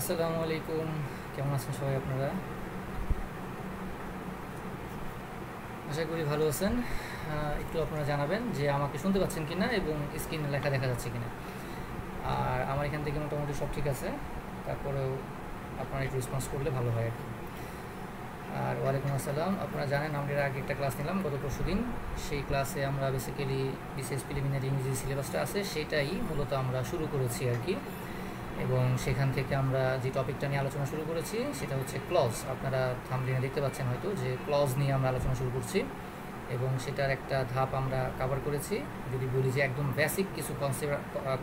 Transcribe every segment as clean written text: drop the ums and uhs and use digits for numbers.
আসসালামু আলাইকুম। কেমন আছেন সবাই আপনারা? আশা করি ভালো আছেন। একটু আপনারা জানাবেন যে আমাকে শুনতে পাচ্ছেন কিনা এবং স্ক্রিনে লেখা দেখা যাচ্ছে কিনা। আর আমার এখান থেকে মোটামুটি সব ঠিক আছে, তারপরেও আপনারা একটু রেসপন্স করলে ভালো হয় আর কি। আর ওয়ালাইকুম আসসালাম। আপনারা জানেন আমরা আগে একটা ক্লাস নিলাম গত পরশুদিন। সেই ক্লাসে আমরা বেসিক্যালি বিসিএস প্রিলিমিনারি ইংরেজি সিলেবাসটা আছে সেটাই মূলত আমরা শুরু করেছি আর কি। এবং সেখান থেকে আমরা যে টপিকটা নিয়ে আলোচনা শুরু করেছি সেটা হচ্ছে ক্লজ। আপনারা থাম্বনেলে দেখতে পাচ্ছেন হয়তো যে ক্লজ নিয়ে আমরা আলোচনা শুরু করছি এবং সেটার একটা ধাপ আমরা কভার করেছি। যদি বলি যে একদম বেসিক কিছু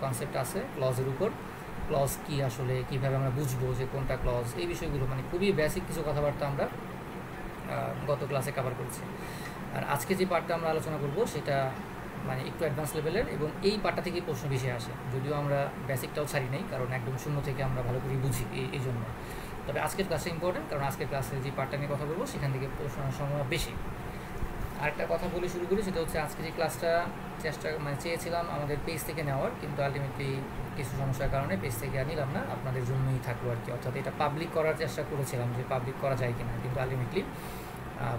কনসেপ্ট আছে ক্লজের উপর, ক্লজ কি আসলে, কিভাবে আমরা বুঝবো যে কোনটা ক্লজ, এই বিষয়গুলো মানে খুবই বেসিক কিছু কথাবার্তা আমরা গত ক্লাসে কভার করেছি। আর আজকে যে পার্টটা আমরা আলোচনা করব সেটা মানে একটু অ্যাডভান্স লেভেলের এবং এই পার্টটা থেকেই প্রশ্ন বেশি আসে, যদিও আমরা বেসিকটাও ছাড়ি নাই, কারণ একদম শূন্য থেকে আমরা ভালো করে বুঝি এই জন্য। তবে আজকের ক্লাসটা ইম্পর্টেন্ট, কারণ আজকের ক্লাসে যে পার্টটা নিয়ে কথা বলবো সেখান থেকে প্রশ্নের সম্ভাবনা বেশি। আরেকটা কথা বলে শুরু করি, সেটা হচ্ছে আজকে যে ক্লাসটা চেয়েছিলাম আমাদের পেজ থেকে নেওয়ার, কিন্তু আলটিমেটলি কিছু সমস্যার কারণে পেজ থেকে আর নিলাম না, আপনাদের জন্যই থাকলো আর কি। অর্থাৎ এটা পাবলিক করার চেষ্টা করেছিলাম যে পাবলিক করা যায় কিনা, কিন্তু আলটিমেটলি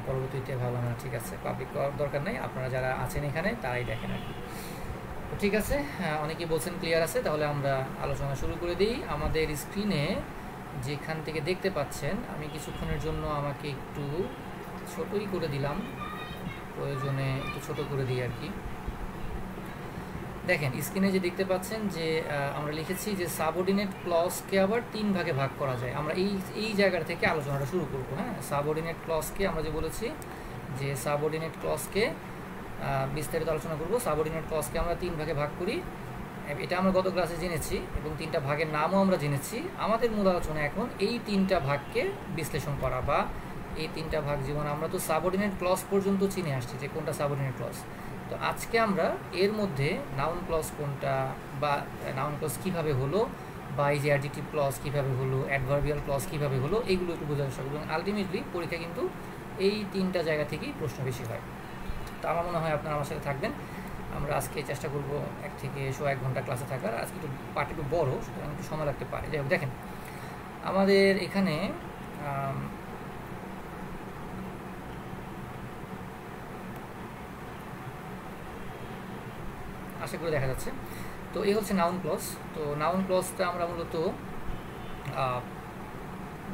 পরবর্তীতে ভাবলাম না, ঠিক আছে পাবলিক করার দরকার নেই, আপনারা যারা আছেন এখানে তারাই দেখেন আর কি। তো ঠিক আছে, অনেকেই বলছেন ক্লিয়ার আছে, তাহলে আমরা আলোচনা শুরু করে দিই। আমাদের স্ক্রিনে যেখান থেকে দেখতে পাচ্ছেন, আমি কিছুক্ষণের জন্য আমাকে একটু ছোটই করে দিলাম, প্রয়োজনে একটু ছোট করে দিই আর কি। দেখেন স্ক্রিনে যে দেখতে পাচ্ছেন যে আমরা লিখেছি যে সাবঅর্ডিনেট ক্লজকে আবার 3 ভাগে ভাগ করা যায়। আমরা এই জায়গা থেকে আলোচনাটা শুরু করব। হ্যাঁ, সাবঅর্ডিনেট ক্লজকে আমরা যে বলেছি যে সাবঅর্ডিনেট ক্লজকে বিস্তারিত আলোচনা করব। সাবঅর্ডিনেট ক্লজকে আমরা 3 ভাগে ভাগ করি, এটা আমরা গত ক্লাসে জেনেছি এবং 3টা ভাগের নামও আমরা জেনেছি। আমাদের মূল আলোচনা এখন এই 3টা ভাগকে বিশ্লেষণ করা, বা এই 3টা ভাগ যেমন আমরা তো সাবঅর্ডিনেট ক্লজ পর্যন্ত চিনে আসছি যে কোনটা সাবঅর্ডিনেট ক্লজ। তো আজকে আমরা এর মধ্যে নাউন ক্লজ কোনটা, বা নাউন ক্লজ কীভাবে হলো, বা এই যে অ্যাডজেক্টিভ ক্লজ কীভাবে হলো, অ্যাডভার্বিয়াল ক্লজ কীভাবে হলো, এইগুলো একটু বোঝার চেষ্টা করব। এবং আলটিমেটলি পরীক্ষা কিন্তু এই 3টা জায়গা থেকেই প্রশ্ন বেশি হয়। তো আমার মনে হয় আপনারা আমার সাথে থাকবেন। আমরা আজকে চেষ্টা করব 1 থেকে 1 ঘন্টা ক্লাসে থাকার। আজকে একটু পার্ট একটু বড়ো, সুতরাং একটু সময় লাগতে পারে। যাই হোক, দেখেন আমাদের এখানে আশা করে দেখা যাচ্ছে। তো এই হচ্ছে নাউন ক্লজ। তো নাউন ক্লজটা আমরা মূলত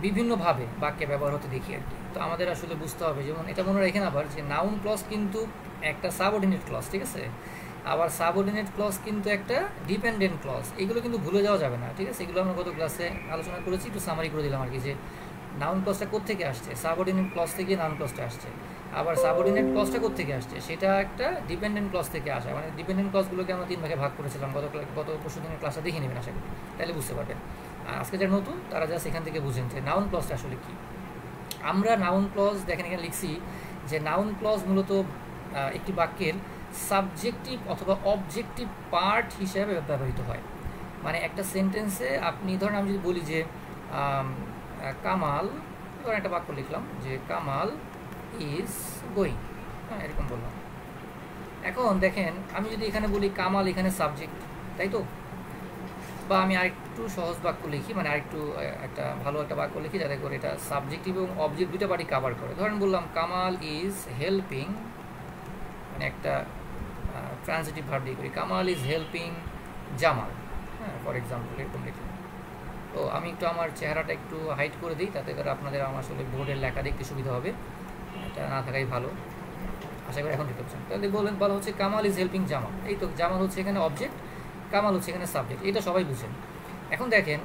বিভিন্নভাবে বাক্যে ব্যবহার হতে দেখি আর কি। তো আমাদের আসলে বুঝতে হবে, যেমন এটা মনে রাখেন আবার যে নাউন ক্লজ কিন্তু একটা সাবঅর্ডিনেট ক্লজ, ঠিক আছে। আবার সাবঅর্ডিনেট ক্লজ কিন্তু একটা ডিপেন্ডেন্ট ক্লজ, এগুলো কিন্তু ভুলে যাওয়া যাবে না, ঠিক আছে। এগুলো আমরা গত ক্লাসে আলোচনা করেছি, একটু সামারি করে দিলাম আর কি, যে নাউন ক্লজটা কোত্থেকে আসছে, সাবঅর্ডিনেট ক্লজ থেকে নাউন ক্লজটা আসছে। আবার সাবঅর্ডিনেট ক্লজটা কোত্থেকে আসছে, সেটা একটা ডিপেন্ডেন্ট ক্লজ থেকে আসে। মানে ডিপেন্ডেন্ট ক্লজগুলোকে আমরা 3 ভাগে ভাগ করেছিলাম গত পরশুদিনের ক্লাসটা দেখে নেবেন আশা করি, তাহলে বুঝতে পারবেন। আর আজকে যারা নতুন তারা যা সেখান থেকে বুঝেন যে নাউন ক্লজটা আসলে কি। আমরা নাউন ক্লজ দেখেন এখানে লিখছি যে নাউন ক্লজ মূলত একটি বাক্যের সাবজেক্টিভ অথবা অবজেক্টিভ পার্ট হিসেবে ব্যবহৃত হয়। মানে একটা সেন্টেন্সে আপনি ধরেন, আমি যদি বলি যে কামাল, ধরেন একটা বাক্য লিখলাম যে কামাল ইজ গোয়িং, হ্যাঁ এরকম বললাম। এখন দেখেন আমি যদি এখানে বলি কামাল, এখানে সাবজেক্ট, তাই তো। বা আমি আরেকটু সহজ বাক্য লিখি, মানে আরেকটু একটা ভালো একটা বাক্য লিখি যাতে করে এটা সাবজেক্টিভ এবং অবজেক্ট দুটো পার্টি কাভার করে। ধরেন বললাম কামাল ইজ হেল্পিং, মানে একটা ট্রান্সিটিভ ভার্ব দিয়ে করি, কামাল ইজ হেল্পিং জামাল, হ্যাঁ ফর এক্সাম্পল এরকম লিখলাম। তো আমি একটু আমার চেহারাটা একটু হাইড করে দিই, তাতে করে আপনাদের আমার আসলে বোর্ডের লেখা দেখতে সুবিধা হবে, এটা না থাকাই ভালো। আশা করি এখন দেখতে পাচ্ছেন। তাহলে বলা হচ্ছে কামাল ইজ হেল্পিং জামাল, এই তো জামাল হচ্ছে এখানে অবজেক্ট, কামাল হচ্ছে এখানে সাবজেক্ট, এটা সবাই বুঝেন। এখন দেখেন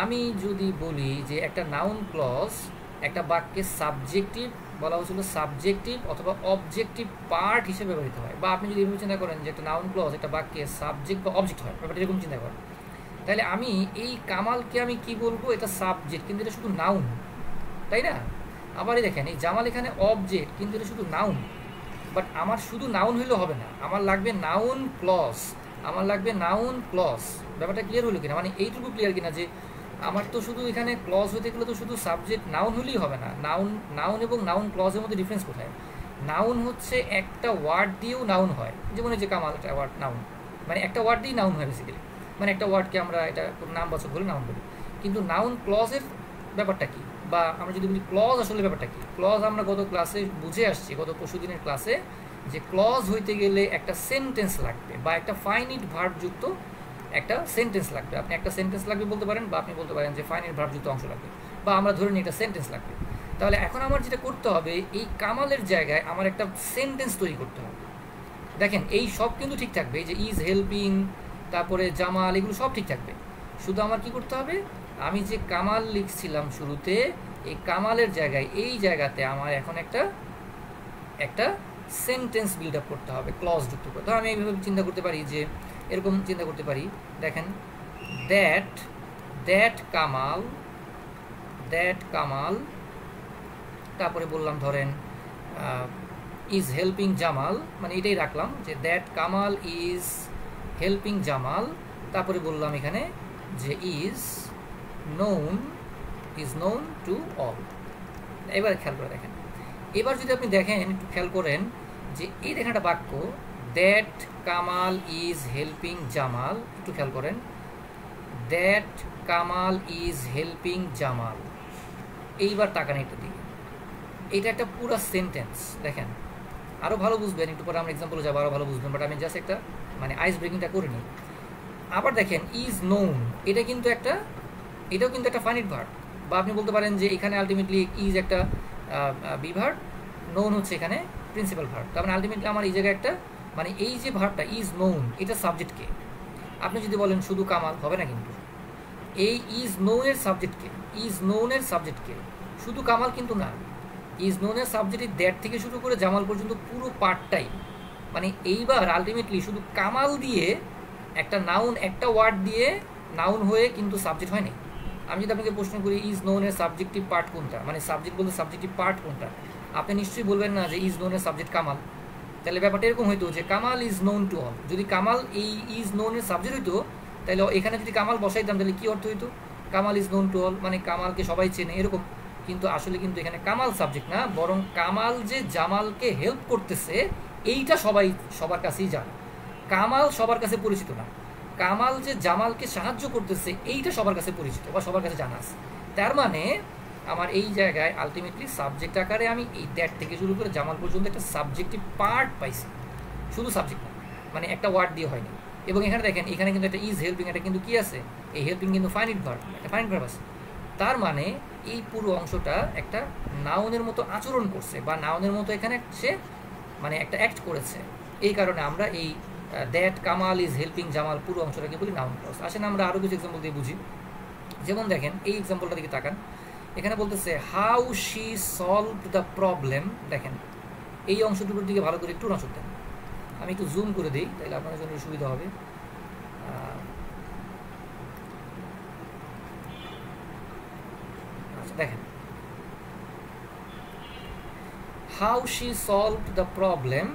আমি যদি বলি যে একটা নাউন ক্লজ একটা বাক্যে সাবজেক্টিভ বলা হচ্ছিল, সাবজেক্টিভ অথবা অবজেক্টিভ পার্ট হিসেবে ব্যবহৃত হয়, বা আপনি যদি এরকম চিন্তা করেন যে একটা নাউন ক্লজ একটা বাক্যে সাবজেক্ট বা অবজেক্ট হয়, ব্যাপারটা এরকম চিন্তা করেন, তাহলে আমি এই কামালকে আমি কি বলবো, এটা সাবজেক্ট কিন্তু এটা শুধু নাউন, তাই না। আবারই দেখেন এই জামাল এখানে অবজেক্ট কিন্তু এটা শুধু নাউন। বাট আমার শুধু নাউন হইলেও হবে না, আমার লাগবে নাউন ক্লজ, আমার লাগবে নাউন ক্লজ। ব্যাপারটা ক্লিয়ার হলো কিনা, মানে এইটুকু ক্লিয়ার কিনা যে আমার তো শুধু এখানে ক্লজ হতে গেলে তো শুধু সাবজেক্ট নাউন হলেই হবে না। নাউন এবং নাউন ক্লজের মধ্যে ডিফারেন্স কোথায়? নাউন হচ্ছে একটা ওয়ার্ড দিয়েও নাউন হয়, যেমন এই যে কামাল একটা ওয়ার্ড নাউন, মানে একটা ওয়ার্ড দিয়েই নাউন হয় বেসিক্যালি, মানে একটা ওয়ার্ডকে আমরা এটা নাম বাচক বলে নাউন বলি। কিন্তু নাউন ক্লজের ব্যাপারটা কি, বা আমরা যদি বলি ক্লজ আসলে ব্যাপারটা কি। ক্লজ আমরা গত ক্লাসে বুঝে আসছি, গত পরশুদিনের ক্লাসে, যে ক্লজ হইতে গেলে একটা সেন্টেন্স লাগবে বা একটা ফাইনিট ভার্ব যুক্ত একটা সেন্টেন্স লাগবে। আপনি একটা সেন্টেন্স লাগবে বলতে পারেন, বা আপনি বলতে পারেন যে ফাইনিট ভার্ব যুক্ত অংশ লাগবে, বা আমরা ধরে নিই একটা সেন্টেন্স লাগবে। তাহলে এখন আমার যেটা করতে হবে, এই কামালের জায়গায় আমার একটা সেন্টেন্স তৈরি করতে হবে। দেখেন এই সব কিন্তু ঠিক থাকবে, এই যে ইজ হেল্পিং, তারপরে জামাল, এগুলো সব ঠিক থাকবে। শুধু আমার কি করতে হবে, আমি যে কামাল লিখছিলাম শুরুতে, এই কামালের জায়গায় এই জায়গাতে আমার এখন একটা সেন্টেন্স বিল্ড আপ করতে হবে, ক্লজ যুক্ত করতে হবে। আমি এইভাবে চিন্তা করতে পারি, যে এরকম চিন্তা করতে পারি, দেখেন দ্যাট কামাল, তারপরে বললাম ধরেন ইজ হেল্পিং জামাল, মানে এটাই রাখলাম যে that Kamal is helping Jamal, তারপরে বললাম এখানে যে ইজ নোন টু অল। এবার খেয়াল করে দেখেন, এবার যদি আপনি দেখেন, একটু খেয়াল করেন যে এই দেখেন একটা বাক্য, that Kamal is helping Jamal, একটু খেয়াল করেন, that Kamal is helping Jamal. এইবার তাকান একটু দিকে, এটা একটা পুরো সেন্টেন্স। দেখেন আরও ভালো বুঝবেন, একটু পরে আমরা এক্সাম্পলে যাবো, আরও ভালো বুঝবেন, বাট আমি জাস্ট একটা মানে আইস ব্রেকিংটা করে নিই। আবার দেখেন ইজ নোন, এটাও কিন্তু একটা ফাইনিট ভার্ব, বা আপনি বলতে পারেন যে এখানে আলটিমেটলি ইজ একটা বিভার্ব, নোন হচ্ছে এখানে প্রিন্সিপাল ভার্ব। তার মানে আলটিমেটলি আমার এই জায়গায় একটা, মানে এই যে ভার্বটা ইজ নোন, এটা সাবজেক্টকে। আপনি যদি বলেন শুধু কামাল, হবে না কিন্তু। এই ইজ নোনের সাবজেক্টকে, শুধু কামাল কিন্তু না। ইজ নোনের সাবজেক্ট দ্যাট থেকে শুরু করে জামাল পর্যন্ত পুরো পার্টটাই, মানে এইবার আলটিমেটলি শুধু কামাল দিয়ে একটা নাউন, একটা ওয়ার্ড দিয়ে নাউন হয়ে কিন্তু সাবজেক্ট হয়নি। আমি যদি আপনাকে প্রশ্ন করি ইজ নোনের সাবজেক্টিভ পার্ট কোনটা, মানে সাবজেক্ট বলতে সাবজেক্টিভ পার্ট কোনটা, আপনি নিশ্চয়ই বলবেন না যে ইজ নোনের সাবজেক্ট কামাল। তাহলে ব্যাপারটা এরকম হইতো যে Kamal is known to all. যদি কামাল এই ইজ নোনের সাবজেক্ট হইতো, তাহলে এখানে যদি কামাল বসাইতাম, তাহলে কি অর্থ হইতো, Kamal is known to all, মানে কামালকে সবাই চেনে এরকম। কিন্তু আসলে কিন্তু এখানে কামাল সাবজেক্ট না, বরং কামাল যে জামালকে হেল্প করতেছে এইটা সবার কাছেই জানে। কামাল সবার কাছে পরিচিত না, কামাল যে জামালকে সাহায্য করতেছে এইটা সবার কাছে পরিচিত বা সবার কাছে জানা আছে। তার মানে আমার এই জায়গায় আলটিমেটলি সাবজেক্ট আকারে আমি এই দ্যাট থেকে শুরু করে জামাল পর্যন্ত একটা সাবজেক্টিভ পার্ট পাইছি, শুধু সাবজেক্ট না, মানে একটা ওয়ার্ড দিয়ে হয়নি। এবং এখানে দেখেন, এখানে কিন্তু একটা ইজ হেল্পিং, এটা কিন্তু কি আছে, এই হেল্পিং কিন্তু ফাইনিট ভার্ব, একটা ফাইনিট ভার্ব আছে। তার মানে এই পুরো অংশটা একটা নাউনের মতো আচরণ করছে, বা নাউনের মতো এখানে সে মানে একটা অ্যাক্ট করেছে। এই কারণে আমরা এই that Kamal is helping Jamal পুরো অংশটাকে বলি নাউন ক্লজ। আসেন আমরা আরও কিছু এক্সাম্পল দিয়ে বুঝি। যেমন দেখেন এই এক্সাম্পলটা দিকে তাকান, এখানে বলতেছে how she solve the problem. দেখেন এই অংশটুকুর দিকে ভালো করে একটু নজর দেন, আমি একটু জুম করে দিই, তাহলে আপনাদের জন্য সুবিধা হবে। আচ্ছা দেখেন, how she solve the problem.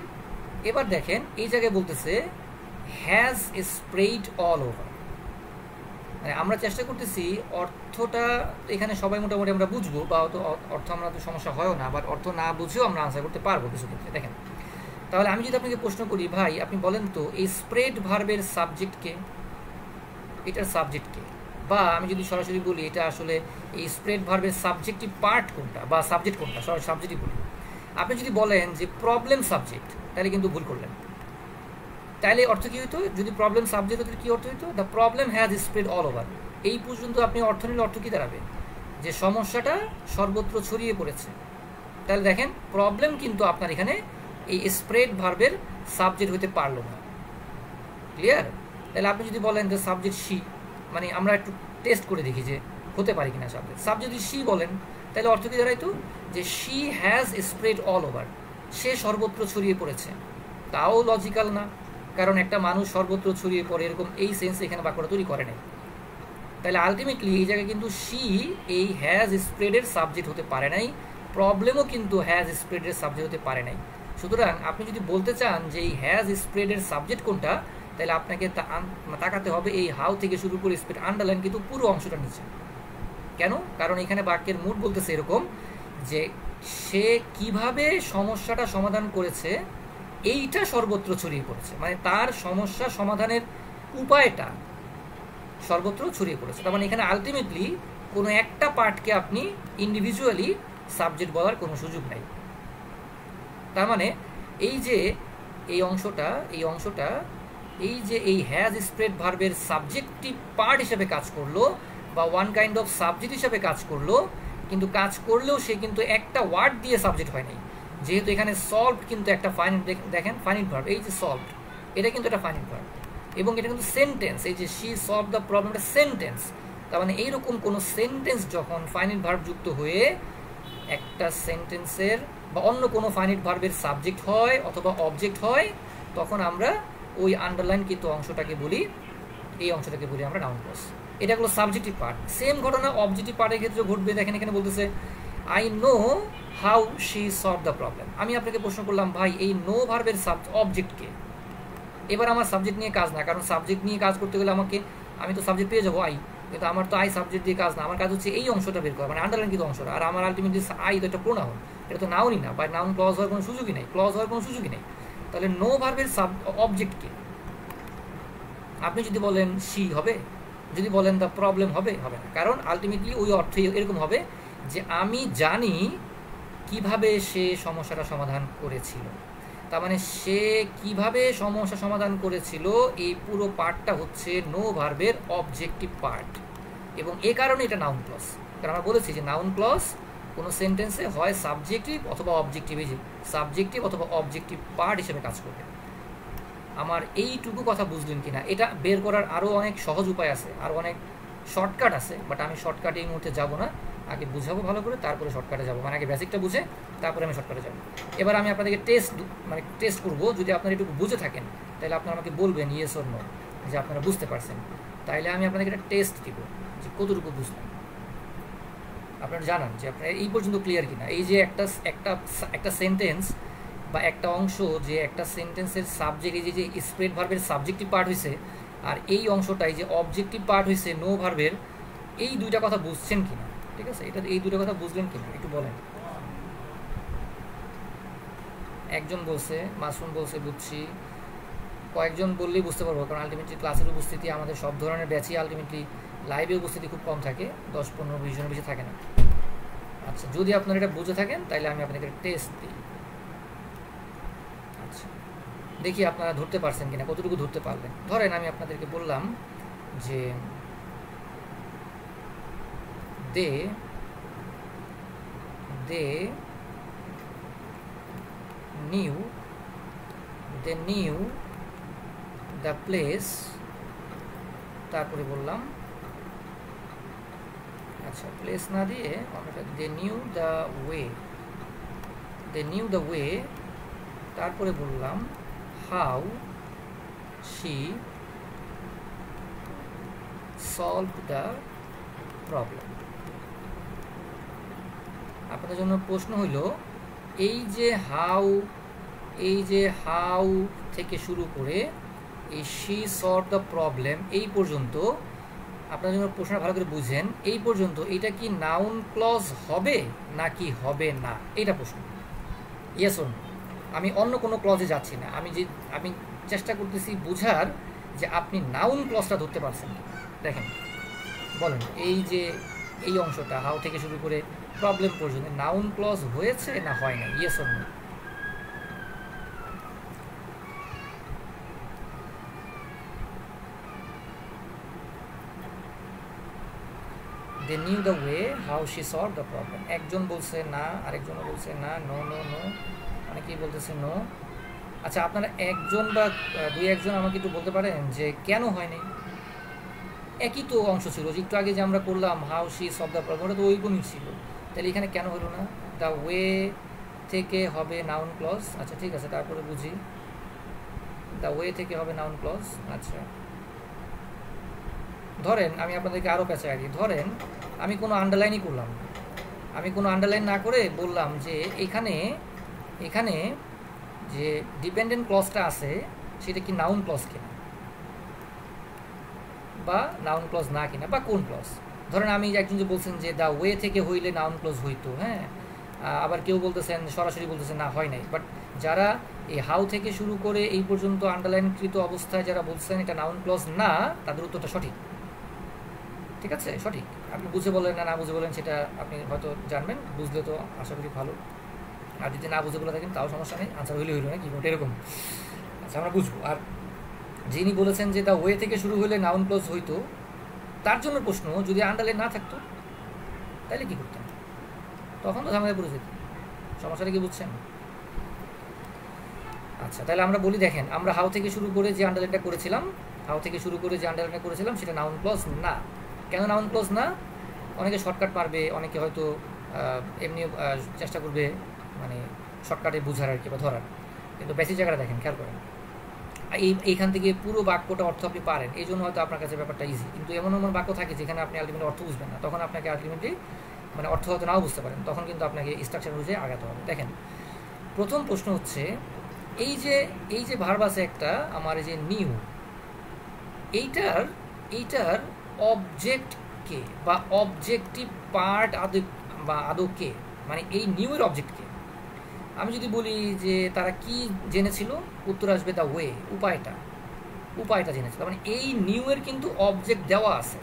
এবার দেখেন এই জায়গায় বলতেছে হ্যাজ স্প্রেড অল ওভার। মানে আমরা চেষ্টা করতেছি অর্থটা এখানে সবাই মোটামুটি আমরা বুঝবো, বা হয়তো অর্থ আমরা তো সমস্যা হয়ও না, বাট অর্থ না বুঝেও আমরা আনসার করতে পারবো কিছু ক্ষেত্রে। দেখেন তাহলে আমি যদি আপনাকে প্রশ্ন করি, ভাই আপনি বলেন তো এই স্প্রেড ভার্বের সাবজেক্টকে, এটার সাবজেক্টকে, বা আমি যদি সরাসরি বলি এটা আসলে এই স্প্রেড ভার্বের সাবজেক্টিভ পার্ট কোনটা বা সাবজেক্ট কোনটা, সরাসরি সাবজেক্টই বলি। আপনি যদি বলেন যে প্রবলেম সাবজেক্ট, তাহলে কিন্তু ভুল করলেন। তাহলে অর্থ কী হইতো, যদি প্রবলেম সাবজেক্ট হতো কী অর্থ হইতো, the problem has spread all over. এই পর্যন্ত আপনি অর্থ নিলে অর্থ কী দাঁড়াবে, যে সমস্যাটা সর্বত্র ছড়িয়ে পড়েছে। তাহলে দেখেন প্রবলেম কিন্তু আপনার এখানে এই স্প্রেড ভার্বের সাবজেক্ট হইতে পারলো না। ক্লিয়ার? তাহলে আপনি যদি বলেন যে সাবজেক্ট শি, মানে আমরা একটু টেস্ট করে দেখি যে হতে পারে কিনা সাবজেক্ট যদি শি বলেন, তাহলে অর্থ কী দাঁড়াইতো, যে she has spread all over, সে সর্বত্র ছড়িয়ে পড়েছে। তাও লজিক্যাল না, কারণ একটা মানুষ সর্বত্র ছড়িয়ে পড়ে এরকম এই সেন্স এখানে বাক্যটা তৈরি করে নাই। তাহলে আলটিমেটলি এই জায়গায় কিন্তু শি এই হ্যাজ স্প্রেডের সাবজেক্ট হতে পারে নাই, প্রবলেমও কিন্তু হ্যাজ স্প্রেডের সাবজেক্ট হতে পারে নাই। সুতরাং আপনি যদি বলতে চান যে এই হ্যাজ স্প্রেডের সাবজেক্ট কোনটা, তাহলে আপনাকে তাকাতে হবে এই হাউ থেকে শুরু করে স্প্রেড, আন্ডারলাইন কিন্তু পুরো অংশটা নিচে। কেন? কারণ এখানে বাক্যের মুড বলতেছে এরকম যে সে কিভাবে সমস্যাটা সমাধান করেছে এইটা সর্বত্র ছড়িয়ে পড়েছে, মানে তার সমস্যা সমাধানের উপায়টা সর্বত্র ছড়িয়ে পড়েছে। তার মানে এখানে আলটিমেটলি কোনো একটা পার্টকে আপনি ইন্ডিভিজুয়ালি সাবজেক্ট বলার কোনো সুযোগ নাই। তার মানে এই যে এই অংশটা এই যে এই হ্যাজ স্প্রেড ভার্বের সাবজেক্টিভ পার্ট হিসেবে কাজ করলো বা ওয়ান কাইন্ড অফ সাবজেক্ট হিসেবে কাজ করলো, কিন্তু কাজ করলেও সে কিন্তু একটা ওয়ার্ড দিয়ে সাবজেক্ট হয় নাই। যেহেতু এখানে সলভ কিন্তু একটা ফাইনাইট, দেখেন ফাইনাইট ভার্ব, এই যে সলভ এটা কিন্তু একটা ফাইনাইট ভার্ব এবং এটা কিন্তু সেন্টেন্স। এই যে শি সলভ দ্য প্রবলেমটা সেন্টেন্স। তার মানে এইরকম কোনো সেন্টেন্স যখন ফাইনাইট ভার্ব যুক্ত হয়ে একটা সেন্টেন্সের বা অন্য কোনো ফাইনাইট ভার্বের সাবজেক্ট হয় অথবা অবজেক্ট হয়, তখন আমরা ওই আন্ডারলাইন কিন্তু অংশটাকে বলি, এই অংশটাকে বলি আমরা নাউন ক্লজ। এটা হলো সাবজেক্টিভ পার্ট। সেম ঘটনা অবজেক্টিভ পার্টের ক্ষেত্রে ঘটবে। দেখেন এখানে বলতেছে I know how she solve the problem. আমি আপনাকে প্রশ্ন করলাম ভাই এই নো ভার্বের অবজেক্টকে, এবার আমার সাবজেক্ট নিয়ে কাজ না, কারণ সাবজেক্ট নিয়ে কাজ করতে গেলে আমি তো সাবজেক্ট পেয়ে যাবো আই, কিন্তু আমার তো আই সাবজেক্ট দিয়ে কাজ না, আমার কাজ হচ্ছে এই অংশটা বের করা, মানে আন্ডারলাইন কিন্তু অংশটা। আর আমার আলটিমেটলি আই তো একটা প্রোনাউন, এটা তো নাউনই না, বা নাউন ক্লজ হওয়ার কোনো সুযোগই নেই, ক্লজ হওয়ার কোনো সুযোগই নেই। তাহলে নো ভার্বের অবজেক্টকে আপনি যদি বলেন শি হবে, যদি বলেন দ্য প্রবলেম হবে, হবে না। কারণ আলটিমেটলি ওই অর্থে এরকম হবে যে আমি জানি কিভাবে সে সমস্যাটা সমাধান করেছিল। তার মানে সে কিভাবে সমস্যা সমাধান করেছিল, এই পুরো পার্টটা হচ্ছে নো ভার্বের অবজেক্টিভ পার্ট, এবং এ কারণে এটা নাউন ক্লজ। কারণ আমরা বলেছি যে নাউন ক্লজ কোনো সেন্টেন্সে হয় সাবজেক্টিভ অথবা অবজেক্টিভ, সাবজেক্টিভ অথবা অবজেক্টিভ পার্ট হিসেবে কাজ করবে। আমার এইটুকু কথা বুঝলেন কিনা? এটা বের করার আরও অনেক সহজ উপায় আছে, আরও অনেক শর্টকাট আছে, বাট আমি শর্টকাটে এই মুহূর্তে যাবো না। আগে বুঝাবো ভালো করে, তারপরে শর্টকাটে যাবো, মানে আগে বেসিকটা বুঝে তারপরে আমি শর্টকাটে যাবো। এবার আমি আপনাদেরকে টেস্ট করবো। যদি আপনারা এটুকু বুঝে থাকেন তাহলে আপনারা আমাকে বলবেন ইয়েস অর নো যে আপনারা বুঝতে পারছেন। তাইলে আমি আপনাদেরকে একটা টেস্ট দিব যে কতটুকু বুঝলেন। আপনারা জানান যে আপনারা এই পর্যন্ত ক্লিয়ার কিনা। এই যে একটা সেন্টেন্স বা একটা অংশ, যে একটা সেন্টেন্সের সাবজেক্ট, এই যে স্প্রেড ভার্বের সাবজেক্টিভ পার্ট হয়েছে, আর এই অংশটাই যে অবজেক্টিভ পার্ট হয়েছে নো ভার্বের, এই দুইটা কথা বুঝছেন কিনা? ঠিক আছে, এটা এই দুটো কথা বুঝলেন কিনা একটু বলেন। একজন বলছে, মাসুম বলছে বুঝছি, কয়েকজন বললেই বুঝতে পারবো, কারণ আলটিমেটলি ক্লাসের উপস্থিতি আমাদের সব ধরনের ব্যাচই আলটিমেটলি লাইভে উপস্থিতি খুব কম থাকে, 10-15-20 জনের বেশি থাকে না। আচ্ছা, যদি আপনারা এটা বুঝে থাকেন তাহলে আমি আপনাদেরকে টেস্ট দিই। আচ্ছা, দেখি আপনারা ধরতে পারছেন কিনা, কতটুকু ধরতে পারলেন। ধরেন আমি আপনাদেরকে বললাম যে they knew the place, তারপরে বললাম, আচ্ছা প্লেস না দিয়ে আমরা they knew the way, তারপরে বললাম how she solved the problem। আপনাদের জন্য প্রশ্ন হইল, এই যে হাউ থেকে শুরু করে এই শি সলভ দ্য প্রবলেম এই পর্যন্ত, আপনার জন্য প্রশ্নটা ভালো করে বুঝেন, এই পর্যন্ত এটা কি নাউন ক্লজ হবে নাকি হবে না, এইটা প্রশ্ন। Yes or no. আমি অন্য কোনো ক্লজে যাচ্ছি না, আমি চেষ্টা করতেছি বুঝার যে আপনি নাউন ক্লজটা ধরতে পারছেন। দেখেন বলেন, এই যে এই অংশটা হাউ থেকে শুরু করে প্রবলেম পর্যন্ত নাউন ক্লজ হয়েছে না হয় না? Yes or no. they knew the way how she solved the problem। একজন বলছে না, আরেকজনও বলছে না, নো নো নো, অনেকেই বলতেছে নো। আচ্ছা, আপনারা একজন বা দুই একজন আমাকে একটু বলতে পারেন যে কেন হয়নি? একই তো অংশ ছিল, একটু আগে যে আমরা করলাম how she solve the problem, ওটা তো ওইরকমই ছিল, তাহলে এখানে কেন হলো না? দ্য ওয়ে থেকে হবে নাউন ক্লজ। আচ্ছা ঠিক আছে, তারপরে বুঝি, দ্য ওয়ে থেকে হবে নাউন ক্লজ। আচ্ছা ধরেন আমি আপনাদেরকে আরও পেঁচাই দিই, ধরেন আমি কোনো আন্ডারলাইনই করলাম, আমি কোনো আন্ডারলাইন না করে বললাম যে এখানে যে ডিপেন্ডেন্ট ক্লজটা আছে সেটা কি নাউন ক্লজ কিনা বা নাউন ক্লজ না কিনা, বা কোন ক্লজ। ধরেন আমি একজন যে বলছেন যে দ্য ওয়ে থেকে হইলে নাউন ক্লজ হইতো, হ্যাঁ, আবার কেউ বলতেছেন সরাসরি বলতেছেন না হয় নাই, বাট যারা এই হাউ থেকে শুরু করে এই পর্যন্ত আন্ডারলাইনকৃত অবস্থায় যারা বলছেন এটা নাউন ক্লজ না, তাদের উত্তরটা সঠিক। ঠিক আছে, সঠিক। আপনি বুঝে বলেন না বুঝে বলেন সেটা আপনি হয়তো জানবেন, বুঝলে তো আশা করি ভালো, আর যদি না বুঝে বলে থাকেন তাও সমস্যা নেই, আনসার হইলে হইলো না কি ওটা এরকম। আচ্ছা, আমরা বুঝবো। আর যিনি বলেছেন যে দ্য ওয়ে থেকে শুরু হলে নাউন ক্লজ হইতো, তার জন্য প্রশ্ন, যদি আন্ডারলাইন না থাকতো তাহলে কী করতেন? তখন তো ঝামেলায় পড়ে যেত। সমস্যাটা কি বুঝছেন? আচ্ছা, তাহলে আমরা বলি, দেখেন আমরা হাউ থেকে শুরু করে যে আন্ডারলাইনটা করেছিলাম, সেটা নাউন ক্লজ না। কেন নাউন ক্লজ না? অনেকে শর্টকাট পারবে, অনেকে হয়তো এমনি চেষ্টা করবে মানে শর্টকাটে বোঝার আর কি বা ধরার, কিন্তু বেশি জায়গাটা দেখেন, খেয়াল করেন। এইখান থেকে পুরো বাক্যটা অর্থ আপনি পারেন, এই জন্য হয়তো আপনার কাছে ব্যাপারটা ইজি। কিন্তু এমন এমন বাক্য থাকে যেখানে আপনি আলটিমেটলি অর্থ বুঝবেন না, তখন আপনাকে আলটিমেটলি মানে অর্থ হয়তো নাও বুঝতে পারেন, তখন কিন্তু আপনাকে স্ট্রাকচার অনুযায়ী আগাতে হবে। দেখেন, প্রথম প্রশ্ন হচ্ছে এই যে ভার্ব আছে একটা আমার, এই যে নিউ, এইটার অবজেক্ট কে বা অবজেক্টিভ পার্ট আদৌ কে, মানে এই নিউ এর অবজেক্ট কে? আমি যদি বলি যে তারা কি জেনেছিল, উত্তর আসবে দ্য ওয়ে, উপায়টা জেনেছিল। মানে এই নিউ এর কিন্তু অবজেক্ট দেওয়া আছে,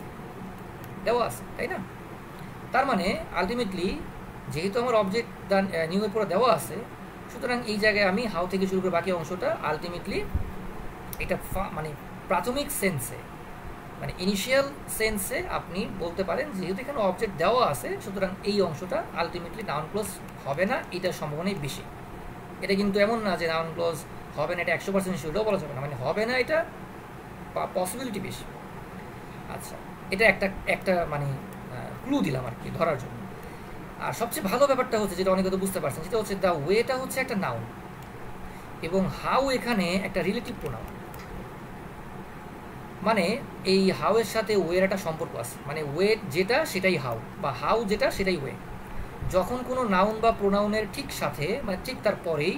তাই না? তার মানে আলটিমেটলি যেহেতু আমার অবজেক্ট নিউ এর পরে দেওয়া আছে, সুতরাং এই জায়গায় আমি হাউ থেকে শুরু করে বাকি অংশটা আলটিমেটলি এটা মানে প্রাথমিক সেন্সে, মানে ইনিশিয়াল সেন্সে আপনি বলতে পারেন যেহেতু এখানে অবজেক্ট দেওয়া আছে, সুতরাং এই অংশটা আলটিমেটলি নাউন ক্লজ হবে না, এটার সম্ভাবনাই বেশি। এটা কিন্তু এমন না যে নাউন ক্লজ হবে না, এটা 100% সেটাও বলা যাবে না, মানে হবে না, এটা পসিবিলিটি বেশি। আচ্ছা, এটা একটা মানে ক্লু দিলাম আর কি ধরার জন্য। আর সবচেয়ে ভালো ব্যাপারটা হচ্ছে, যেটা অনেকে তো বুঝতে পারছেন, সেটা হচ্ছে দ্য ওয়েটা হচ্ছে একটা নাউন এবং হাউ এখানে একটা রিলেটিভ প্রোনাউন। মানে এই হাউ এর সাথে ওয়ের একটা সম্পর্ক আছে, মানে ওয়ে যেটা সেটাই হাউ, বা হাউ যেটা সেটাই ওয়ে। যখন কোনো নাউন বা প্রোনাউনের ঠিক সাথে, মানে ঠিক তার পরেই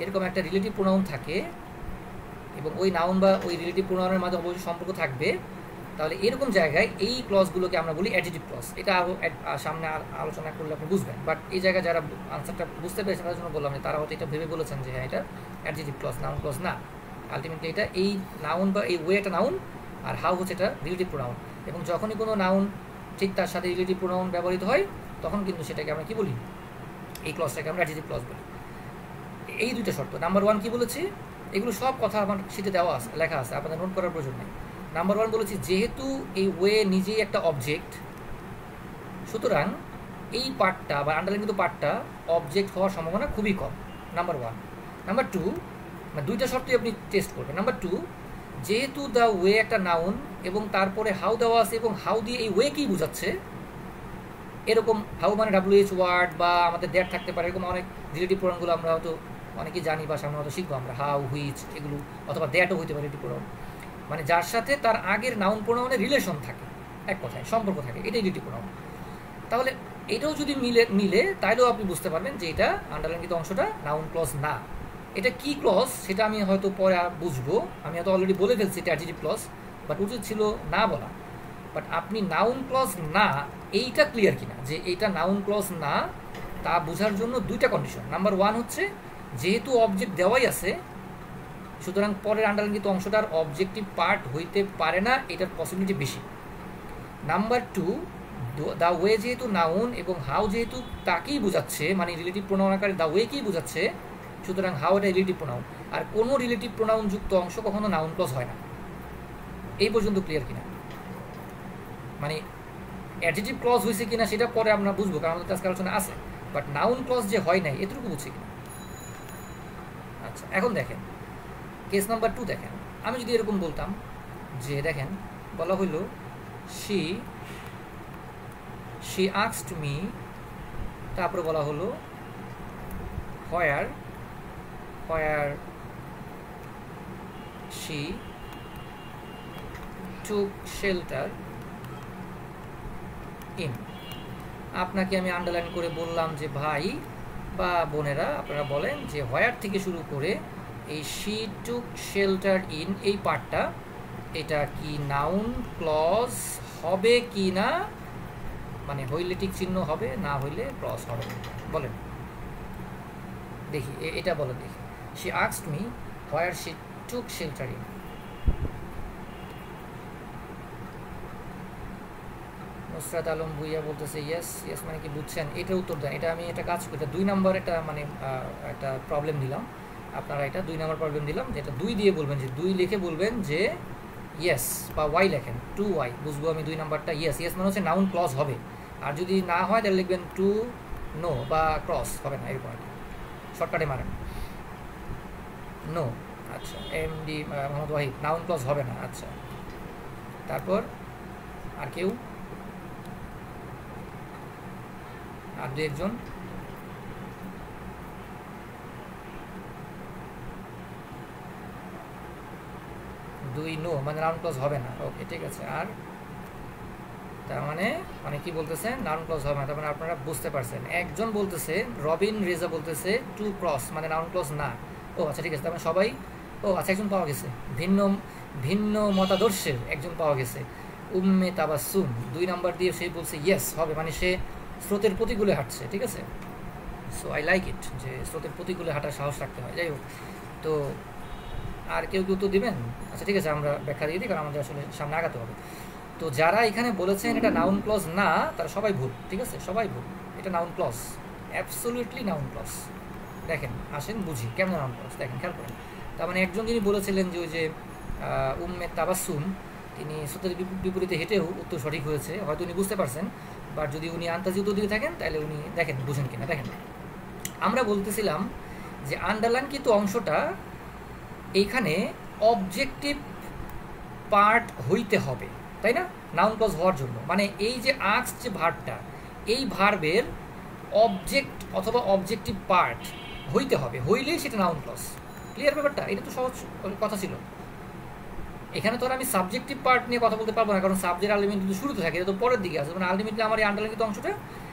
এরকম একটা রিলেটিভ প্রোনাউন থাকে এবং ওই নাউন বা ওই রিলেটিভ প্রোনাউনের মাঝে অবশ্যই সম্পর্ক থাকবে, তাহলে এরকম জায়গায় এই ক্লজগুলোকে আমরা বলি অ্যাডজেক্টিভ ক্লজ। এটা আরও সামনে আলোচনা করলে আপনি বুঝবেন, বাট এই জায়গায় যারা আনসারটা বুঝতে পেরেছেন তার জন্য বললাম যে তারা হয়তো এটা ভেবে বলেছেন যে হ্যাঁ এটা অ্যাডজেক্টিভ ক্লজ, নাউন ক্লজ না। আলটিমেটলি এটা এই নাউন বা এই ওয়ে একটা নাউন, আর হাউ হচ্ছে এটা রিলেটিভ প্রোনাউন। এবং যখনই কোনো নাউন ঠিক তার সাথে রিলেটিভ প্রোনাউন ব্যবহৃত হয়, তখন কিন্তু সেটাকে আমরা কি বলি, এই ক্লজটাকে আমরা অ্যাডজেক্টিভ ক্লজ বলি। এই দুইটা শর্ত। নাম্বার 1 কি বলেছি, এগুলো সব কথা আমার শীটে দেওয়া আছে, লেখা আছে, আপনাদের নোট করার প্রয়োজন নেই। নাম্বার 1 বলেছি, যেহেতু এই ওয়ে নিজেই একটা অবজেক্ট, সুতরাং এই পার্টটা বা আন্ডারলাইনকৃত পার্টটা অবজেক্ট হওয়ার সম্ভাবনা খুবই কম, নাম্বার 1। নাম্বার 2, মানে দুইটা শর্তই আপনি টেস্ট করবেন। নাম্বার 2, যেহেতু দ্য ওয়ে একটা নাউন এবং তারপরে হাউ দেওয়া আছে, এবং হাউ দিয়ে এই ওয়ে কি বোঝাচ্ছে, এরকম হাউ মানে WH ওয়ার্ড বা আমাদের দ্যাট থাকতে পারে, এরকম অনেক রিলেটিভ প্রোনাউনগুলো আমরা হয়তো অনেকেই জানি বা সামনে হয়তো শিখবো আমরা, হাউ, হুইচ, এগুলো, অথবা দ্যাটও হইতে পারে রিলেটিভ প্রোনাউন, মানে যার সাথে তার আগের নাউন প্রোনাউনের রিলেশন থাকে, এক কথায় সম্পর্ক থাকে, এটাই রিলেটিভ প্রোনাউন। তাহলে এটাও যদি মিলে তাহলেও আপনি বুঝতে পারবেন যে এটা আন্ডারলাইনকৃত অংশটা নাউন ক্লজ না। এটা কি ক্লজ সেটা আমি হয়তো পরে বুঝবো, আমি হয়তো অলরেডি বলে ফেলছি এটা অ্যাডজেক্টিভ ক্লজ, বাট উচিত ছিল না বলা। বাট আপনি নাউন ক্লজ না এইটা ক্লিয়ার কিনা যে এইটা নাউন ক্লজ না, তা বোঝার জন্য দুইটা কন্ডিশন। নাম্বার 1 হচ্ছে, যেহেতু অবজেক্ট দেওয়াই আছে, সুতরাং পরের আন্ডারলাইনকৃত অংশটার অবজেক্টিভ পার্ট হইতে পারে না, এটার পসিবিলিটি বেশি। নাম্বার 2, দ্য ওয়ে যেহেতু নাউন এবং হাউ যেহেতু তাকেই বোঝাচ্ছে, মানে রিলেটিভ প্রোনাউন আকারে দ্য ওয়েকেই বোঝাচ্ছে, সুতরাং হাউ এটা রিলেটিভ প্রোনাউন। আর কোনো রিলেটিভ প্রোনাউন যুক্ত অংশ কখনো নাউন ক্লজ হয় না। এই পর্যন্ত ক্লিয়ার কিনা? মানে অ্যাডজেক্টিভ ক্লজ হয়েছে কিনা সেটা পরে আমরা বুঝবো, কারণ আমাদের আজকে আলোচনা আছে, বাট নাউন ক্লজ যে হয় নাই এতটুকু বুঝছি কিনা। আচ্ছা, এখন দেখেন কেস নাম্বার 2 দেখেন। আমি যদি এরকম বলতাম যে, দেখেন বলা হইল she asked me, তারপরে বলা হলো where she took shelter in। আপনাকে আমি আন্ডারলাইন করে বললাম যে ভাই বা বোনেরা আপনারা বলেন যে হোয়ার থেকে শুরু করে এই she took shelter in এই পার্টটা, এটা কি নাউন ক্লজ হবে কি না, মানে হইলে টিক চিহ্ন হবে, না হইলে ক্লজ হবে, বলেন দেখি, এটা বলেন দেখি। she asked me where she took shelter in। Nusrat Alam Bhuiyan বলতেছে ইয়েস। ইয়েস মানে কি বুঝছেন, এটার উত্তর দেন। এটা আমি একটা কাজ করি, এটা 2 নাম্বার একটা মানে একটা প্রবলেম দিলাম আপনারা, এটা 2 নাম্বার প্রবলেম দিলাম, যেটা 2 দিয়ে বলবেন, যে 2 লিখে বলবেন যে ইয়েস বা ওয়াই লেখেন, 2 ওয়াই, বুঝবো আমি 2 নাম্বারটা ইয়েস। ইয়েস মানে হচ্ছে নাউন ক্লজ হবে, আর যদি না হয় তাহলে লিখবেন 2 নো বা ক্রস হবে না, এরকম একটা শর্টকাটে মারেন নো। আচ্ছা, MD Mohammad Wahid, noun clause হবে না। আচ্ছা, তারপর আর কেউ, আর 2 একজন, দুই নো মানে নাউন ক্লজ হবে না। ওকে ঠিক আছে। আর তার মানে মানে কি বলতেছে, নাউন ক্লজ হবে না, তার মানে আপনারা বুঝতে পারছেন। একজন বলতেছে, রবিন রেজা বলতেছে 2 ক্রস মানে নাউন ক্লজ না। ও আচ্ছা ঠিক আছে, তার মানে সবাই, ও আচ্ছা একজন পাওয়া গেছে, ভিন্ন ভিন্ন মতাদর্শের একজন পাওয়া গেছে, উম্মে তাবাসসুম 2 নাম্বার দিয়ে সে বলছে ইয়েস হবে, মানে সে স্রোতের প্রতিকূলে হাঁটছে। ঠিক আছে, সো আই লাইক ইট, যে স্রোতের প্রতিকূলে হাঁটার সাহস রাখতে হয়। যাই হোক, তো আর কেউ কেউ তো দিবেন। আচ্ছা ঠিক আছে, আমরা ব্যাখ্যা দিয়ে দিই, কারণ আমাদের আসলে সামনে আগাতে হবে। তো যারা এখানে বলেছেন এটা নাউন ক্লজ না, তারা সবাই ভুল। ঠিক আছে, সবাই ভুল, এটা noun clause, absolutely noun clause. দেখেন, আসেন বুঝি কেমন নাউন ক্লজ, দেখেন খেয়াল করেন। তার মানে একজন যিনি বলেছিলেন যে ওই যে উম্মে তাবাসসুম, তিনি স্রোতের বিপরীতে হেঁটেও উত্তর সঠিক হয়েছে, হয়তো উনি বুঝতে পারছেন, বাট যদি উনি আন্তাজি উত্তর দিয়ে থাকেন তাহলে উনি দেখেন বুঝেন কিনা। দেখেন, আমরা বলতেছিলাম যে আন্ডারলাইনকৃত অংশটা এইখানে অবজেক্টিভ পার্ট হইতে হবে, তাই না, নাউন ক্লজ হওয়ার জন্য। মানে এই যে আস্কড যে ভার্বটা, এই ভার্বের অবজেক্ট অথবা অবজেক্টিভ পার্ট হইতে হবে, হইলেই সেটা নাউন ক্লজ। ক্লিয়ার ব্যাপারটা? এটা তো সহজ কথা ছিল। এখানে তো আর আমি সাবজেক্টিভ পার্ট নিয়ে কথা বলতে পারবো না, কারণ সাবজেক্ট আলটিমেটলি কিন্তু শুরুতে থাকে, এটা তো পরের দিকে আসবে। মানে আলটিমেটলি আমার এই আন্ডারলাইনকৃত অংশটা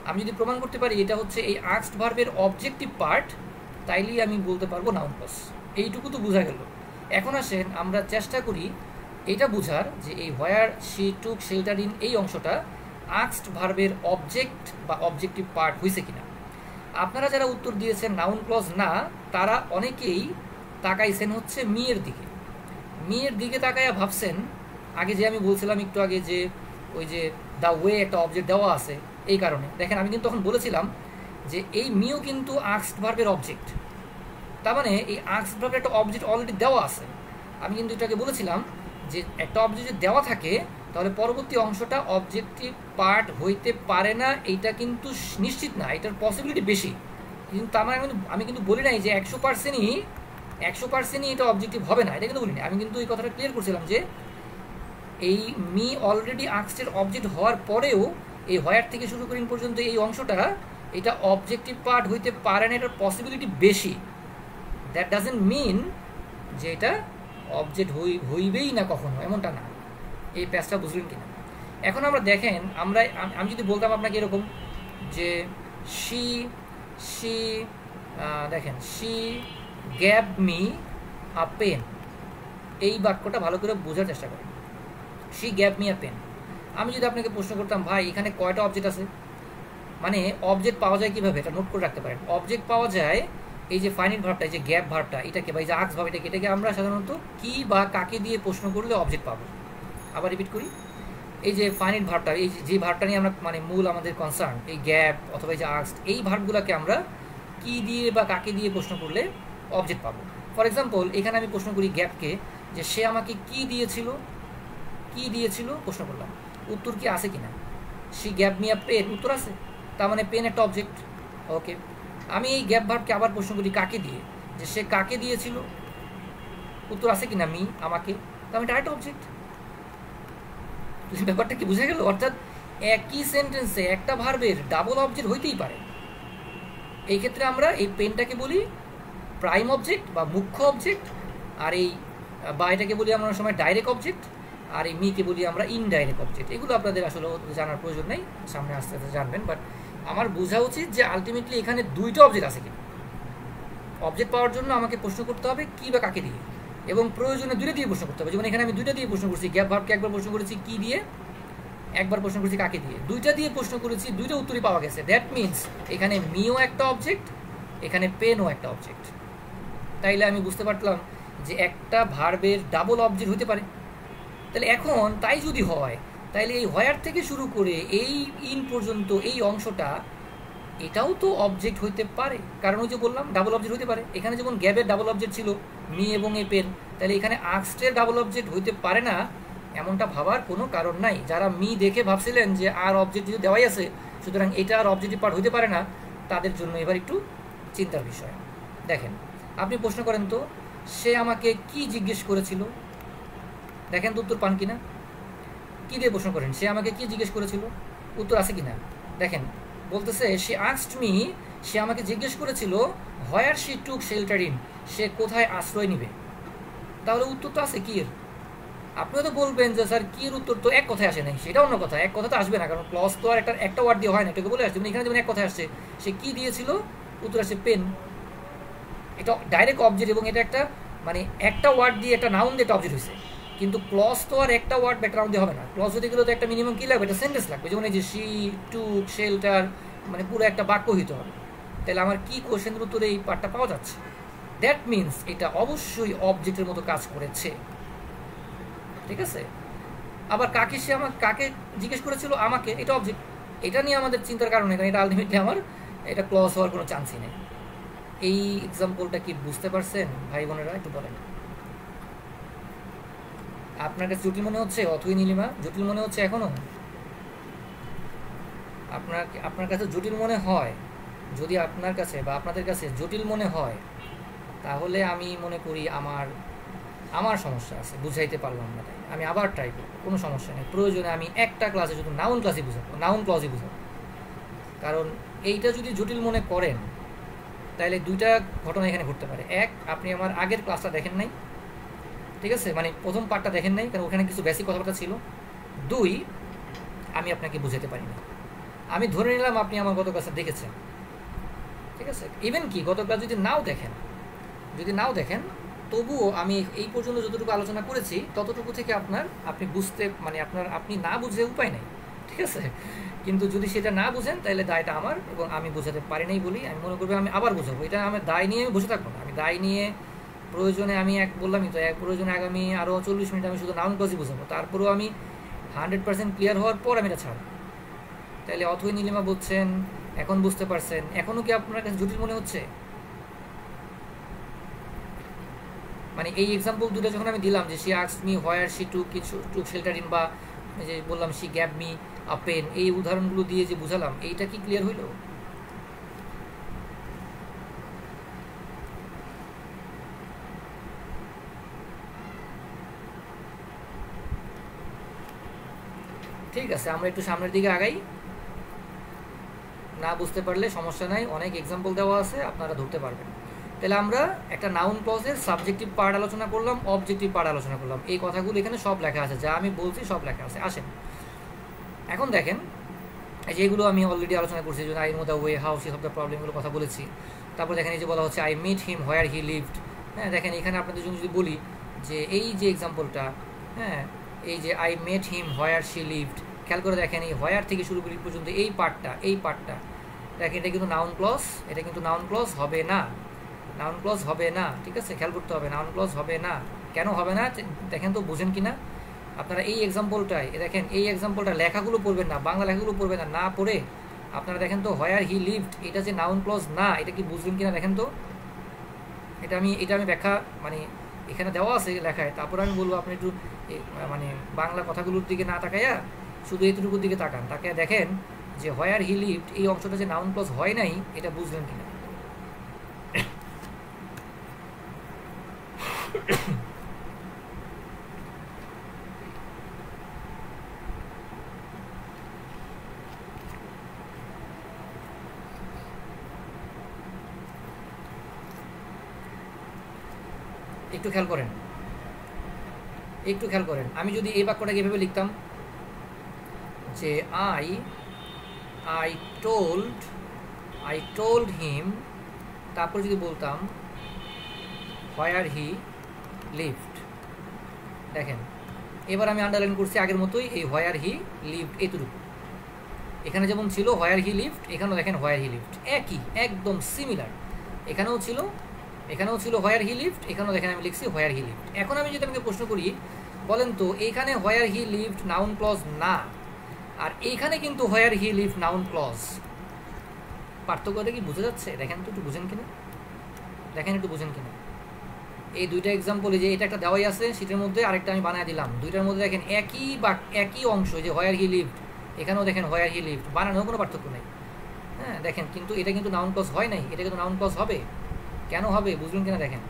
আমি যদি প্রমাণ করতে পারি এটা হচ্ছে এই আস্কড ভার্বের অবজেক্টিভ পার্ট, তাইলেই আমি বলতে পারবো নাউন ক্লজ। এইটুকু তো বোঝা গেল। এখন আসেন আমরা চেষ্টা করি এটা বোঝার যে এই হোয়ার শি টুক শেল্টার ইন এই অংশটা আস্কড ভার্বের অবজেক্ট বা অবজেক্টিভ পার্ট হয়েছে কিনা। আপনারা যারা উত্তর দিয়েছেন নাউন ক্লজ না, তারা অনেকেই তাকাইছেন হচ্ছে মিয়ের দিকে। মিয়ের দিকে তাকাইয়া ভাবছেন, আগে যে আমি বলছিলাম একটু আগে যে ওই যে দ্য ওয়ে একটা অবজেক্ট দেওয়া আছে, এই কারণে দেখেন আমি কিন্তু তখন বলেছিলাম যে এই মিও কিন্তু আস্কড ভার্বের অবজেক্ট। তার মানে এই আস্কড ভার্বের একটা অবজেক্ট অলরেডি দেওয়া আছে। আমি কিন্তু এটাকে বলেছিলাম যে একটা অবজেক্ট যদি দেওয়া থাকে তাহলে পরবর্তী অংশটা অবজেক্টিভ পার্ট হইতে পারে না, এইটা কিন্তু নিশ্চিত না, এটার পসিবিলিটি বেশি। কিন্তু তার মানে আমি কিন্তু বলি নাই যে 100%ই এটা অবজেক্টিভ হবে না, এটা কিন্তু বলিনি। আমি কিন্তু এই কথাটা ক্লিয়ার করছিলাম যে এই মি অলরেডি আস্কডের অবজেক্ট হওয়ার পরেও এই হোয়ার থেকে শুরু করেন পর্যন্ত এই অংশটা এটা অবজেক্টিভ পার্ট হইতে পারে না, এটার পসিবিলিটি বেশি। দ্যাট ডাজেন্ট মিন যে এটা অবজেক্ট হইবেই না কখনো, এমনটা না। এই প্যাচটা বুঝলেন কিনা? এখন আমরা দেখেন, আমি যদি বলতাম আপনাকে এরকম যে শি দেখেন, she gave me a pen, এই বাক্যটা ভালো করে বোঝার চেষ্টা করেন। She gave me a pen. আমি যদি আপনাকে প্রশ্ন করতাম, ভাই এখানে কয়টা অবজেক্ট আছে, মানে অবজেক্ট পাওয়া যায় কীভাবে, এটা নোট করে রাখতে পারেন। অবজেক্ট পাওয়া যায় এই যে ফাইনাইট ভার্বটা, এই যে গ্যাপ ভার্বটা, এটাকে বা এই যে আক্স ভার্ব, এটাকে আমরা সাধারণত কি বা কাকে দিয়ে প্রশ্ন করলে অবজেক্ট পাবো। আবার রিপিট করি, এই যে ফাইনাইট ভার্বটা, এই যে ভার্বটা নিয়ে আমরা মানে মূল আমাদের কনসার্ন, এই গ্যাপ অথবা এই যে আক্স, এই ভার্বগুলোকে আমরা কি দিয়ে বা কাকে দিয়ে প্রশ্ন করলে অবজেক্ট পাবো। ফর এক্সাম্পল, এখানে আমি প্রশ্ন করি গ্যাপকে যে সে আমাকে কি দিয়েছিল প্রশ্ন করলাম, উত্তর কি আছে কিনা। She gave me a pen, উত্তর আছে, তার মানে পেন একটা অবজেক্ট। ওকে, আমি এই গ্যাপ ভার্বকে আবার প্রশ্ন করি কাকে দিয়ে, যে সে কাকে দিয়েছিল, উত্তর আছে কিনা মি, আমাকে, তো আমি ডাইরেক্ট অবজেক্ট। ব্যাপারটা কি বুঝে গেল? অর্থাৎ একই সেন্টেন্সে একটা ভার্বের ডাবল অবজেক্ট হইতেই পারে। এই ক্ষেত্রে আমরা এই পেনটাকে বলি প্রাইম অবজেক্ট বা মুখ্য অবজেক্ট, আর এই বা এটাকে বলি আমরা সময় ডাইরেক্ট অবজেক্ট, আর এই মিকে বলি আমরা ইনডাইরেক্ট অবজেক্ট। এগুলো আপনাদের আসলে জানার প্রয়োজন নেই, সামনে আস্তে আস্তে জানবেন। বাট আমার বোঝা উচিত যে আলটিমেটলি এখানে দুইটা অবজেক্ট আছে কিনা। অবজেক্ট পাওয়ার জন্য আমাকে প্রশ্ন করতে হবে কি বা কাকে দিয়ে, এবং প্রয়োজনে দুইটা দিয়ে প্রশ্ন করতে হবে। যেমন এখানে আমি দুইটা দিয়ে প্রশ্ন করছি, গ্যাপ ভার্বকে একবার প্রশ্ন করেছি কি দিয়ে, একবার প্রশ্ন করেছি কাকে দিয়ে, দুইটা দিয়ে প্রশ্ন করেছি, দুইটা উত্তরই পাওয়া গেছে। দ্যাট মিনস এখানে মিও একটা অবজেক্ট, এখানে পেনও একটা অবজেক্ট। তাইলে আমি বুঝতে পারলাম যে একটা ভার্বের ডাবল অবজেক্ট হতে পারে। তাহলে এখন তাই যদি হয়, তাইলে এই হোয়ার থেকে শুরু করে এই ইন পর্যন্ত এই অংশটা এটাও তো অবজেক্ট হইতে পারে, কারণ ওই যে বললাম ডাবল অবজেক্ট হইতে পারে। এখানে যেমন গ্যাবের ডাবল অবজেক্ট ছিল মি এবং এ পেন, তাহলে এখানে আক্সটের ডাবল অবজেক্ট হইতে পারে না এমনটা ভাবার কোনো কারণ নাই। যারা মি দেখে ভাবছিলেন যে আর অবজেক্ট যদি দেওয়াই আছে সুতরাং এটা আর অবজেক্টিভ পার্ট হইতে পারে না, তাদের জন্য এবার একটু চিন্তার বিষয়। দেখেন আপনি প্রশ্ন করেন তো সে আমাকে কি জিজ্ঞেস করেছিল, দেখেন তো উত্তর পান কিনা। কি দিয়ে প্রশ্ন করেন সে আমাকে কি জিজ্ঞেস করেছিল, উত্তর আছে কিনা দেখেন। বলতেছে শি আস্কড মি, সে আমাকে জিজ্ঞেস করেছিল হোয়ার শি টুক শেল্টার ইন, সে কোথায় আশ্রয় নিবে। তাহলে উত্তর তো আছে কি এর। আপনিও তো বলবেন যে স্যার কি এর উত্তর তো এক কথায় আসে নাই, সেটা অন্য কথা, এক কথা তো আসবে না, কারণ ক্লজ তো আর একটা ওয়ার্ড দিয়ে হয় না, এটাকে বলে আসছে। এখানে যেমন এক কথায় আসছে সে কি দিয়েছিল, উত্তর আসছে পেন। এটা ডাইরেক্ট অবজেক্ট এবং এটা একটা মানে একটা ওয়ার্ড দিয়ে একটা নাউন দিয়ে একটা অবজেক্ট হয়েছে, কিন্তু ক্লজ তো আর একটা ওয়ার্ড ব্যাকগ্রাউন্ড দিয়ে হবে না। ক্লজ হতে গেলে তো একটা মিনিমাম কি লাগবে, একটা সেন্টেন্স লাগবে, যেমন এই যে শি টুক শেল্টার, মানে পুরো একটা বাক্য হইতে হবে। তাহলে আমার কি কোশ্চেনের উত্তরে এই পার্টটা পাওয়া যাচ্ছে, দ্যাট মিনস এটা অবশ্যই অবজেক্টের মতো কাজ করেছে, ঠিক আছে। আবার কাকে সে আমাকে কাকে জিজ্ঞেস করেছিল, আমাকে, এটা অবজেক্ট। এটা নিয়ে আমাদের চিন্তার কারণ নেই, কারণ এটা আলটিমেটলি আমার এটা ক্লজ হওয়ার কোনো চান্সই নেই। এই এক্সাম্পলটা কি বুঝতে পারছেন ভাই বোনেরা, একটু বলেন। আপনার কাছে জটিল মনে হচ্ছে? অথই নীলিমা জটিল মনে হচ্ছে এখনো? আপনার কাছে জটিল মনে হয়? যদি আপনার কাছে বা আপনাদের কাছে জটিল মনে হয় তাহলে আমি মনে করি আমার সমস্যা আছে, বুঝাইতে পারলাম না, তাই আমি আবার ট্রাই করবো, কোনো সমস্যা নেই। প্রয়োজনে আমি একটা ক্লাসে শুধু নাউন ক্লাসই বুঝাবো, নাউন ক্লজই বুঝাবো। কারণ এইটা যদি জটিল মনে করেন তাহলে দুইটা ঘটনা এখানে ঘটতে পারে। এক, আপনি আমার আগের ক্লাসটা দেখেন নাই, ঠিক আছে, মানে প্রথম পার্টটা দেখেন নাই, কারণ ওখানে কিছু বেসিক কথাবার্তা ছিল। দুই, আমি আপনাকে বুঝাতে পারি না। আমি ধরে নিলাম আপনি আমার গত ক্লাসটা দেখেছেন, ঠিক আছে। ইভেন কি গত ক্লাস যদি নাও দেখেন তবুও আমি এই পর্যন্ত যতটুকু আলোচনা করেছি ততটুকু থেকে আপনি বুঝতে মানে আপনি না বুঝে উপায় নেই, ঠিক আছে। কিন্তু যদি সেটা না বুঝেন তাহলে দায়টা আমার, এবং আমি বোঝাতে পারি নাই বলি আমি মনে করবো আমি আবার বোঝাবো। এটা আমার দায় নিয়ে আমি বসে থাকবো না, আমি দায় নিয়ে প্রয়োজনে আমি বললামই তো, প্রয়োজনে আগামী আরও 40 মিনিট আমি শুধু নাউন ক্লজই বোঝাবো, তারপরেও আমি 100% ক্লিয়ার হওয়ার পর আমি এটা ছাড়বো। তাহলে অথই নীলিমা বলছেন এখন বুঝতে পারছেন, এখনও কি আপনার কাছে জটিল মনে হচ্ছে? মানে এই এক্সাম্পল দুটো যখন আমি দিলাম যে she asked me where she took shelter in, বা যে বললাম she gave me a pen, এই উদাহরণগুলো দিয়ে যে বুঝালাম, এইটা কি ক্লিয়ার হইল? ঠিক আছে, আমরা একটু সামনের দিকে আগাই। না বুঝতে পারলে সমস্যা নাই, অনেক এক্সাম্পল দেওয়া আছে, আপনারা ধরতে পারবেন। তাহলে আমরা একটা নাউন ক্লজের সাবজেক্টিভ পার্ট আলোচনা করলাম, অবজেক্টিভ পার্ট আলোচনা করলাম। এই কথাগুলো এখানে সব লেখা আছে, যা আমি বলছি সব লেখা আছে। আসেন এখন দেখেন, এই যেগুলো আমি অলরেডি আলোচনা করছি, যে I know the way how, সব দ্য প্রবলেমগুলো কথা বলেছি। তারপর দেখেন এই যে বলা হচ্ছে I meet him where he lived. হ্যাঁ, দেখেন এখানে আপনাদের জন্য যদি বলি যে এই যে এক্সাম্পলটা, হ্যাঁ, এই যে I met him where she lived, খেয়াল করে দেখেন এই হোয়ার থেকে শুরু করি পর্যন্ত এই পার্টটা দেখেন, এটা কিন্তু নাউন ক্লজ, এটা কিন্তু নাউন ক্লজ হবে না, নাউন ক্লজ হবে না, ঠিক আছে, খেয়াল করতে হবে, নাউন ক্লজ হবে না। কেন হবে না দেখেন তো, বুঝেন কিনা আপনারা। এই এক্সাম্পলটায় দেখেন, এই এক্সাম্পলটা লেখাগুলো পড়বেন না, বাংলা লেখাগুলো পড়বেন না, না পড়ে আপনারা দেখেন তো হোয়ার হি লিভড, এটা যে নাউন ক্লজ না, এটা কি বুঝলেন কিনা দেখেন তো। এটা আমি ব্যাখ্যা মানে এখানে দেওয়া আছে লেখায়, তারপর আমি বলবো আপনি একটু মানে বাংলা কথাগুলোর দিকে না তাকাইয়া শুধু এতটুকুর দিকে তাকান, তাকে দেখেন যে হোয়ার হি লিভড এই অংশটা যে নাউন ক্লজ হয় নাই, এটা বুঝলেন কিনা। একটু খেয়াল করেন, আমি যদি এই বাক্যটাকে এভাবে লিখতাম যে আই টোল্ড হিম, তারপর যদি বলতাম হোয়ার হি লিভড, দেখেন এবার আমি আন্ডারলাইন করছি আগের মতোই এই হোয়ার হি লিভড এতটুকু। এখানে যেমন ছিল হোয়ার হি লিভড, এখানেও দেখেন হোয়ার হি লিভড, একই একদম সিমিলার। এখানেও ছিল হোয়ার হি লিভড, এখানেও দেখেন আমি লিখছি হোয়ার হি লিভড। এখন আমি যদি আপনাকে প্রশ্ন করি বলেন তো এইখানে হোয়ার হি লিভড নাউন ক্লজ না, আর এইখানে কিন্তু হোয়ার হি লিভড নাউন ক্লজ। পার্থক্যটা কি বোঝা যাচ্ছে? দেখেন তো, একটু বুঝেন কিনা, দেখেন একটু বুঝেন কিনা। এই দুইটা এক্সাম্পলে যে এটা একটা দেওয়াই আছে শীটের মধ্যে, আরেকটা আমি বানিয়ে দিলাম, দুইটার মধ্যে দেখেন একই অংশ, যে হোয়ার হি লিভড, এখানেও দেখেন হোয়ার হি লিভড, বানানোর কোনো পার্থক্য নেই। হ্যাঁ দেখেন, কিন্তু এটা কিন্তু নাউন ক্লজ হয় নাই, এটা কিন্তু নাউন ক্লজ হবে। কেন হবে বুঝলেন কিনা দেখেন।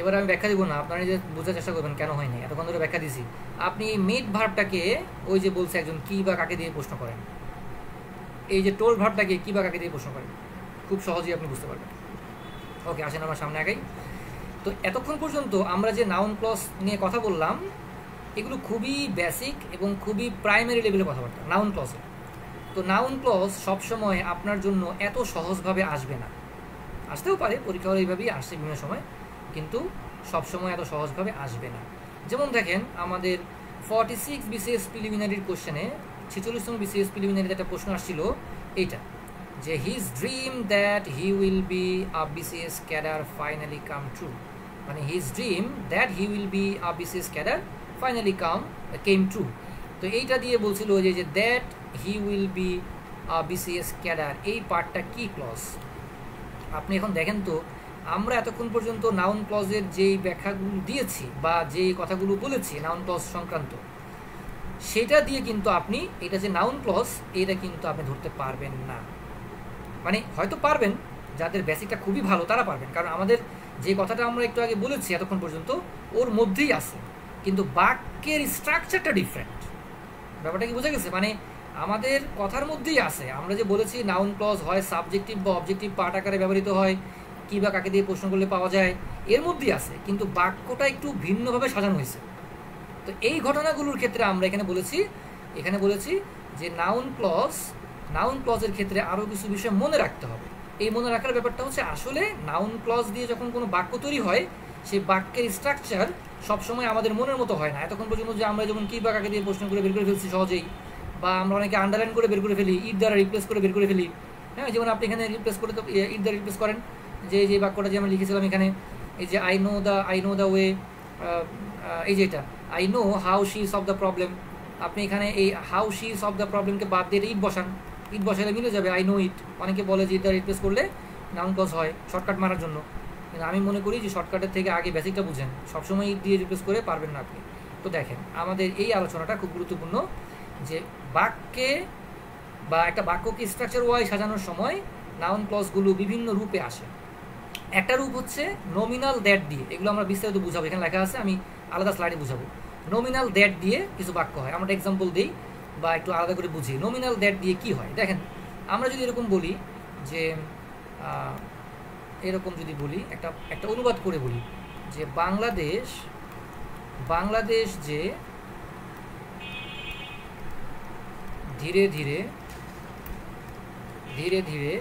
এবার আমি ব্যাখ্যা দিব না, আপনারা নিজে বোঝার চেষ্টা করবেন কেন হয় নাই। এতক্ষণ ধরে ব্যাখ্যা দিছি। আপনি মেড ভার্বটাকে ওই যে বলছে একজন কি বা কাকে দিয়ে প্রশ্ন করেন, এই যে টোল ভার্বটাকে কি বা কাকে দিয়ে প্রশ্ন করেন, খুব সহজেই আপনি বুঝতে পারবেন। ওকে, আসেন আমার সামনে আগাই। তো এতক্ষণ পর্যন্ত আমরা যে নাউন ক্লজ নিয়ে কথা বললাম, এগুলো খুবই বেসিক এবং খুবই প্রাইমারি লেভেলের কথাবার্তা নাউন ক্লজে। তো নাউন ক্লজ সবসময় আপনার জন্য এত সহজভাবে আসবে না, আসতেও পারে, পরীক্ষা হলে এইভাবেই আসছে বিভিন্ন সময়, কিন্তু সবসময় এত সহজভাবে আসবে না। যেমন দেখেন আমাদের 46 বিসিএস প্রিলিমিনারির কোশ্চেনে, 46তম বিসিএস প্রিলিমিনারিতে একটা প্রশ্ন আসছিল এইটা, যে his dream that he will be a BCS cadre finally come true, মানে his dream that he will be a BCS cadre finally came true. তো এইটা দিয়ে বলছিল যে that he will be a BCS cadre, এই পার্টটা কি clause? আপনি এখন দেখেন তো, আমরা এতক্ষণ পর্যন্ত নাউন ক্লজের যেই ব্যাখ্যাগুলো দিয়েছি বা যেই কথাগুলো বলেছি নাউন ক্লজ সংক্রান্ত, সেটা দিয়ে কিন্তু আপনি এটা যে নাউন ক্লজ, এটা কিন্তু আপনি ধরতে পারবেন না। মানে হয়তো পারবেন, যাদের বেসিকটা খুবই ভালো তারা পারবেন, কারণ আমাদের যে কথাটা আমরা একটু আগে বলেছি এতক্ষণ পর্যন্ত ওর মধ্যেই আছে, কিন্তু বাক্যের স্ট্রাকচারটা ডিফারেন্ট। ব্যাপারটা কি বোঝা গেছে? মানে আমাদের কথার মধ্যেই আছে, আমরা যে বলেছি নাউন ক্লজ হয় সাবজেক্টিভ বা অবজেক্টিভ পার্ট আকারে ব্যবহৃত হয়, কী বা কাকে দিয়ে প্রশ্ন করলে পাওয়া যায়, এর মধ্যেই আছে, কিন্তু বাক্যটা একটু ভিন্নভাবে সাজানো হয়েছে। তো এই ঘটনাগুলোর ক্ষেত্রে আমরা এখানে বলেছি যে নাউন ক্লজের ক্ষেত্রে আরও কিছু বিষয় মনে রাখতে হবে। এই মনে রাখার ব্যাপারটা হচ্ছে, আসলে নাউন ক্লজ দিয়ে যখন কোনো বাক্য তৈরি হয়, সেই বাক্যের স্ট্রাকচার সবসময় আমাদের মনের মতো হয় না। এতক্ষণ পর্যন্ত যে আমরা যেমন কী বা কাকে দিয়ে প্রশ্ন করে বের করে ফেলছি সহজেই, বা আমরা অনেকে আন্ডারলাইন করে বের করে ফেলি, ইট দ্বারা রিপ্লেস করে বের করে ফেলি। হ্যাঁ, যেমন আপনি এখানে রিপ্লেস করে তো ইট দ্বারা রিপ্লেস করেন, যে বাক্যটা যে আমরা লিখেছিলাম এখানে, এই যে আই নো দ্য ওয়ে, এই যে এটা I know how she solve the problem, আপনি এখানে এই হাউ শি সলভ দ্য প্রবলেমকে বাদ দিয়ে ইট বসান, ইট বসালে মিলে যাবে আই নো ইট। অনেকে বলে যে ইট দ্বারা রিপ্লেস করলে নাউন ক্লজ হয় শর্টকাট মারার জন্য, কিন্তু আমি মনে করি যে শর্টকাটের থেকে আগে বেসিকটা বুঝেন, সবসময় ইট দিয়ে রিপ্লেস করে পারবেন না আপনি। তো দেখেন আমাদের এই আলোচনাটা খুব গুরুত্বপূর্ণ, যে বাক্যে বা একটা বাক্যকে স্ট্রাকচার ওয়াইজ সাজানোর সময় নাউন ক্লজগুলো বিভিন্ন রূপে আসে। একটা রূপ হচ্ছে নমিনাল দ্যাট দিয়ে, এগুলো আমরা বিস্তারিত বুঝাবো, এখানে লেখা আছে, আমি আলাদা স্লাইডে বুঝাবো। নমিনাল দ্যাট দিয়ে কিছু বাক্য হয়, আমরা এক্সাম্পল দিই বা একটু আলাদা করে বুঝি নমিনাল দ্যাট দিয়ে কি হয়। দেখেন আমরা যদি এরকম বলি যে এরকম যদি বলি, একটা অনুবাদ করে বলি যে বাংলাদেশ যে ধীরে ধীরে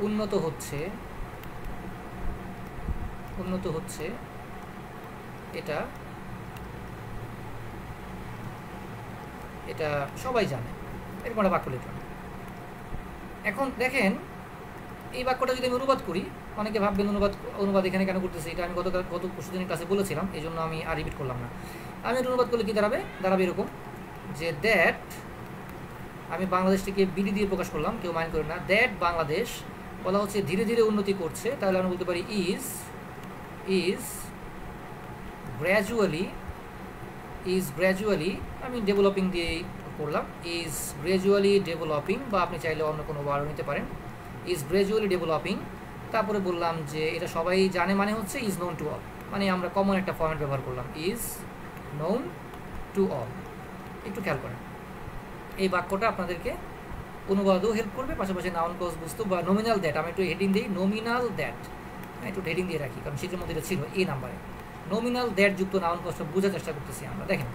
উন্নত হচ্ছে, এটা সবাই জানে, এরকম একটা বাক্য লিখলাম। এখন দেখেন এই বাক্যটা যদি আমি অনুবাদ করি, অনেকে ভাববেন অনুবাদ এখানে কেন করতেছে, এটা আমি গত পরশুদিনের ক্লাসে বলেছিলাম, এই জন্য আমি আর রিপিট করলাম না। আমি অনুবাদ করলে কি দাঁড়াবে এরকম, যে দ্যাট, আমি বাংলাদেশটিকে বিডি দিয়ে প্রকাশ করলাম, কেউ মাইন্ড করে না, দ্যাট বাংলাদেশ বলা হচ্ছে ধীরে ধীরে উন্নতি করছে, তাহলে আমরা বলতে পারি ইজ গ্র্যাজুয়ালি, আমি ডেভেলপিং দিয়েই করলাম, ইজ গ্র্যাজুয়ালি ডেভেলপিং, বা আপনি চাইলে অন্য কোনো ওয়ার্ড নিতে পারেন, ইজ গ্র্যাজুয়ালি ডেভেলপিং। তারপরে বললাম যে এটা সবাই জানে, মানে হচ্ছে ইজ নোন টু অল, মানে আমরা কমন একটা ফর্মেট ব্যবহার করলাম, ইজ নোন টু অল। একটু খেয়াল করেন, এই বাক্যটা আপনাদেরকে অনুবাদও হেল্প করবে, পাশাপাশি নাউন ক্লজ বুঝতে, বা নমিনাল দ্যাট, আমি একটু হেডিং দিই, নমিনাল দ্যাট, একটু হেডিং দিয়ে রাখি, কারণ সেটার মধ্যে এটা ছিল এই নাম্বারে, নমিনাল দ্যাট যুক্ত নাউন ক্লজটা বোঝার চেষ্টা করতেছি আমরা। দেখেন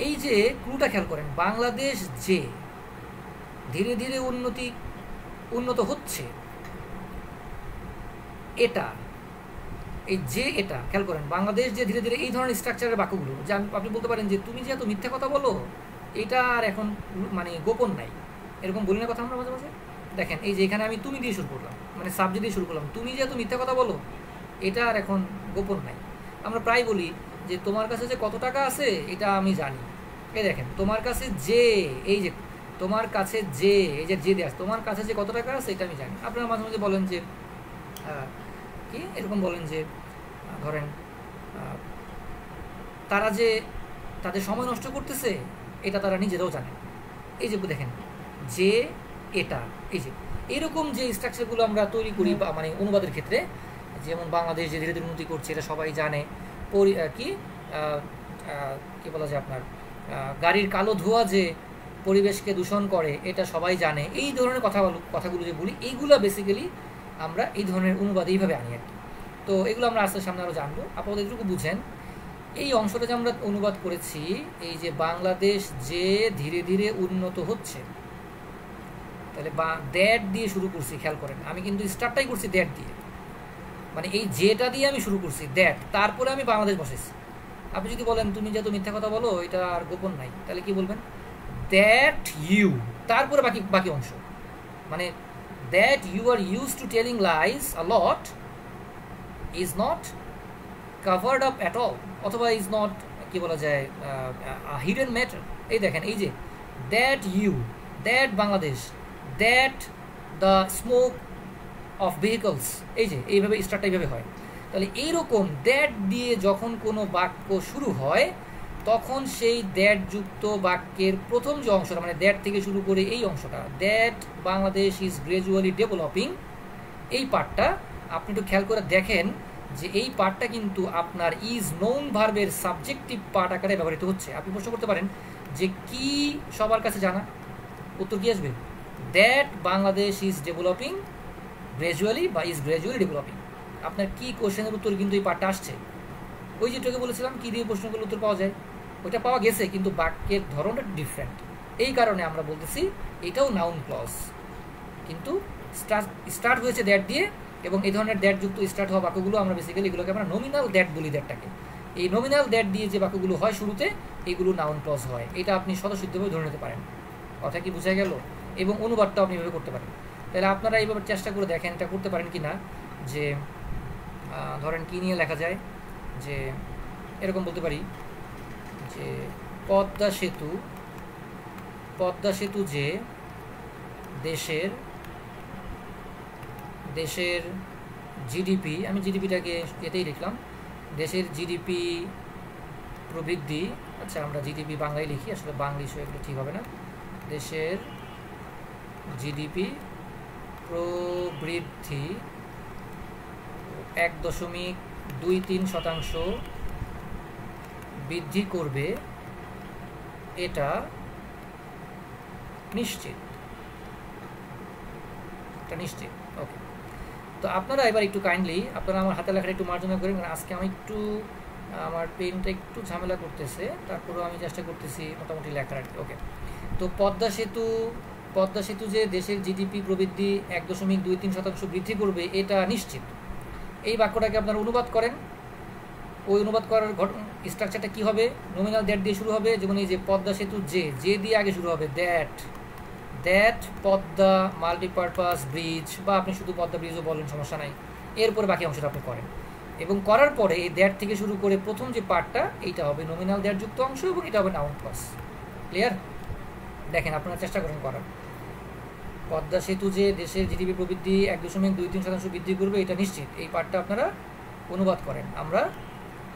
এই যে ক্লুটা খেয়াল করেন, বাংলাদেশ যে ধীরে ধীরে উন্নত হচ্ছে, এটা খেয়াল করেন, বাংলাদেশ যে ধীরে ধীরে, এই ধরনের স্ট্রাকচারের বাক্যগুলো, যে আপনি বলতে পারেন যে তুমি যে এত মিথ্যা কথা বলো, এটা আর এখন মানে গোপন নাই, এরকম বলি না কথা আমরা মাঝে মাঝে। দেখেন এই যে এখানে আমি তুমি দিয়ে শুরু করলাম, মানে সাবজেক্ট দিয়ে শুরু করলাম, তুমি যেহেতু মিথ্যা কথা বলো এটা আর এখন গোপন নাই। আমরা প্রায় বলি যে তোমার কাছে যে কত টাকা আছে এটা আমি জানি। এই দেখেন, তোমার কাছে যে, এই যে তোমার কাছে যে, এই যে দেশ, তোমার কাছে যে কত টাকা আছে এটা আমি জানি। আপনারা মাঝে মাঝে বলেন যে কি এরকম বলেন যে ধরেন তারা যে তাদের সময় নষ্ট করতেছে এটা তারা নিজেরাও জানে। এই যে দেখেন যে এটা, এই যে এরকম যে স্ট্রাকচারগুলো আমরা তৈরি করি বা মানে অনুবাদের ক্ষেত্রে, যেমন বাংলাদেশ যে ধীরে ধীরে উন্নতি করছে এটা সবাই জানে, কি বলা যায় আপনার গাড়ির কালো ধোঁয়া যে পরিবেশকে দূষণ করে এটা সবাই জানে। এই ধরনের কথাগুলো যে বলি এইগুলো বেসিক্যালি আমরা এই ধরনের অনুবাদ এইভাবে আনি আর কি। তো এগুলো আমরা আস্তে সামনে আরও জানবো। আপাতত এটুকু বুঝেন এই অংশটা যে আমরা অনুবাদ করেছি, এই যে বাংলাদেশ যে ধীরে ধীরে উন্নত হচ্ছে, তাহলে দ্যাট দিয়ে শুরু করছি, খেয়াল করেন আমি কিন্তু স্টার্টটাই করছি দ্যাট দিয়ে, মানে এই যেটা দিয়ে আমি শুরু করছি দ্যাট, তারপরে আমি বাংলাদেশ বসেছি। আপনি যদি বলেন তুমি যেহেতু মিথ্যা কথা বলো এটা আর গোপন নাই, তাহলে কি বলবেন? দ্যাট ইউ, তারপরে বাকি অংশ, মানে that you are use to telling lies a lot is not covered up at all, অথবা ইজ নট কি বলা যায় হিডেন ম্যাটার। এই দেখেন এই যে that you, that Bangladesh, that the smoke of vehicles, এই যে এইভাবে স্টার্টটা এইভাবে হয়। তাহলে এইরকম দ্যাট দিয়ে যখন কোনো বাক্য শুরু হয় তখন সেই দ্যাট যুক্ত বাক্যের প্রথম যে অংশটা, মানে দ্যাট থেকে শুরু করে এই অংশটা, that Bangladesh is gradually developing, এই পার্টটা আপনি একটু খেয়াল করে দেখেন যে এই পার্টটা কিন্তু আপনার ইজ নোন ভার্বের সাবজেক্টিভ পার্ট আকারে ব্যবহৃত হচ্ছে। আপনি প্রশ্ন করতে পারেন যে কি সবার কাছে জানা, উত্তর কি আসবে? That Bangladesh is developing gradually বা ইজ গ্রাজুয়ালি ডেভেলপিং। আপনার কি কোশ্চেনের উত্তর কিন্তু এই পার্টটা আসছে। ওই যেটাকে বলেছিলাম কি দিয়ে প্রশ্নগুলো উত্তর পাওয়া যায়, ওইটা পাওয়া গেছে, কিন্তু বাক্যের ধরনটা ডিফারেন্ট। এই কারণে আমরা বলতেছি এটাও নাউন ক্লজ, কিন্তু স্টার্ট হয়েছে দ্যাট দিয়ে, এবং এই ধরনের দ্যাট যুক্ত স্টার্ট হওয়া বাক্যগুলো আমরা বেসিক্যালি এগুলোকে আমরা নমিনাল দ্যাট বলি। দ্যাটটাকে এই নমিনাল দ্যাট দিয়ে যে বাক্যগুলো হয় শুরুতে, এইগুলো নাউন ক্লজ হয়। এটা আপনি স্বতঃসিদ্ধভাবে ধরে নিতে পারেন। কথা কি বোঝা গেল? এবং অনুবাদটাও আপনি এভাবে করতে পারেন। তাহলে আপনারা এইভাবে চেষ্টা করে দেখেন এটা করতে পারেন কি না। যে ধরেন কি নিয়ে লেখা যায়, যে এরকম বলতে পারি যে পদ্মা সেতু যে দেশের জিডিপি, আমি জিডিপিটাকে এতেই লিখলাম, দেশের জিডিপি প্রবৃদ্ধি, আচ্ছা আমরা জিডিপি বাংলায় লিখি, আসলে বাংলিশ এগুলো ঠিক হবে না, দেশের জিডিপি প্রবৃদ্ধি 1.23% বৃদ্ধি করবে, এটা নিশ্চিত। ওকে, তো আপনারা এবার একটু কাইন্ডলি আপনারা আমার হাতে লেখাটা একটু মার্জনা করেন, কারণ আজকে আমি একটু আমার পেনটা একটু ঝামেলা করতেছে, তারপরেও আমি চেষ্টা করতেছি মোটামুটি লেখার আর কি। ওকে, তো পদ্মা সেতু যে দেশের জিডিপি প্রবৃদ্ধি 1.23% বৃদ্ধি করবে এটা নিশ্চিত। এই বাক্যটাকে আপনারা অনুবাদ করেন। ওই অনুবাদ করার স্ট্রাকচারটা কী হবে? নমিনাল দ্যাট দিয়ে শুরু হবে, যেমন এই যে পদ্মা সেতু যে দিয়ে আগে শুরু হবে দ্যাট পদ্মা মাল্টিপারপাস ব্রিজ, বা আপনি শুধু পদ্মা ব্রিজও বলেন, সমস্যা নাই। এরপরে বাকি অংশটা আপনি করেন, এবং করার পরে এই দ্যাট থেকে শুরু করে প্রথম যে পার্টটা এইটা হবে নমিনাল দ্যাট যুক্ত অংশ, এবং এটা হবে নাউন ক্লজ। ক্লিয়ার? দেখেন আপনারা চেষ্টা করেন করার। পদ্মা সেতু যে দেশের জিডিপি প্রবৃদ্ধি 1.23% বৃদ্ধি করবে এটা নিশ্চিত, এই পার্টটা আপনারা অনুবাদ করেন। আমরা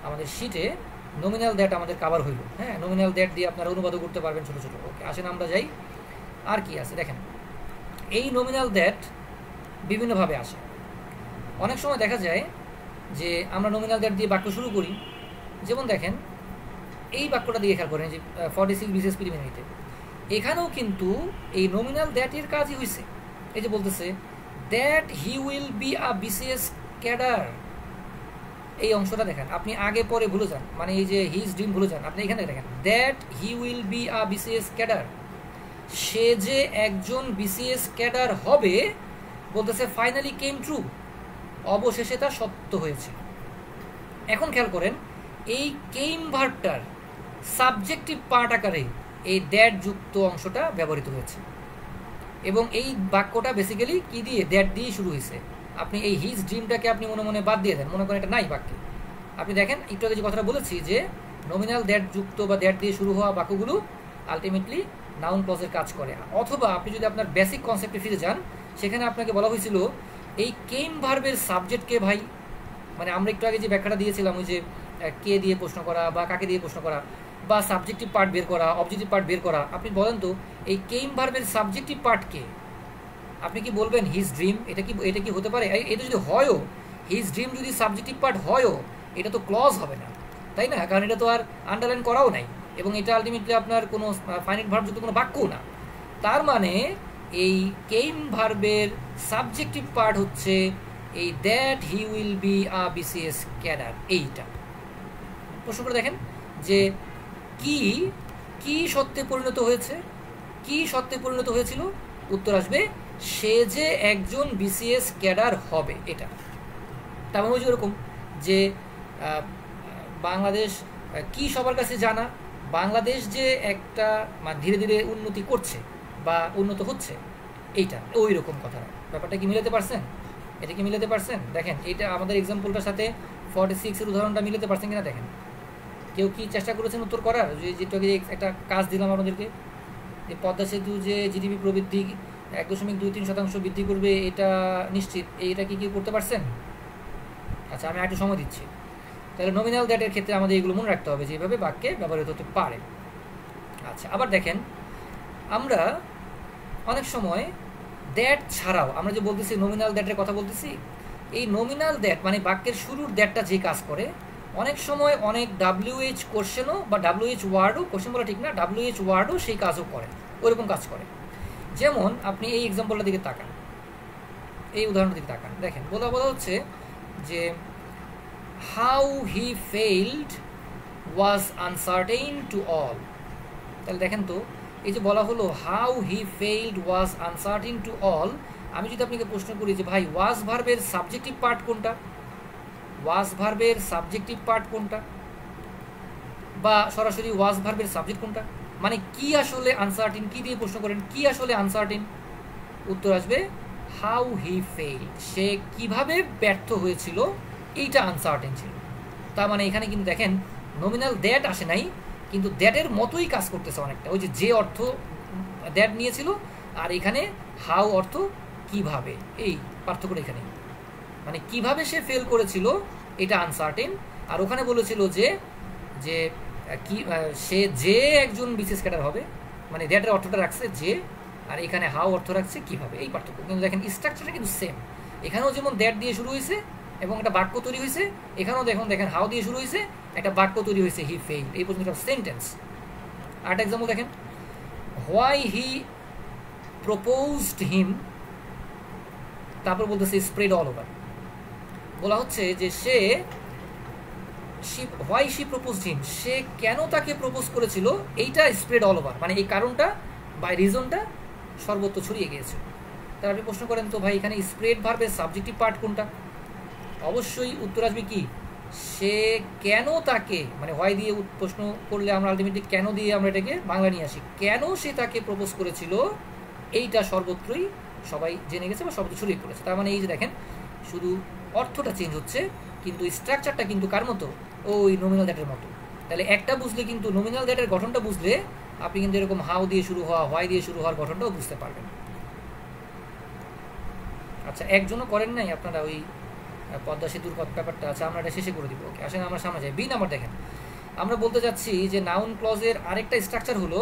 আমাদের শিটে নমিনাল দ্যাট আমাদের কাভার হইল, হ্যাঁ, নমিনাল দ্যাট দিয়ে আপনারা অনুবাদও করতে পারবেন ছোটো ছোটো। ওকে, আসেন আমরা যাই। আর কি আছে দেখেন, এই নমিনাল দ্যাট বিভিন্নভাবে আসে। অনেক সময় দেখা যায় যে আমরা নমিনাল দ্যাট দিয়ে বাক্য শুরু করি, যেমন দেখেন এই বাক্যটা দিয়ে খেয়াল করেন যে 46 বিসিএস প্রিলিমিনারিতে, এখানেও কিন্তু এই নমিনাল দ্যাটের কাজই হয়েছে। এই যে বলতেছে that he will be a BCS cadre, এই অংশটা দেখেন, আপনি আগে পরে ভুলে যান, মানে এই যে হিজ ড্রিম ভুলে যান, আপনি এখানে দেখেন that he will be a BCS cadre, সে যে একজন বিসিএস ক্যাডার হবে, বলতেছে ফাইনালি কেম ট্রু, অবশেষে তা সত্য হয়েছে। এখন খেয়াল করেন এই কেম ভার্বটার সাবজেক্টিভ পার্ট আকারে এই দ্যাট যুক্ত অংশটা ব্যবহৃত হয়েছে। এবং এই বাক্যটা বেসিক্যালি কি দিয়ে, দ্যাট দিয়ে শুরু হয়েছে। আপনি এই হিজ ড্রিমটাকে আপনি মনে মনে বাদ দিয়ে দেন, মনে করেন এটা নাই বাক্যে। আপনি দেখেন একটু আগে যে কথাটা বলেছি যে নমিনাল দ্যাট যুক্ত বা দ্যাট দিয়ে শুরু হওয়া বাক্যগুলো আলটিমেটলি নাউন ক্লজের কাজ করে। অথবা আপনি যদি আপনার বেসিক কনসেপ্টে ফিরে যান, সেখানে আপনাকে বলা হয়েছিল এই কেম ভার্বের সাবজেক্টকে ভাই, মানে আমরা একটু আগে যে ব্যাখ্যাটা দিয়েছিলাম ওই যে কে দিয়ে প্রশ্ন করা বা কাকে দিয়ে প্রশ্ন করা বা সাবজেক্টিভ পার্ট বের করা, অবজেক্টিভ পার্ট বের করা, আপনি বলেন তো এই কেম ভার্বের সাবজেক্টিভ পার্ট কে? আপনি কি বলবেন হিজ ড্রিম? এটা কি হতে পারে? এটা যদি হয়ও, হিজ ড্রিম যদি সাবজেক্টিভ পার্ট হয়ও, এটা তো ক্লজ হবে না, তাই না? কারণ এটা তো আর আন্ডারলাইন করাও নাই, এবং এটা আলটিমেটলি আপনার কোনো ফাইনাইট ভার্ব যুক্ত কোনো বাক্যও না। তার মানে এই কেম ভার্বের সাবজেক্টিভ পার্ট হচ্ছে এই that he will be a BCS cadre. এইটা প্রশ্ন করে দেখেন যে কি কি সত্যে পরিণত হয়েছে, কি সত্যে পরিণত হয়েছিল? উত্তর আসবে সে যে একজন বিসিএস ক্যাডার হবে। এটা তার মানে ওরকম যে বাংলাদেশ কি সবার কাছে জানা, বাংলাদেশ যে একটা ধীরে ধীরে উন্নতি করছে বা উন্নত হচ্ছে, এইটা ওই রকম কথা। ব্যাপারটা কি মিলাতে পারছেন? এটা কি মিলাতে পারছেন? দেখেন এটা আমাদের এক্সাম্পলটার সাথে 46-এর উদাহরণটা মিলাতে পারছেন কিনা দেখেন। কেউ কি চেষ্টা করেছেন উত্তর করার? যেটা একটা কাজ দিলাম আমাদেরকে, এই পদ্মা সেতু যে জিডিপি প্রবৃদ্ধি 1.23% বৃদ্ধি করবে, এটা নিশ্চিত, এইটা কি করতে পারছেন? আচ্ছা, আমি একটু সময় দিচ্ছি। তাহলে নমিনাল দ্যাটের ক্ষেত্রে আমাদের এগুলো মনে রাখতে হবে, যেভাবে বাক্যে ব্যবহৃত হতে পারে। আচ্ছা, আবার দেখেন আমরা অনেক সময় দ্যাট ছাড়াও আমরা যে বলতেছি নমিনাল দ্যাটের কথা বলতেছি, এই নমিনাল দ্যাট মানে বাক্যের শুরুর দ্যাটটা যে কাজ করে, অনেক সময় অনেক WH কোশ্চেনও বা WH ওয়ার্ডও, কোশ্চেন বলা ঠিক না, WH ওয়ার্ডও সেই কাজও করে, ওইরকম কাজ করে। যেমন আপনি এই এক্সাম্পলটার দিকে তাকান, এই উদাহরণটার দিকে তাকান, দেখেন বলা হচ্ছে যে how he failed was uncertain to all. তাহলে দেখেন তো এই যে বলা হলো how he failed was uncertain to all, আমি যদি আপনাকে প্রশ্ন করি যে ভাই ওয়াজ ভার্বের সাবজেক্টিভ পার্ট কোনটা, ওয়াজ ভার্বের সাবজেক্টিভ পার্ট কোনটা, বা সরাসরি ওয়াজ ভার্বের সাবজেক্ট কোনটা, মানে কি আসলে আনসার্টেইন, কি দিয়ে প্রশ্ন করেন কি আসলে আনসার্টেইন, উত্তর আসবে হাউ হি ফেইলড, সে কিভাবে ব্যর্থ হয়েছিল, এইটা আনসার্টেইন ছিল। তার মানে এখানে কিন্তু দেখেন নমিনাল দ্যাট আসে নাই, কিন্তু দ্যাটের মতোই কাজ করতেছে অনেকটা, ওই যে অর্থ দ্যাট নিয়েছিল, আর এখানে হাউ অর্থ কিভাবে, এই পার্থক্যটা এখানে, মানে কিভাবে সে ফেল করেছিল এটা আনসার্টেন, আর ওখানে বলেছিল যে যে কি সে যে একজন বিসিএস ক্যাডার হবে, মানে দ্যাটের অর্থটা রাখছে যে, আর এখানে হাউ অর্থ রাখছে কিভাবে, এই পার্থক্য। কিন্তু দেখেন স্ট্রাকচারটা কিন্তু সেম, এখানেও যেমন দ্যাট দিয়ে শুরু হয়েছে এবং একটা বাক্য তৈরি হয়েছে, এখানেও দেখেন হাউ দিয়ে শুরু হয়েছে, একটা বাক্য তৈরি হয়েছে হি ফেইলড, এই পর্যন্ত সেন্টেন্স। আরেকটা এক্সাম্পল দেখেন, হোয়াই হি প্রপোজড হিম, তারপর বলতেছে স্প্রেড অল ওভার। বলা হচ্ছে যে সে হোয়াই শি প্রপোজড হিম, সে কেন তাকে প্রপোজ করেছিল, এইটা স্প্রেড অল ওভার, মানে এই কারণটা বা রিজনটা সর্বত্র ছড়িয়ে গিয়েছে। তাহলে আপনি প্রশ্ন করেন তো ভাই এখানে স্প্রেড ভার্বের সাবজেক্টিভ পার্ট কোনটা? অবশ্যই উত্তর আসবে কি, সে কেন তাকে, মানে হোয়াই দিয়ে প্রশ্ন করলে আমরা আলটিমেটলি কেন দিয়ে আমরা এটাকে বাংলা নিয়ে আসি, কেন সে তাকে প্রপোজ করেছিল, এইটা সর্বত্রই সবাই জেনে গেছে বা সর্বত্র ছড়িয়ে পড়েছে। তার মানে এই যে দেখেন শুধু অর্থটা চেঞ্জ হচ্ছে, কিন্তু স্ট্রাকচারটা কিন্তু কার মতো, ওই নমিনাল দ্যাটের মতো। তাহলে একটা বুঝলে কিন্তু নমিনাল দ্যাটের গঠনটা বুঝলে আপনি কিন্তু এরকম হাউ দিয়ে শুরু হওয়া, হোয়াই দিয়ে শুরু হওয়ার গঠনটাও বুঝতে পারবেন। আচ্ছা, একজনও করেন নাই আপনারা ওই পদ্মা সেতুর ব্যাপারটা? আচ্ছা, আমরা এটা শেষে করে দিব। ওকে, আসলে আমরা সামনে যাই। বি নাম্বার দেখেন, আমরা বলতে যাচ্ছি যে নাউন ক্লজের আরেকটা স্ট্রাকচার হলো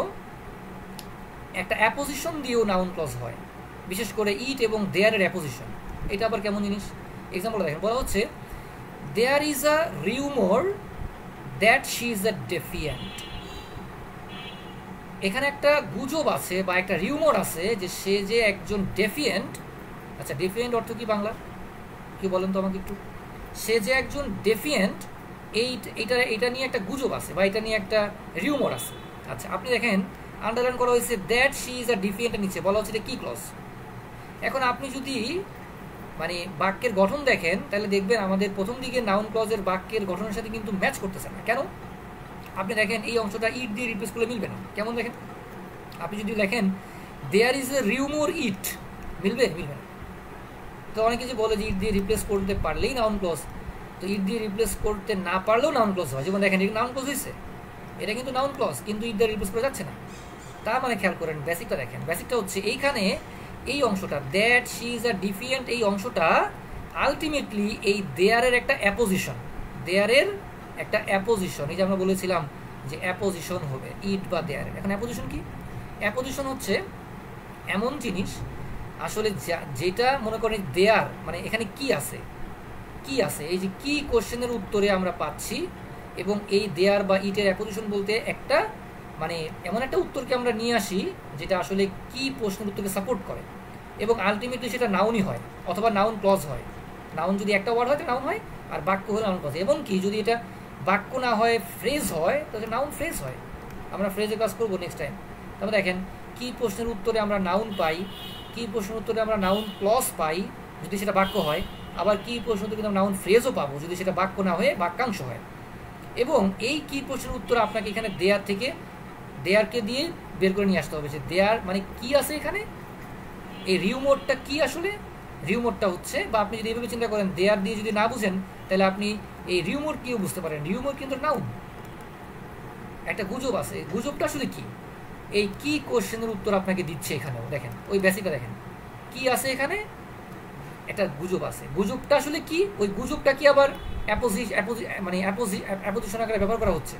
একটা অ্যাপোজিশন দিয়েও নাউন ক্লজ হয়, বিশেষ করে ইট এবং দেয়ারের অ্যাপোজিশন। এটা আবার কেমন জিনিস? এক্সাম্পল দেখেন, বলা হচ্ছে there is a rumour that she is a defiant. এখানে একটা গুজব আছে বা একটা রিউমর আছে যে সে যে একজন ডেফিয়েন্ট। আচ্ছা, ডেফিয়েন্ট অর্থ কি বাংলা কি বলেন তো আমাকে একটু? সে যে একজন ডেফিয়েন্ট, এটা নিয়ে একটা গুজব আছে বা এটা নিয়ে একটা রিউমর আছে। আচ্ছা, আপনি দেখেন আন্ডারলাইন করা হয়েছে দ্যাট শি ইজ আ ডেফিয়েন্টের নিচে বলা হচ্ছে কি ক্লজ। এখন আপনি যদি মানে বাক্যের গঠন দেখেন তাহলে দেখবেন আমাদের প্রথম দিকে নাউন ক্লজের বাক্যের গঠনের সাথে কিন্তু ম্যাচ করতেছে না। কেন? আপনি দেখেন এই অংশটা ইট দিয়ে রিপ্লেস করলে মিলবে না। কেমন দেখেন, আপনি যদি লেখেন দেয়ার ইজ এ রিউমোর ইট, মিলবে মিলবে না। তো অনেকে যে বলে যে ইট দিয়ে রিপ্লেস করতে পারলেই নাউন ক্লজ, তো ইট দিয়ে রিপ্লেস করতে না পারলেও নাউন ক্লজ হয়। যেমন দেখেন এটা নাউন ক্লজ হয়েছে, এটা কিন্তু নাউন ক্লজ, কিন্তু ইট দিয়ে রিপ্লেস করা যাচ্ছে না। তার মানে খেয়াল করেন বেসিকটা দেখেন, বেসিকটা হচ্ছে এইখানে এই অংশটা দ্যাট শি ইজ আ ডিফিয়েন্ট, এই অংশটা আলটিমেটলি এই দেয়ারের একটা অ্যাপোজিশন, দেয়ারের একটা অ্যাপোজিশন। এই যে আমরা বলেছিলাম যে অ্যাপোজিশন হবে ইট বা দেয়ারের। এখন অ্যাপোজিশন কি? অ্যাপোজিশন হচ্ছে এমন জিনিস আসলে যেটা মনে করেন দেয়ার মানে এখানে কি আছে, কি আছে, এই যে কি কোশ্চেনের উত্তরে আমরা পাচ্ছি, এবং এই দেয়ার বা ইটের অ্যাপোজিশন বলতে একটা মানে এমন একটা উত্তরকে আমরা নিয়ে আসি যেটা আসলে কি প্রশ্নের উত্তরকে সাপোর্ট করে, এবং আলটিমেটলি সেটা নাউনই হয় অথবা নাউন ক্লজ হয়। নাউন যদি একটা ওয়ার্ড হয় তো নাউন হয়, আর বাক্য হলে নাউন ক্লজ। এবং কি যদি এটা বাক্য না হয় ফ্রেজ হয় তাহলে নাউন ফ্রেজ হয়। আমরা ফ্রেজে ক্লাস করবো নেক্সট টাইম। তারপর দেখেন কি প্রশ্নের উত্তরে আমরা নাউন পাই, কি প্রশ্নের উত্তরে আমরা নাউন ক্লজ পাই যদি সেটা বাক্য হয়, আবার কি প্রশ্ন উত্তরে কিন্তু নাউন ফ্রেজও পাবো যদি সেটা বাক্য না হয়ে বাক্যাংশ হয়। এবং এই কি প্রশ্নের উত্তর আপনাকে এখানে দেয়ার থেকে দেয়ারকে দিয়ে বের করে নিয়ে আসতে হবে যে দেয়ার মানে কি আছে এখানে, এই রিউমোরটা কি আসলে। রিউমোরটা হচ্ছে, বা আপনি যদি এইভাবে চিন্তা করেন দেয়ার দিয়ে যদি না বুঝেন তাহলে আপনি এই রিউমোর কিও বুঝতে পারেন। রিউমোর কিন্তু নাউন, একটা গুজব আছে, গুজবটা আসলে কি, এই কি কোশ্চেনের উত্তর আপনাকে দিচ্ছে এখানেও দেখেন, ওই বেসিকটা দেখেন কি আছে এখানে, একটা গুজব আছে। গুজবটা আসলে কি, ওই গুজবটা কি আবার অ্যাপোজিশন আকারে ব্যবহার করা হচ্ছে,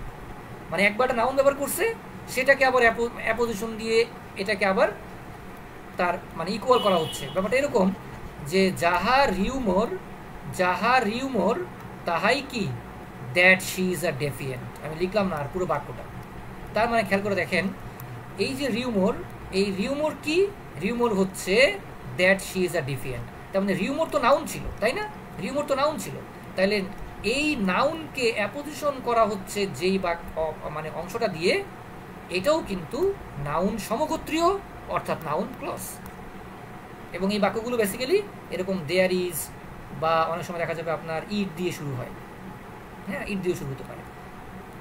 মানে একবার নাউন ব্যবহার করছে সেটাকে আবার অ্যাপোজিশন দিয়ে এটাকে আবার তার মানে ইকুয়াল করা হচ্ছে। ব্যাপারটা এরকম যে যাহা রিউমোর তাহাই কি that she is a defiant. আমি লিখলাম না আর পুরো বাক্যটা। তার মানে খেয়াল করে দেখেন এই যে রিউমোর, এই রিউমোর কি, রিউমোর হচ্ছে that she is a defiant. তার মানে রিউমোর তো নাউন ছিল, তাই না? রিউমোর তো নাউন ছিল, তাহলে এই নাউনকে অ্যাপোজিশন করা হচ্ছে যেই মানে অংশটা দিয়ে, এটাও কিন্তু নাউন সমগোত্রীয় অর্থাৎ নাউন ক্লজ। এবং এই বাক্যগুলো বেসিক্যালি এরকম দেয়ার ইজ, বা অনেক সময় দেখা যাবে আপনার ইট দিয়ে শুরু হয়, হ্যাঁ ইট দিয়ে শুরু হতে পারে।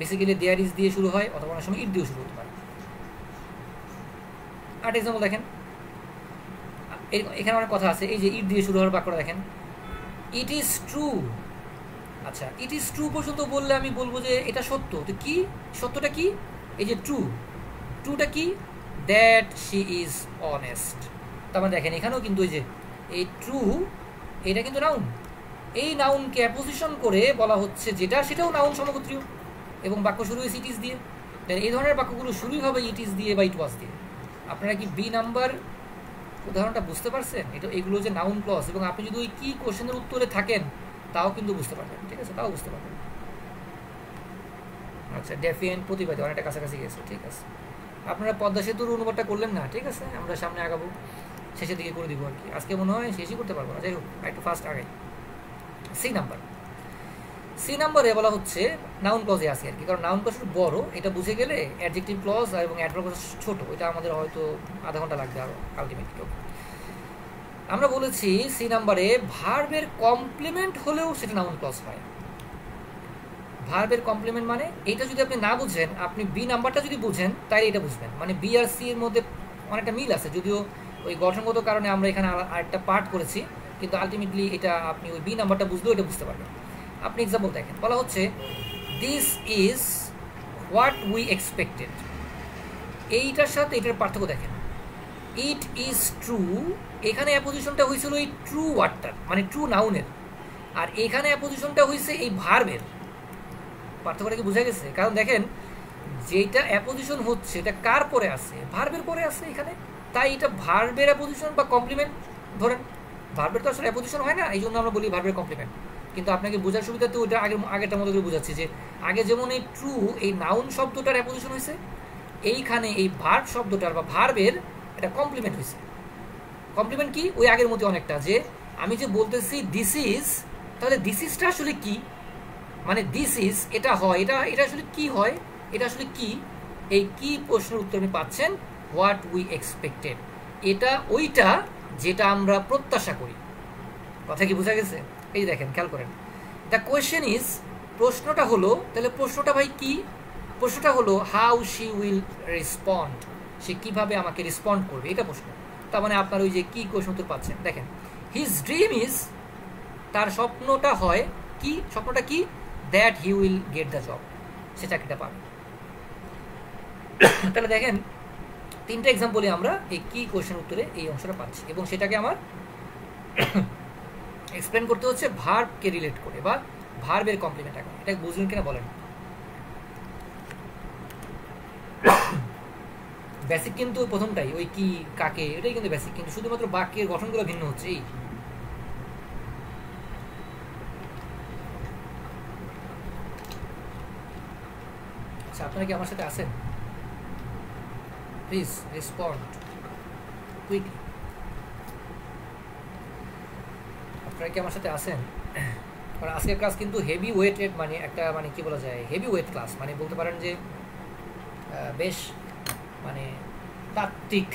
বেসিক্যালি দেয়ার ইজ দিয়ে শুরু হয় অথবা অনেক সময় ইট দিয়ে শুরু হতে পারে। আর এক্সাম্পল দেখেন, এখানে অনেক কথা আছে। এই যে ইট দিয়ে শুরু হওয়ার বাক্যটা দেখেন, ইট ইজ ট্রু। আচ্ছা, ইট ইজ ট্রু পর্যন্ত বললে আমি বলবো যে এটা সত্য। তো কি সত্যটা কি? এই যে ট্রু, ট্রুটা কি? That she is honest. তার মানে দেখেন এখানেও কিন্তু এই যে এই ট্রু, এটা কিন্তু নাউন, এই নাউনকে অ্যাপোজিশন করে বলা হচ্ছে যেটা, সেটাও নাউন সমগোত্রীয়, এবং বাক্য শুরু হয়েছে ইট ইজ দিয়ে। এই ধরনের বাক্যগুলো শুরুই হবে ইট ইজ দিয়ে বা ইট ওয়াজ দিয়ে। আপনারা কি বি নাম্বার উদাহরণটা বুঝতে পারছেন? এটা এগুলো যে নাউন ক্লজ, এবং আপনি যদি ওই কি কোশ্চেনের উত্তরে থাকেন তাও কিন্তু বুঝতে পারবেন, ঠিক আছে? তাও বুঝতে পারবেন। আচ্ছা, ডেফিয়েন্ট প্রতিবাদী অনেকটা কাছাকাছি গেছে, ঠিক আছে। আপনারা পদ্মা সেতুর অনুবাদটা করলেন না, ঠিক আছে, আমরা সামনে আগাবো, শেষের দিকে করে দিব আর কি। আজকে মনে হয় শেষই করতে পারবো না, যাই হোক একটু ফার্স্ট আগাই। সি নাম্বারে বলা হচ্ছে নাউন ক্লজে আছে আর কি, কারণ নাউন ক্লজ বড়, এটা বুঝে গেলে অ্যাডজেক্টিভ ক্লজ এবং অ্যাডভার্ব ক্লজ ছোট, এটা আমাদের হয়তো আধা ঘন্টা লাগবে আরো আলটিমেটলি। আমরা বলেছি সি নাম্বারে ভার্বের কমপ্লিমেন্ট হলেও সেটা নাউন ক্লজ হয়। ভার্বের কমপ্লিমেন্ট মানে এটা যদি আপনি না বুঝেন, আপনি বি নাম্বারটা যদি বুঝেন তাহলে এটা বুঝবেন। মানে বি আর সি এর মধ্যে অনেকটা মিল আছে, যদিও ওই গঠনগত কারণে আমরা এখানে আরেকটা পার্ট করেছি, কিন্তু আলটিমেটলি এটা আপনি ওই বি নাম্বারটা বুঝলেও এটা বুঝতে পারবেন। আপনি এক্সাম্পল দেখেন, বলা হচ্ছে this is what we expected. এইটার সাথে এটার পার্থক্য দেখেন, ইট ইজ ট্রু, এখানে অ্যাপোজিশনটা হয়েছিল এই ট্রু ওয়ার্ডটার, মানে ট্রু নাউনের, আর এখানে অ্যাপোজিশনটা হয়েছে এই ভার্বের। পার্থক্যটা কি বোঝা গেছে? কারণ দেখেন যেটা অ্যাপোজিশন হচ্ছে এটা কার পরে আছে? ভার্বের পরে আছে এখানে, তাই এটা ভার্বের অ্যাপোজিশন বা কমপ্লিমেন্ট। ধরেন ভার্বের তো আসলে অ্যাপোজিশন হয় না, এই জন্য আমরা বলি ভার্বের কমপ্লিমেন্ট। কিন্তু আপনাকে বোঝার সুবিধাতে ওইটা আগেরটার মতো করে বোঝাচ্ছি যে আগে যেমন এই ট্রু এই নাউন শব্দটার অ্যাপোজিশন হয়েছে, এইখানে এই ভার্ব শব্দটার বা ভার্বের এটা কমপ্লিমেন্ট হয়েছে। কমপ্লিমেন্ট কি? ওই আগের মতো অনেকটা, যে আমি যে বলতেছি দিস ইজ, তাহলে দিস ইজটা আসলে কি, মানে দিস ইজ এটা হয়, এটা আসলে কি হয়, এটা আসলে কি, এই কি প্রশ্নের উত্তর আপনি পাচ্ছেন হোয়াট উই এক্সপেক্টেড, এটা ওইটা যেটা আমরা প্রত্যাশা করি। কথা কি বোঝা গেছে? এই দেখেন খেয়াল করেন, দ্য কোয়েশ্চেন ইজ, প্রশ্নটা হলো, তাহলে প্রশ্নটা ভাই কি? প্রশ্নটা হলো হাউ শি উইল রেসপন্ড, সে কীভাবে আমাকে রেসপন্ড করবে, এটা প্রশ্ন। তার মানে আপনার ওই যে কী কোয়েশ্চন উত্তর পাচ্ছেন, দেখেন হিজ ড্রিম ইজ, তার স্বপ্নটা হয় কি, স্বপ্নটা কি, that he will get the job, সে চাকরিটা পাবে। তাহলে দেখেন 3টা এক্সাম্পলে আমরা এই কি কোয়েশ্চেন উত্তরে এই অংশটা পাচ্ছি, এবং সেটাকে আমার এক্সপ্লেন করতে হচ্ছে ভার্বকে রিলেট করে বা ভার্বের কমপ্লিমেন্ট আকারে। এটা বুঝলেন কিনা বলেন। বেসিক কিন্তু প্রথমটাই ওই কি কাকে, এটাই কিন্তু বেসিক, কিন্তু শুধুমাত্র বাক্যের গঠনগুলো ভিন্ন হচ্ছে। এই আচ্ছা, আপনারা কি আমার সাথে আছেন? Please respond quickly. আপনারা কি আমার সাথে আছেন? কারণ আজকের ক্লাস কিন্তু হেভি ওয়েটেড, মানে একটা মানে কি বলা যায়, হেভি ওয়েট ক্লাস, মানে বলতে পারেন যে বেশ মানে তাত্ত্বিক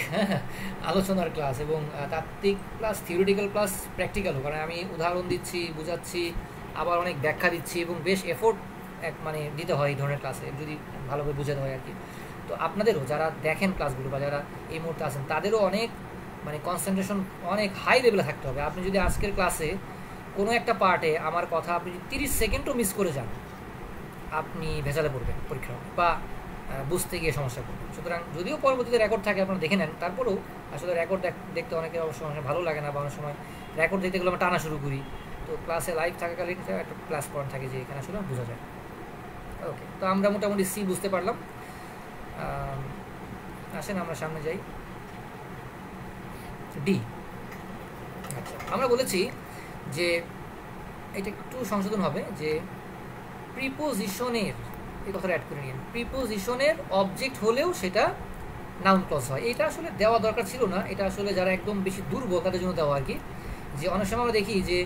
আলোচনার ক্লাস, এবং তাত্ত্বিক প্লাস থিওরিটিক্যাল প্লাস প্র্যাকটিক্যালও, কারণ আমি উদাহরণ দিচ্ছি, বুঝাচ্ছি, আবার অনেক ব্যাখ্যা দিচ্ছি, এবং বেশ এফোর্ট মানে দিতে হয় এই ধরনের ক্লাসে যদি ভালোভাবে বোঝাতে হয় আর কি। তো আপনাদেরও যারা দেখেন ক্লাসগুলো বা যারা এই মুহূর্তে আছেন তাদেরও অনেক মানে কনসেন্ট্রেশন অনেক হাই লেভেলে থাকতে হবে। আপনি যদি আজকের ক্লাসে কোনো একটা পার্টে আমার কথা আপনি যদি 30 সেকেন্ডও মিস করে যান, আপনি ভেজালে পড়বেন পরীক্ষা বা বুঝতে গিয়ে সমস্যা করবেন। সুতরাং যদিও পরবর্তীতে রেকর্ড থাকে আপনারা দেখে নেন, তারপরেও আসলে রেকর্ড দেখতে অনেকের অবশ্য ভালো লাগে না, বা অনেক সময় রেকর্ড দেখতে গেলে আমরা টানা শুরু করি। তো ক্লাসে লাইভ থাকাকালীন একটা প্লাস পয়েন্ট থাকে যে এখানে আসলে বোঝা যায়। ওকে, তো আমরা মোটামুটি সি বুঝতে পারলাম। আসেন আমরা সামনে যাই, ডি। আচ্ছা, আমরা বলেছি যে এটা একটু সংশোধন হবে যে প্রিপোজিশনের, এই কথাটা অ্যাড করে নিন, প্রিপোজিশনের অবজেক্ট হলেও সেটা নাউন ক্লজ হয়। এটা আসলে দেওয়া দরকার ছিল না, এটা আসলে যারা একদম বেশি দুর্বল তাদের জন্য দেওয়া আর কি। যে অনেক সময় আমরা দেখি যে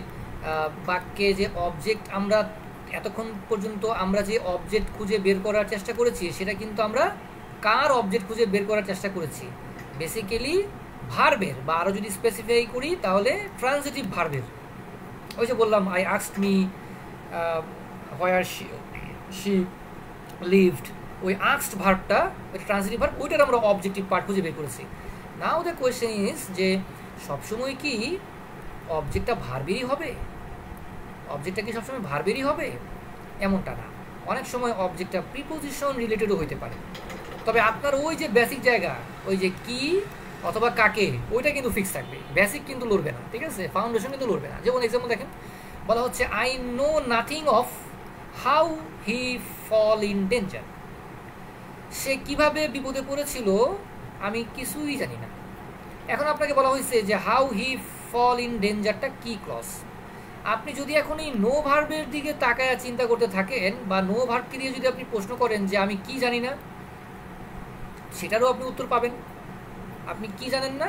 বাক্যে যে অবজেক্ট, আমরা এতক্ষণ পর্যন্ত আমরা যে অবজেক্ট খুঁজে বের করার চেষ্টা করেছি সেটা কিন্তু আমরা কার অবজেক্ট খুঁজে বের করার চেষ্টা করেছি, বেসিক্যালি ভার্বের, বা আরও যদি স্পেসিফাই করি তাহলে ট্রান্সিটিভ ভার্বের। ওই যে বললাম I asked me where she lived, ওই আস্কড ভার্বটা, ওই ট্রান্সিটিভ ভার্ব, ওইটার আমরা অবজেক্টিভ পার্ট খুঁজে বের করেছি। নাও দ্য কোয়েশ্চেন ইজ যে সবসময় কি অবজেক্টটা ভার্বেরই হবে? অবজেক্টটা কি সবসময় ভার্বেরই হবে? এমনটা না, অনেক সময় অবজেক্টটা প্রিপোজিশন রিলেটেডও হইতে পারে। তবে আপনার ওই যে বেসিক জায়গা, ওই যে কি অথবা কাকে, ওইটা কিন্তু ফিক্স থাকবে, বেসিক কিন্তু লড়বে না, ঠিক আছে? ফাউন্ডেশন কিন্তু লড়বে না। যেমন এক্সাম্পল দেখেন, বলা হচ্ছে I know nothing of how he fall in danger, সে কিভাবে বিপদে পড়েছিল আমি কিছুই জানি না। এখন আপনাকে বলা হয়েছে যে হাউ হি ফল ইন ডেঞ্জারটা কি ক্লজ। আপনি যদি এখন এই নো ভার্বের দিকে তাকায় চিন্তা করতে থাকেন, বা নো ভার্বকে দিয়ে যদি আপনি প্রশ্ন করেন যে আমি কি জানি না, সেটারও আপনি উত্তর পাবেন। আপনি কি জানেন না,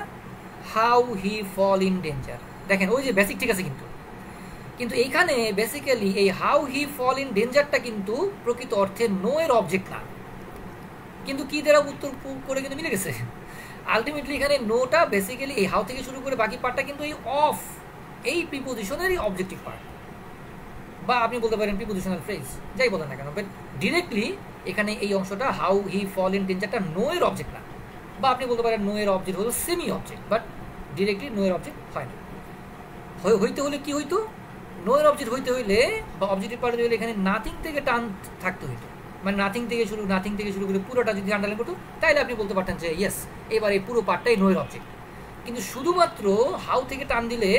how he fall in danger. দেখেন ওই যে বেসিক ঠিক আছে, কিন্তু এইখানে বেসিক্যালি এই হাউ হি ফল ইন ডেঞ্জারটা কিন্তু প্রকৃত অর্থে নো এর অবজেক্ট না, কিন্তু কি দ্বারা উত্তর করে কিন্তু মিলে গেছে। আলটিমেটলি এখানে নোটা বেসিক্যালি এই হাউ থেকে শুরু করে বাকি পার্টটা কিন্তু এই অফ, এই প্রিপোজিশনেরই অবজেক্টিভ পার্ট, বা আপনি বলতে পারেন প্রিপোজিশনাল ফ্রেজ, যাই বলেন না কেন, বাট ডিরেক্টলি এখানে এই অংশটা হাউ হি ফল ইন ডেঞ্জারটা নো এর অবজেক্ট না, বা আপনি বলতে পারেন নো এর অবজেক্ট হলো semi object, but directly know এর অবজেক্ট হয় না। হইতে হলে কি হইতো, নো এর অবজেক্ট হইতে হইলে বা অবজেক্টিভ পার্ট হইলে এখানে নাথিং থেকে টান থাকতে হইতো, মানে নাথিং থেকে শুরু করে পুরোটা যদি আন্ডারলাইন করতো তাহলে আপনি বলতে পারতেন যে ইয়েস, এবার এই পুরো পার্টটাই নো এর অবজেক্ট। কিন্তু শুধুমাত্র হাউ থেকে টান দিলে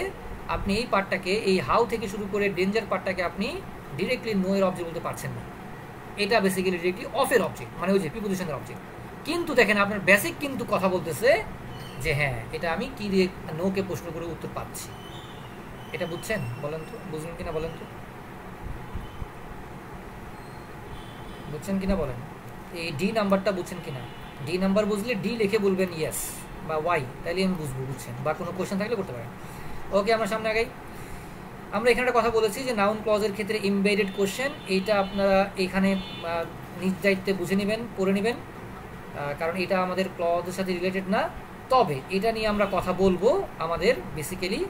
আপনি এই পার্টটাকে, এই হাউ থেকে শুরু করে ডেঞ্জার পার্টটাকে আপনি ডিরেক্টলি নো এর অবজেক্ট বলতে পারছেন না। এটা বেসিক্যালি ডিরেক্টলি অফের অবজেক্ট, মানে ওই যে প্রিপোজিশনের অবজেক্ট। কিন্তু দেখেন আপনার বেসিক কিন্তু কথা বলতেছে যে হ্যাঁ, এটা আমি কি দিয়ে নোকে প্রশ্ন করে উত্তর পাচ্ছি। এটা বুঝছেন? বলেন তো, বুঝলেন কিনা বলেন তো, বুঝছেন কিনা বলেন। এই ডি নাম্বারটা বুঝছেন কিনা? ডি নাম্বার বুঝলে ডি লিখে বলবেন ইয়েস বা ওয়াই, তাহলে আমি বুঝবো, বুঝছেন? বা কোনো কোয়েশ্চেন থাকলে করতে পারেন। ওকে, আমরা সামনে আগাই। আমরা এখানে একটা কথা বলেছি যে নাউন ক্লজের ক্ষেত্রে এমবেডেড কোয়েশ্চেন, এইটা আপনারা এখানে নিজ দায়িত্বে বুঝে নেবেন, পড়ে নেবেন, কারণ এটা আমাদের ক্লজের সাথে রিলেটেড না। তবে এটা নিয়ে আমরা কথা বলবো আমাদের বেসিক্যালি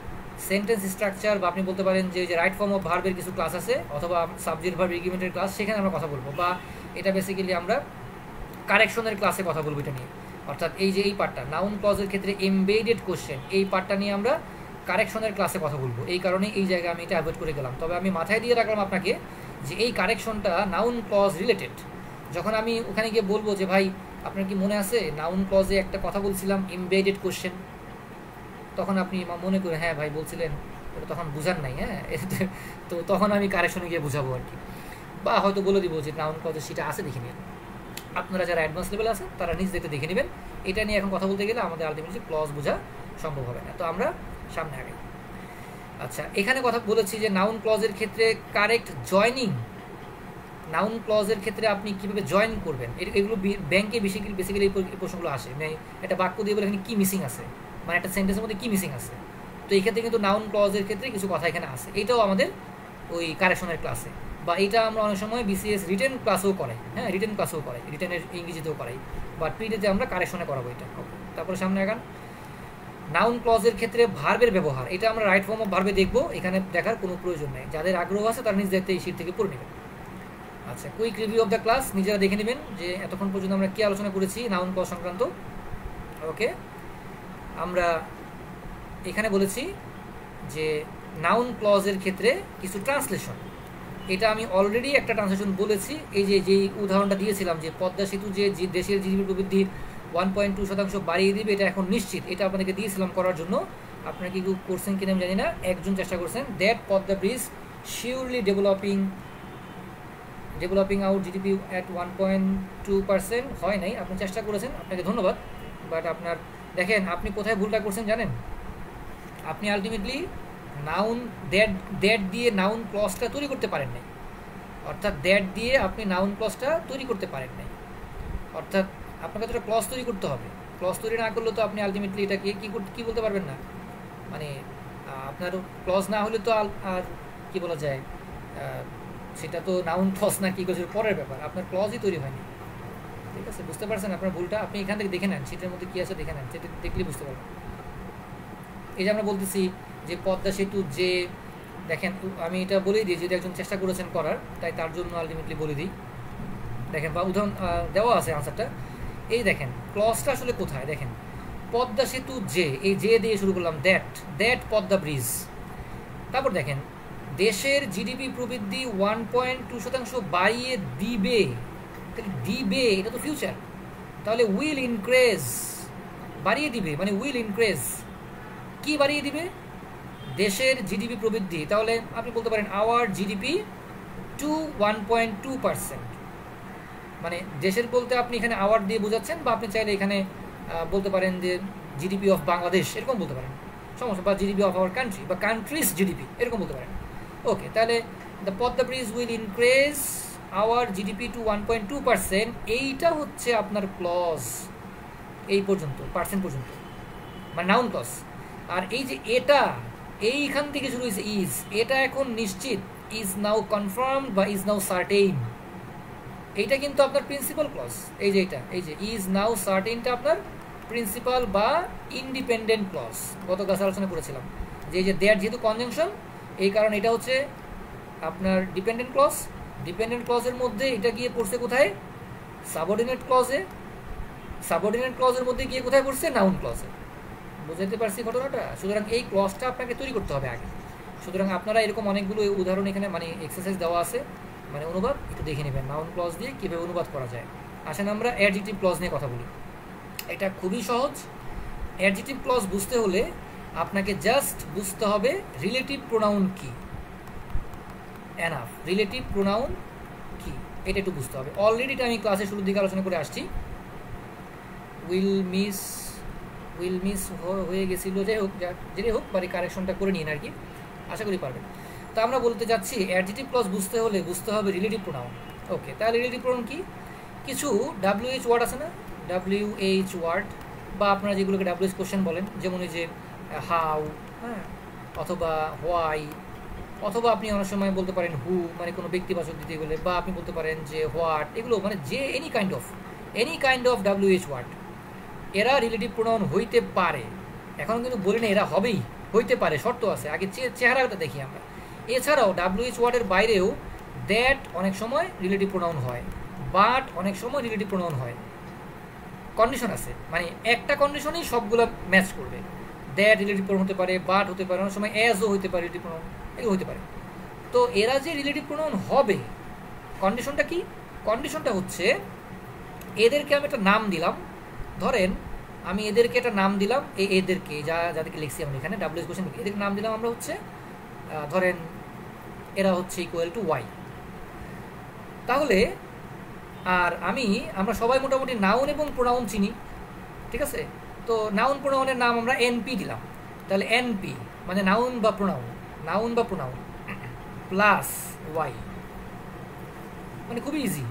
সেন্টেন্স স্ট্রাকচার, বা আপনি বলতে পারেন যে রাইট ফর্ম অফ ভার্বের কিছু ক্লাস আছে, অথবা সাবজেক্ট ভার্ব এগ্রিমেন্টের ক্লাস, সেখানে আমরা কথা বলবো, বা এটা বেসিক্যালি আমরা কারেকশনের ক্লাসে কথা বলবো এটা নিয়ে। অর্থাৎ এই যে এই পার্টটা নাউন ক্লজের ক্ষেত্রে এমবেডেড কোশ্চেন, এই পার্টটা নিয়ে আমরা কারেকশনের ক্লাসে কথা বলবো, এই কারণে এই জায়গায় আমি এটা অ্যাভয়েড করে গেলাম। তবে আমি মাথায় দিয়ে রাখলাম আপনাকে যে এই কারেকশনটা নাউন ক্লজ রিলেটেড। যখন আমি ওখানে গিয়ে বলবো যে ভাই আপনার কি মনে আছে নাউন ক্লজে একটা কথা বলছিলাম এমবেডেড কোশ্চেন, তখন আপনি মনে করে হ্যাঁ ভাই বলছিলেন, ওটা তখন বুঝার নাই, হ্যাঁ তো তখন আমি কারেকশনে গিয়ে বুঝাবো আর কি, বা হয়তো বলে দিব যে নাউন ক্লজের সেটা আছে দেখে নিন। আপনারা যারা অ্যাডভান্স লেভেল আছে তারা নিজ দেখতে দেখে নেবেন। এটা নিয়ে এখন কথা বলতে গেলে আমাদের আলটিমেটলি ক্লজ বোঝা সম্ভব হবে না। তো আমরা সামনে আগে, আচ্ছা এখানে কথা বলেছি যে নাউন ক্লজের ক্ষেত্রে কারেক্ট জয়নিং, নাউন ক্লজের ক্ষেত্রে আপনি কীভাবে জয়েন করবেন, এগুলো ব্যাংকে বেসিক্যালি এই প্রশ্নগুলো আসে। মানে একটা বাক্য দিয়ে বলে এখানে কী মিসিং আছে, মানে একটা সেন্টেন্সের মধ্যে কী মিসিং আছে। তো এই ক্ষেত্রে কিন্তু নাউন ক্লজের ক্ষেত্রে কিছু কথা এখানে আছে, এটাও আমাদের ওই কারেকশনের ক্লাসে, বা এইটা আমরা অনেক সময় বিসিএস রিটেন ক্লাসেও করাই, হ্যাঁ রিটেন ক্লাসেও করাই, রিটেনের ইংরেজিতেও করাই, বা প্রিটেতে আমরা কারেকশনে করাবো এটা। তারপরে সামনে আগান। নাউন ক্লজের ক্ষেত্রে ভার্বের ব্যবহার, এটা আমরা রাইট ফর্ম অফ ভার্বে দেখবো, এখানে দেখার কোনো প্রয়োজন নেই, যাদের আগ্রহ আছে তারা নিজ দেখতে এই শীট থেকে পড়ে নেবেন। আচ্ছা quick review of the class, নিজেরা দেখে নেবেন যে এতক্ষণ পর্যন্ত আমরা কী আলোচনা করেছি নাউন ক্লজ সংক্রান্ত। ওকে, আমরা এখানে বলেছি যে নাউন ক্লজের ক্ষেত্রে কিছু ট্রান্সলেশন, এটা আমি অলরেডি একটা ট্রান্সলেশন বলেছি, এই যে যেই উদাহরণটা দিয়েছিলাম যে পদ্মা সেতু যে দেশের জিডিপি প্রবৃদ্ধি 1.2% বাড়িয়ে দিবে, এটা এখন নিশ্চিত, এটা আপনাদেরকে দিয়েছিলাম করার জন্য। আপনারা কি করছেন কিনা আমি জানি না, একজন চেষ্টা করছেন। That Padma bridge surely developing out GDP at 1.2%, হয় নাই, আপনি চেষ্টা করেছেন, আপনাকে ধন্যবাদ। বাট আপনার দেখেন আপনি কোথায় ভুলটা করছেন জানেন, আপনি আলটিমেটলি নাউন দ্যাট দিয়ে নাউন ক্লজটা তৈরি করতে পারেন নাই, অর্থাৎ দ্যাট দিয়ে আপনি নাউন ক্লজটা তৈরি করতে পারেন নাই, অর্থাৎ আপনাকে তো একটা ক্লজ তৈরি করতে হবে। ক্লজ তৈরি না করলে তো আপনি আলটিমেটলি এটাকে কী বলতে পারবেন না, মানে আপনার ক্লজ না হলে তো আর কী বলা যায়, সেটা তো নাউন ক্লজ না কী করছে পরের ব্যাপার, আপনার ক্লজই তৈরি হয়নি। ঠিক আছে, বুঝতে পারছেন আপনার ভুলটা, আপনি এখান থেকে দেখে নেন, সেটার মধ্যে কী আছে দেখে নেন, সেটা দেখলেই বুঝতে পারবেন। এই যে আমরা বলতেছি যে পদ্মা সেতু যে, দেখেন আমি এটা বলেই দিই, যদি একজন চেষ্টা করেছেন করার, তাই তার জন্য আলটিমেটলি বলে দিই। দেখেন বা উদাহরণ দেওয়া আছে আনসারটা, এই দেখেন ক্লজটা আসলে কোথায়, দেখেন পদ্মা সেতু যে, এই যে দিয়ে শুরু করলাম, দ্যাট পদ্মা ব্রিজ, তারপর দেখেন দেশের জিডিপি প্রবৃদ্ধি 1.2% বাড়িয়ে দিবে, দিবে এটা তো ফিউচার, তাহলে উইল ইনক্রিজ, বাড়িয়ে দিবে মানে উইল ইনক্রিজ, কি বাড়িয়ে দিবে, দেশের জিডিপি প্রবৃদ্ধি, তাহলে আপনি বলতে পারেন আওয়ার জিডিপি টু 1.2%, মানে দেশের বলতে আপনি এখানে আওয়ার দিয়ে বোঝাচ্ছেন, বা আপনি চাইলে এখানে বলতে পারেন যে জিডিপি অফ বাংলাদেশ এরকম বলতে পারেন, সমস্যা, বা জিডিপি অফ আওয়ার কান্ট্রি বা কান্ট্রিজ জিডিপি এরকম বলতে পারেন। ওকে, তাহলে the Padma bridge will increase our GDP to 1.2%, এইটা হচ্ছে আপনার ক্লজ, এই পর্যন্ত পার্সেন্ট পর্যন্ত, মানে নাউন ক্লজ। আর এই যে এটা এইখান থেকে শুরু হয়েছে ইজ, এটা এখন নিশ্চিত, ইজ নাও কনফার্মড বা ইজ নাও সার্টেইন, এইটা কিন্তু আপনার প্রিন্সিপাল ক্লজ। এই যে এটা, এই যে ইজ নাও সার্টেইনটা আপনার প্রিন্সিপাল বা ইন্ডিপেন্ডেন্ট ক্লজ, গত ক্লাসে আলোচনা করেছিলাম যে এই যে দেয়ার যেহেতু কনজাংশন, এই কারণে এটা হচ্ছে আপনার ডিপেন্ডেন্ট ক্লজ। ডিপেন্ডেন্ট ক্লজের মধ্যে এটা গিয়ে পড়ছে কোথায়, সাবঅর্ডিনেট ক্লজে, সাবঅর্ডিনেট ক্লজের মধ্যে গিয়ে কোথায় পড়ছে, নাউন ক্লজে। বুঝাতে পারছি ঘটনাটা? সুতরাং এই ক্লজটা আপনাকে তৈরি করতে হবে আগে। সুতরাং আপনারা এরকম অনেকগুলো উদাহরণ এখানে মানে এক্সারসাইজ দেওয়া আছে, মানে অনুবাদ একটু দেখে নেবেন, নাউন ক্লজ দিয়ে কীভাবে অনুবাদ করা যায়। আসেন আমরা অ্যাডজেক্টিভ ক্লজ নিয়ে কথা বলি। এটা খুবই সহজ। অ্যাডজেক্টিভ ক্লজ বুঝতে হলে আপনাকে জাস্ট বুঝতে হবে রিলেটিভ প্রোনাউন কি, এনাফ, রিলেটিভ প্রোনাউন কি এটা একটু বুঝতে হবে। অলরেডি এটা আমি ক্লাসের শুরুর দিকে আলোচনা করে আসছি। উইল মিস হয়ে গেছিলো, যাই হোক যেটাই হোক, বাড়ি কারেকশনটা করে নিন আর কি, আশা করি পারবেন। তো আমরা বলতে যাচ্ছি অ্যাডজেক্টিভ ক্লজ বুঝতে হলে বুঝতে হবে রিলেটিভ প্রোনাউন। ওকে, তাহলে রিলেটিভ প্রোনাউন কি, কিছু WH ওয়ার্ড আছে না, WH ওয়ার্ড, বা আপনারা যেগুলোকে WH কোশ্চেন বলেন, যেমন এই যে হাউ, হ্যাঁ, অথবা হোয়াই, অথবা আপনি অনেক সময় বলতে পারেন হু, মানে কোনো ব্যক্তিবাচক দিতে গেলে, বা আপনি বলতে পারেন যে হোয়াট, এগুলো মানে যে any kind of WH word, এরা রিলেটিভ প্রোনাউন হইতে পারে। এখন কিন্তু বলি না এরা হবেই, হইতে পারে, শর্ত আছে, আগে চেহারাটা দেখি আমরা। এছাড়াও WH ওয়ার্ডের বাইরেও দ্যাট অনেক সময় রিলেটিভ প্রোনাউন হয়, বাট অনেক সময় রিলেটিভ প্রোনাউন হয়, কন্ডিশন আছে, মানে একটা কন্ডিশনেই সবগুলো ম্যাচ করবে। দ্যাট রিলেটিভ প্রোনাউন হতে পারে, বাট হতে পারে, অনেক সময় অ্যাজও হতে পারে রিলেটিভ প্রোনাউন, এগুলো হতে পারে। তো এরা যে রিলেটিভ প্রোনাউন হবে, কন্ডিশনটা কি? কন্ডিশনটা হচ্ছে এদেরকে আমি একটা নাম দিলাম, ধরেন আমি এদেরকে একটা নাম দিলাম, এদেরকে যাদেরকে লিখছি আমরা এখানে ডাব্লিউএস কোশ্চেন, এদেরকে নাম দিলাম আমরা হচ্ছে ধরেন এরা হচ্ছে ইকুয়াল টু ওয়াই। তাহলে আর আমরা সবাই মোটামুটি নাউন এবং প্রোনাউন চিনি, ঠিক আছে? তো নাউন প্রোনাউনের নাম আমরা এনপি দিলাম। তাহলে এনপি মানে নাউন বা প্রোনাউন প্লাস ওয়াই, মানে খুবই ইজি।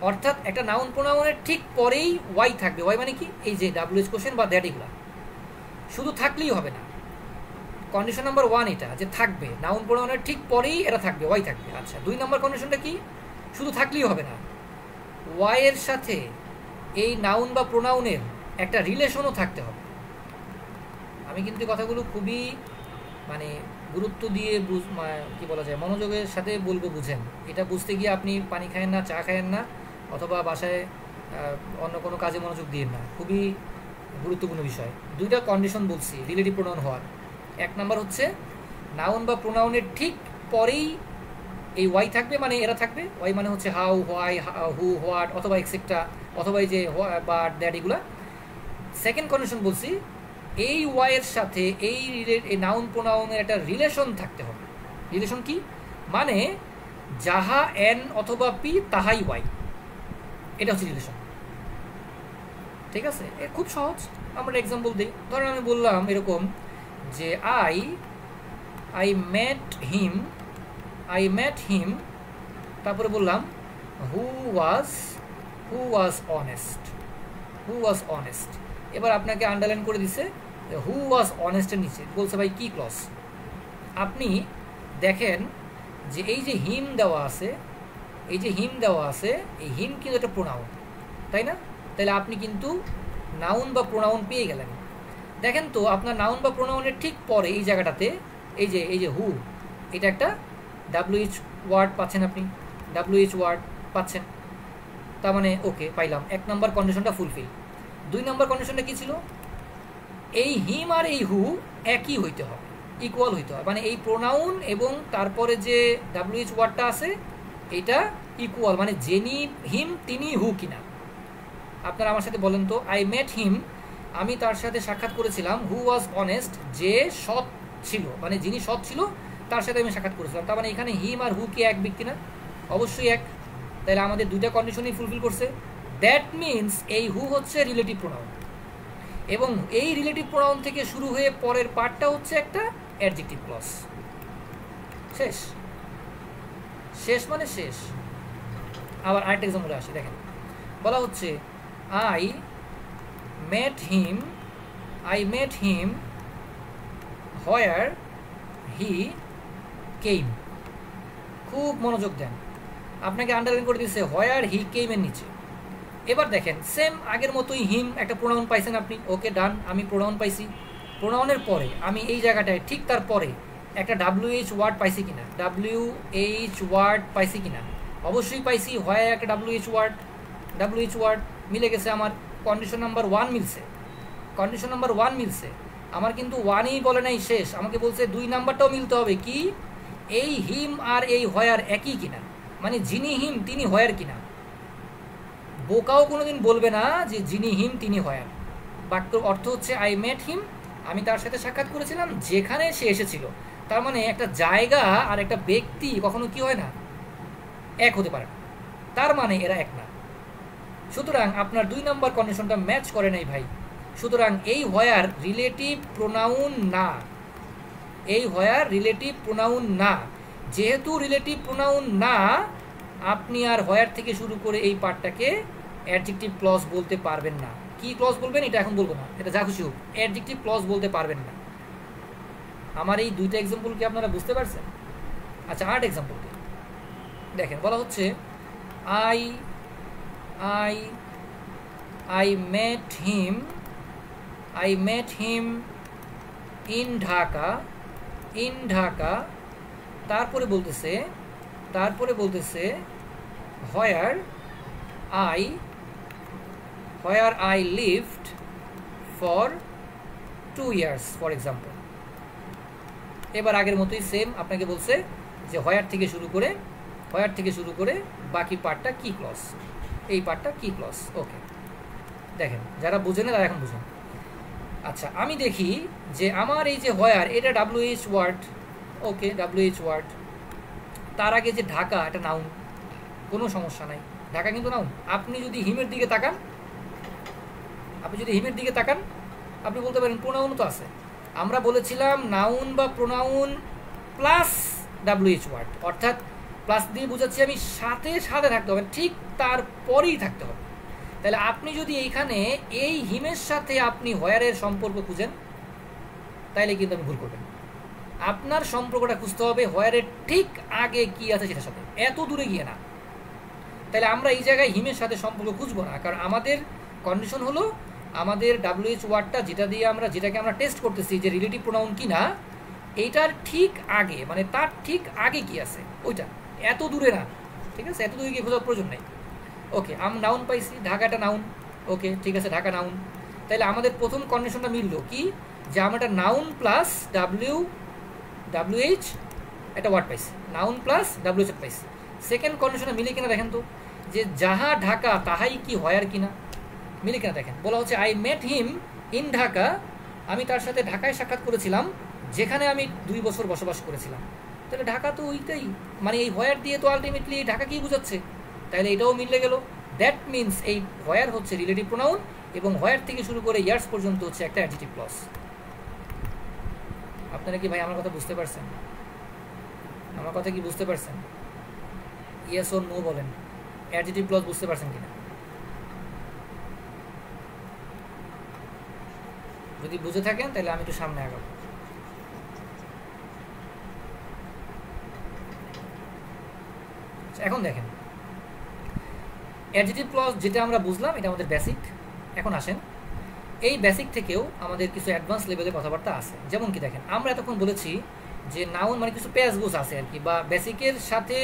অর্থাৎ একটা নাউন প্রোনাউনের ঠিক পরেই ওয়াই থাকবে। ওয়াই মানে কি? এই যে ডাব্লিউএস কোশ্চেন বা দ্যাট, এগুলা শুধু থাকলেই হবে না। কন্ডিশন নাম্বার 1 এটা যে থাকবে, নাউন প্রোনাউনের ঠিক পরেই এটা থাকবে, ওয়াই থাকবে। আচ্ছা, 2 নম্বর কন্ডিশনটা কি? শুধু থাকলেই হবে না, ওয়াই এর সাথে এই নাউন বা প্রোনাউনের একটা রিলেশনও থাকতে হবে। আমি কিন্তু কথাগুলো খুবই মানে গুরুত্ব দিয়ে কি বলা যায়, মনোযোগের সাথে বলবো, বুঝেন। এটা বুঝতে গিয়ে আপনি পানি খায়েন না, চা খায়েন না, অথবা বাসায় অন্য কোনো কাজে মনোযোগ দিয়েন না। খুবই গুরুত্বপূর্ণ বিষয়। 2টা কন্ডিশন বলছি রিলেটিভ প্রোনাউন হওয়ার। 1 নাম্বার হচ্ছে নাউন বা প্রোনাউনের ঠিক পরেই এই ওয়াই থাকবে, মানে এরা থাকবে। ওয়াই মানে হচ্ছে হাউ, হোয়াই, হু, হোয়াট, অথবা এক্সেট্রা, অথবা এই যে বাট, দ্যাট, এগুলা। সেকেন্ড কন্ডিশন বলছি এই ওয়াই এর সাথে এই নাউন প্রোনাউনের একটা রিলেশন থাকতে হবে। রিলেশন কি? মানে যাহা এন অথবা পি তাহাই ওয়াই, এটা হচ্ছে রিলেশন। ঠিক আছে? খুব সহজ। আমরা এক্সাম্পল দিই। ধরেন আমি বললাম এরকম যে আই মেট হিম, তারপরে বললাম হু ওয়াজ অনেস্ট। এবার আপনাকে আন্ডারলাইন করে দিছে হু ওয়াজ অনেস্টের নিচে, বলছে ভাই কি ক্লজ? আপনি দেখেন যে এই যে হিম দেওয়া আছে, এই হিম কিন্তু একটা প্রোনাউন, তাই না? তাহলে আপনি কিন্তু নাউন বা প্রোনাউন পেয়ে গেলেন। দেখেন তো আপনার নাউন বা প্রোনাউনের ঠিক পরে এই জায়গাটাতে এই যে হু, এটা একটা ডাব্লিউএইচ ওয়ার্ড পাচ্ছেন, আপনি ডাব্লিউএইচ ওয়ার্ড পাচ্ছেন। তার মানে ওকে, পাইলাম। 1 নম্বর কন্ডিশনটা ফুলফিল। 2 নম্বর কন্ডিশনটা কি ছিল? এই হিম আর এই হু একই হইতে হবে, ইকুয়াল হইতে হবে, মানে এই প্রোনাউন এবং তারপরে যে ডাব্লিউএইচ ওয়ার্ডটা আছে এটা ইকুয়াল, মানে যিনি হিম তিনি হু কিনা। আপনারা আমার সাথে বলেন তো, আই মেট হিম, আমি তার সাথে সাক্ষাৎ করেছিলাম, হু ওয়াজ অনেস্ট, যে সৎ ছিল, মানে যিনি সৎ ছিল তার সাথে আমি সাক্ষাৎ করেছিলাম। তার মানে এখানে হিম আর হু কি এক ব্যক্তি না? অবশ্যই এক। তাহলে আমাদের 2টা কন্ডিশনই ফুলফিল করছে। দ্যাট মিনস এই হু হচ্ছে রিলেটিভ প্রোনাউন, এবং এই রিলেটিভ প্রোনাউন থেকে শুরু হয়ে পরের পার্টটা হচ্ছে একটা অ্যাডজেক্টিভ ক্লজ। শেষ মানে শেষ। আবার আরেকটা এক্সাম্পলে আসি, দেখেন বলা হচ্ছে আই মেট হিম হোয়ার হি কেম। খুব মনোযোগ দেন, আপনাকে আন্ডারলাইন করে দিচ্ছে হোয়ার হি কেম এর নিচে। এবার দেখেন সেম আগের মতোই হিম একটা প্রোনাউন পাইছেন আপনি, ওকে ডান, আমি প্রোনাউন পাইছি। প্রোনাউনের পরে আমি এই জায়গাটায় ঠিক তার পরে একটা ডাব্লিউএইচ ওয়ার্ড পাইছি কিনা? অবশ্যই পাইছি। হয় একটা ডাব্লিউএইচ ওয়ার্ড মিলে গেছে আমার। কন্ডিশন নাম্বার 1 মিলছে। আমার কিন্তু 1ই বলে নাই শেষ, আমাকে বলছে 2 নাম্বারটাও মিলতে হবে। কি? এই হিম আর এই হয়ার একই কিনা, মানে যিনি হিম তিনি হয়ার কিনা। বোকাও কোনোদিন বলবে না যে যিনি হিম তিনি হয়ার। বাক্যর অর্থ হচ্ছে আই মেট হিম, আমি তার সাথে সাক্ষাৎ করেছিলাম যেখানে সে এসেছিল। তার মানে একটা জায়গা আর একটা ব্যক্তি কখনো কি হয় না, এক হতে পারে না। তার মানে এরা এক না। সুতরাং আপনার 2 নম্বর কন্ডিশনটা ম্যাচ করে নাই ভাই। সুতরাং এই হয়ার রিলেটিভ প্রোনাউন না। যেহেতু রিলেটিভ প্রোনাউন না, আপনি আর হয়ার থেকে শুরু করে এই পার্টটাকে অ্যাডজেক্টিভ ক্লজ বলতে পারবেন না। কি ক্লজ বলবেন এটা এখন বলবো না, এটা যা খুশি হোক, অ্যাডজেক্টিভ ক্লজ বলতে পারবেন না। আমার এই 2টা এক্সাম্পল কি আপনারা বুঝতে পারছেন? আচ্ছা, 8 এক্সাম্পল দেখেন। বলা হচ্ছে I met him in Dhaka, তারপরে বলতেছে where where I lived for 2 years for example. এবার আগের মতোই সেম আপনাকে বলছে যে হোয়ার থেকে শুরু করে বাকি পার্টটা কি ক্লজ, এই পার্টটা কি ক্লজ। ওকে, দেখেন যারা বুঝেন তারা এখন বুঝুন। আচ্ছা, আমি দেখি যে আমার এই যে হোয়ার, এটা WH ওয়ার্ড, ওকে WH ওয়ার্ড। তার আগে যে ঢাকা, এটা নাউন, কোনো সমস্যা নাই, ঢাকা কিন্তু নাউন। আপনি যদি হিমের দিকে তাকান আপনি বলতে পারেন প্রোনাউন তো আছে। আমরা বলেছিলাম নাউন বা প্রোনাউন প্লাস WH ওয়ার্ড, অর্থাৎ প্লাস দিয়ে বোঝাচ্ছি আমি সাথে থাকতে হবে, ঠিক তারপরেই থাকতে হবে। তাহলে আপনি যদি এইখানে এই হিমের সাথে আপনি হোয়ারের সম্পর্ক খুঁজেন তাইলে কিন্তু আপনি ভুল করবেন। আপনার সম্পর্কটা খুঁজতে হবে হোয়ারের ঠিক আগে কি আছে সেটার সাথে, এত দূরে গিয়ে না। তাহলে আমরা এই জায়গায় হিমের সাথে সম্পর্ক খুঁজবো না, কারণ আমাদের কন্ডিশন হলো আমাদের WH ওয়ার্ডটা যেটাকে আমরা টেস্ট করতেছি যে রিলেটিভ প্রোনাউন কি না, এইটার ঠিক আগে, মানে তার ঠিক আগে কি আছে ওইটা, এত দূরে না। ঠিক আছে, এত দূরে গিয়ে খোঁজার প্রয়োজন নেই। ওকে, আমি নাউন পাইছি, ঢাকাটা নাউন। ওকে ঠিক আছে, ঢাকা নাউন। তাহলে আমাদের প্রথম কন্ডিশনটা মিললো কি, যে আমরা একটা নাউন প্লাস WH একটা ওয়ার্ড পাইছি, নাউন প্লাস WH পাইছি। সেকেন্ড কন্ডিশনটা মিলে কিনা দেখেন তো, যে যাহা ঢাকা তাহাই কি হোয়ার কিনা, মিলে কিনা দেখেন। বলা হচ্ছে I met him in Dhaka, আমি তার সাথে ঢাকায় সাক্ষাৎ করেছিলাম যেখানে আমি 2 বছর বসবাস করেছিলাম। তাহলে ঢাকা তো ওইটাই, মানে এই হোয়ার দিয়ে তো আলটিমেটলি ঢাকা কি বোঝাচ্ছে, তাহলে এটাও মিলে গেল। দ্যাট মিনস এই হোয়ার হচ্ছে রিলেটিভ প্রোনাউন এবং হোয়ার থেকে শুরু করে ইয়ার্স পর্যন্ত হচ্ছে একটা অ্যাডজেক্টিভ ক্লজ। আপনারা কি ভাই আমার কথা বুঝতে পারছেন? আমার কথা কি বুঝতে পারছেন? ইয়েস অর নো বলেন, অ্যাডজেক্টিভ ক্লজ বুঝতে পারছেন কিনা? যদি বুঝে থাকেন তাহলে আমি একটু সামনে আগাবো। এখন দেখেন অ্যাডজেক্টিভ ক্লজ যেটা আমরা বুঝলাম এটা আমাদের বেসিক। এখন আসেন এই বেসিক থেকেও আমাদের কিছু অ্যাডভান্স লেভেলের কথাবার্তা আছে। যেমন কি দেখেন, আমরা এতক্ষণ বলেছি যে নাউন মানে কিছু প্যাসগোস আছে আর কি, বা বেসিকের সাথে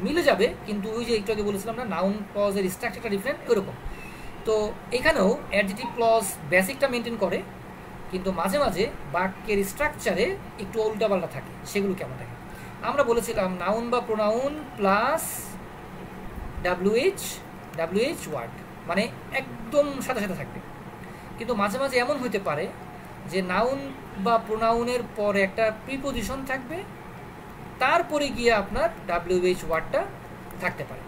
মিলে যাবে, কিন্তু ওই যে একটু আগে বলেছিলাম না নাউন ক্লজের স্ট্রাকচারটা ডিফারেন্ট, ওইরকম। তো এখানেও অ্যাডজেক্টিভ ক্লজ বেসিকটা মেনটেন করে, কিন্তু মাঝে মাঝে বাক্যের স্ট্রাকচারে একটু উল্টাপাল্টা থাকে। সেগুলো কেমন থাকে? আমরা বলেছিলাম নাউন বা প্রোনাউন প্লাস WH ওয়ার্ড, মানে একদম সাথে থাকবে। কিন্তু মাঝে মাঝে এমন হইতে পারে যে নাউন বা প্রোনাউনের পরে একটা প্রিপোজিশন থাকবে, তারপরে গিয়ে আপনার WH ওয়ার্ডটা থাকতে পারে।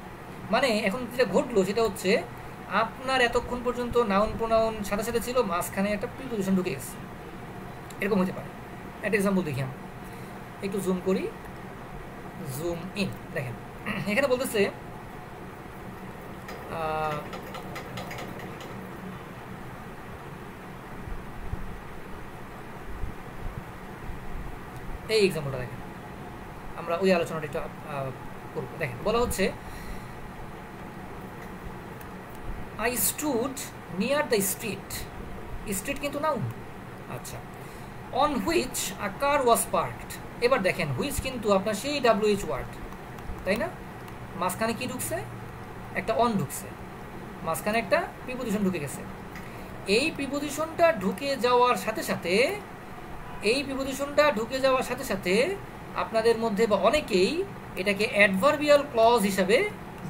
মানে এখন যেটা ঘটলো সেটা হচ্ছে আপনার এতক্ষণ পর্যন্ত নাউন প্রোনাউন সাথে ছিল, মাঝখানে একটা প্রিপোজিশন ঢুকে গেছে, এরকম হতে পারে। একটা এক্সাম্পল দেখি, আমরা একটু জুম করি, জুম ইন। দেখেন এখানে বলতেছে এই এক্সাম্পলটা দেখেন, আমরা ওই আলোচনাটা একটু করবো। দেখেন বলা হচ্ছে I stood near the street, street কিন্তু নাউন। আচ্ছা, on which a car was parked. এবার দেখেন হুইচ কিন্তু আপনার সেই WH ওয়ার্ড, তাই না? মাঝখানে কি ঢুকছে? একটা অন ঢুকছে, মাঝখানে একটা প্রিপোজিশন ঢুকে গেছে। এই প্রিপোজিশনটা ঢুকে যাওয়ার সাথে আপনাদের মধ্যে বা অনেকেই এটাকে অ্যাডভার্বিয়াল ক্লজ হিসাবে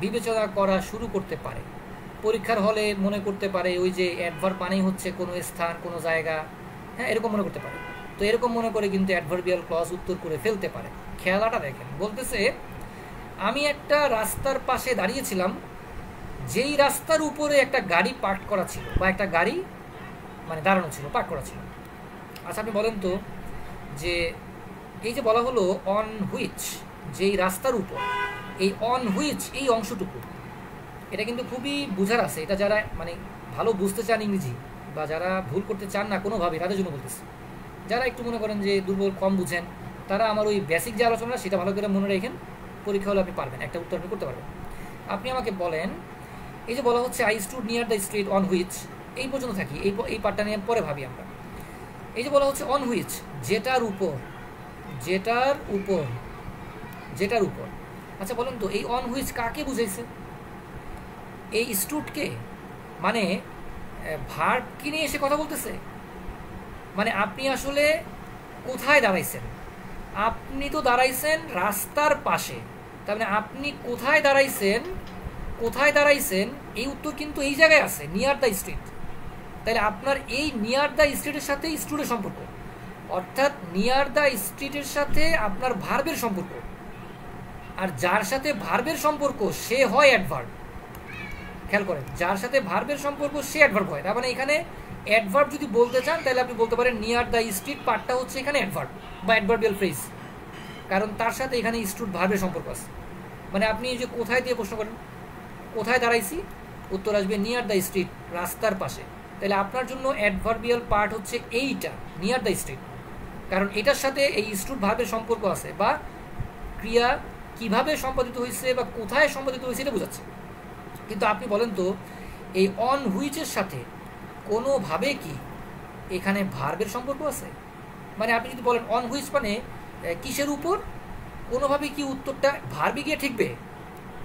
বিবেচনা করা শুরু করতে পারে। পরীক্ষার হলে মনে করতে পারে ওই যে অ্যাডভার্ব মানেই হচ্ছে কোনো স্থান, কোনো জায়গা, হ্যাঁ এরকম মনে করতে পারে। তো এরকম মনে করে কিন্তু অ্যাডভার্বিয়াল ক্লজ উত্তর করে ফেলতে পারে। খেলাটা দেখেন, বলতেছে আমি একটা রাস্তার পাশে দাঁড়িয়েছিলাম, যেই রাস্তার উপরে একটা গাড়ি পার্ক করা ছিল, বা একটা গাড়ি মানে দাঁড়ানো ছিল, পার্ক করা ছিল। আচ্ছা আপনি বলেন তো, যে এই যে বলা হলো অন হুইচ, যেই রাস্তার উপর, এই অন হুইচ এই অংশটুকু, এটা কিন্তু খুবই বুঝার আছে। এটা যারা মানে ভালো বুঝতে চান ইংরেজি, বা যারা ভুল করতে চান না কোনোভাবে, তাদের জন্য বলতেছি। যারা একটু মনে করেন যে দুর্বল, কম বুঝেন, তারা আমার ওই বেসিক যে আলোচনা সেটা ভালো করে মনে রাখেন, পরীক্ষা হলে আপনি পারবেন, একটা উত্তর আপনি করতে পারবেন। আপনি আমাকে বলেন, এই যে বলা হচ্ছে I stood near the street on which, এই পর্যন্ত থাকি, এই পার্টটা নিয়ে পরে ভাবি আমরা। এই যে বলা হচ্ছে অন হুইচ, যেটার উপর। আচ্ছা বলেন তো এই অন হুইচ কাকে বুঝাইছে? এই স্টুডকে, মানে ভার্ব কি নিয়ে এসে কথা বলতেছে, মানে আপনি আসলে কোথায় দাঁড়াইছেন? আপনি তো দাঁড়াইছেন রাস্তার পাশে, তার মানে আপনি কোথায় দাঁড়াইছেন, কোথায় দাঁড়াইছেন এই উত্তর কিন্তু এই জায়গায় আছে, নিয়ার দ্য স্ট্রিট। তাহলে আপনার এই নিয়ার দ্য স্ট্রিটের সাথে স্ট্রিটের সম্পর্ক, অর্থাৎ নিয়ার দ্য স্ট্রিটের সাথে আপনার ভার্বের সম্পর্ক, আর যার সাথে ভার্বের সম্পর্ক সে হয় অ্যাডভার্ব। খেয়াল করেন, যার সাথে ভার্বের সম্পর্ক সে অ্যাডভার্ব হয়। তার মানে এখানে অ্যাডভার্ব যদি বলতে চান তাহলে আপনি বলতে পারেন নিয়ার দ্য স্ট্রিট পার্টটা হচ্ছে এখানে অ্যাডভার্ব বা অ্যাডভার্বিয়াল ফ্রেজ, কারণ তার সাথে এখানে স্ট্রিট ভার্বের সম্পর্ক আছে। মানে আপনি এই যে কোথায় দিয়ে প্রশ্ন করেন, কোথায় দাঁড়াইছি, উত্তর আসবে নিয়ার দ্য স্ট্রিট, রাস্তার পাশে। তাহলে আপনার জন্য অ্যাডভার্বিয়াল পার্ট হচ্ছে এইটা, নিয়ার দ্য স্ট্রিট, কারণ এটার সাথে এই স্ট্রিট ভার্বের সম্পর্ক আছে, বা ক্রিয়া কিভাবে সম্পাদিত হয়েছে বা কোথায় সম্পাদিত হয়েছে এটা বোঝাচ্ছে। কিন্তু আপনি বলেন তো, এই অন হুইচের সাথে কোনোভাবে কি এখানে ভার্বের সম্পর্ক আছে? মানে আপনি যদি বলেন অন হুইচ মানে কিসের উপর, কোনোভাবে কি উত্তরটা ভার্বে গিয়ে ঠেকবে?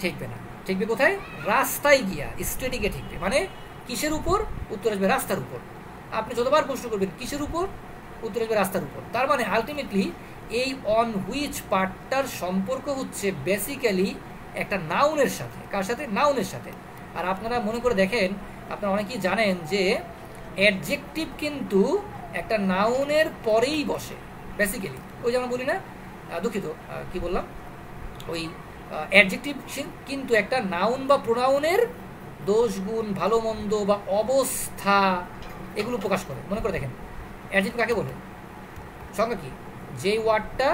ঠেকবে না। ঠেকবে কোথায়? রাস্তায় গিয়া, স্ট্রেটে গিয়ে ঠেকবে। মানে কিসের উপর? উত্তর আসবে রাস্তার উপর। আপনি যতবার প্রশ্ন করবেন কিসের উপর, উত্তর আসবে রাস্তার উপর। তার মানে আলটিমেটলি এই অন হুইচ পার্টটার সম্পর্ক হচ্ছে বেসিক্যালি একটা নাউনের সাথে। কার সাথে? নাউনের সাথে। আর আপনারা মনে করে দেখেন, আপনারা অনেকেই জানেন যে অ্যাডজেক্টিভ কিন্তু একটা নাউনের পরেই বসে বেসিক্যালি। ওই যেমন বলি না, দুঃখিত কি বললাম, ওই অ্যাডজেক্টিভ কিন্তু একটা নাউন বা প্রোনাউনের দোষ গুণ, ভালো মন্দ বা অবস্থা এগুলো প্রকাশ করে। মনে করে দেখেন, অ্যাডজেক্টিভ কাকে বলে? সংজ্ঞা কি? যেই ওয়ার্ডটা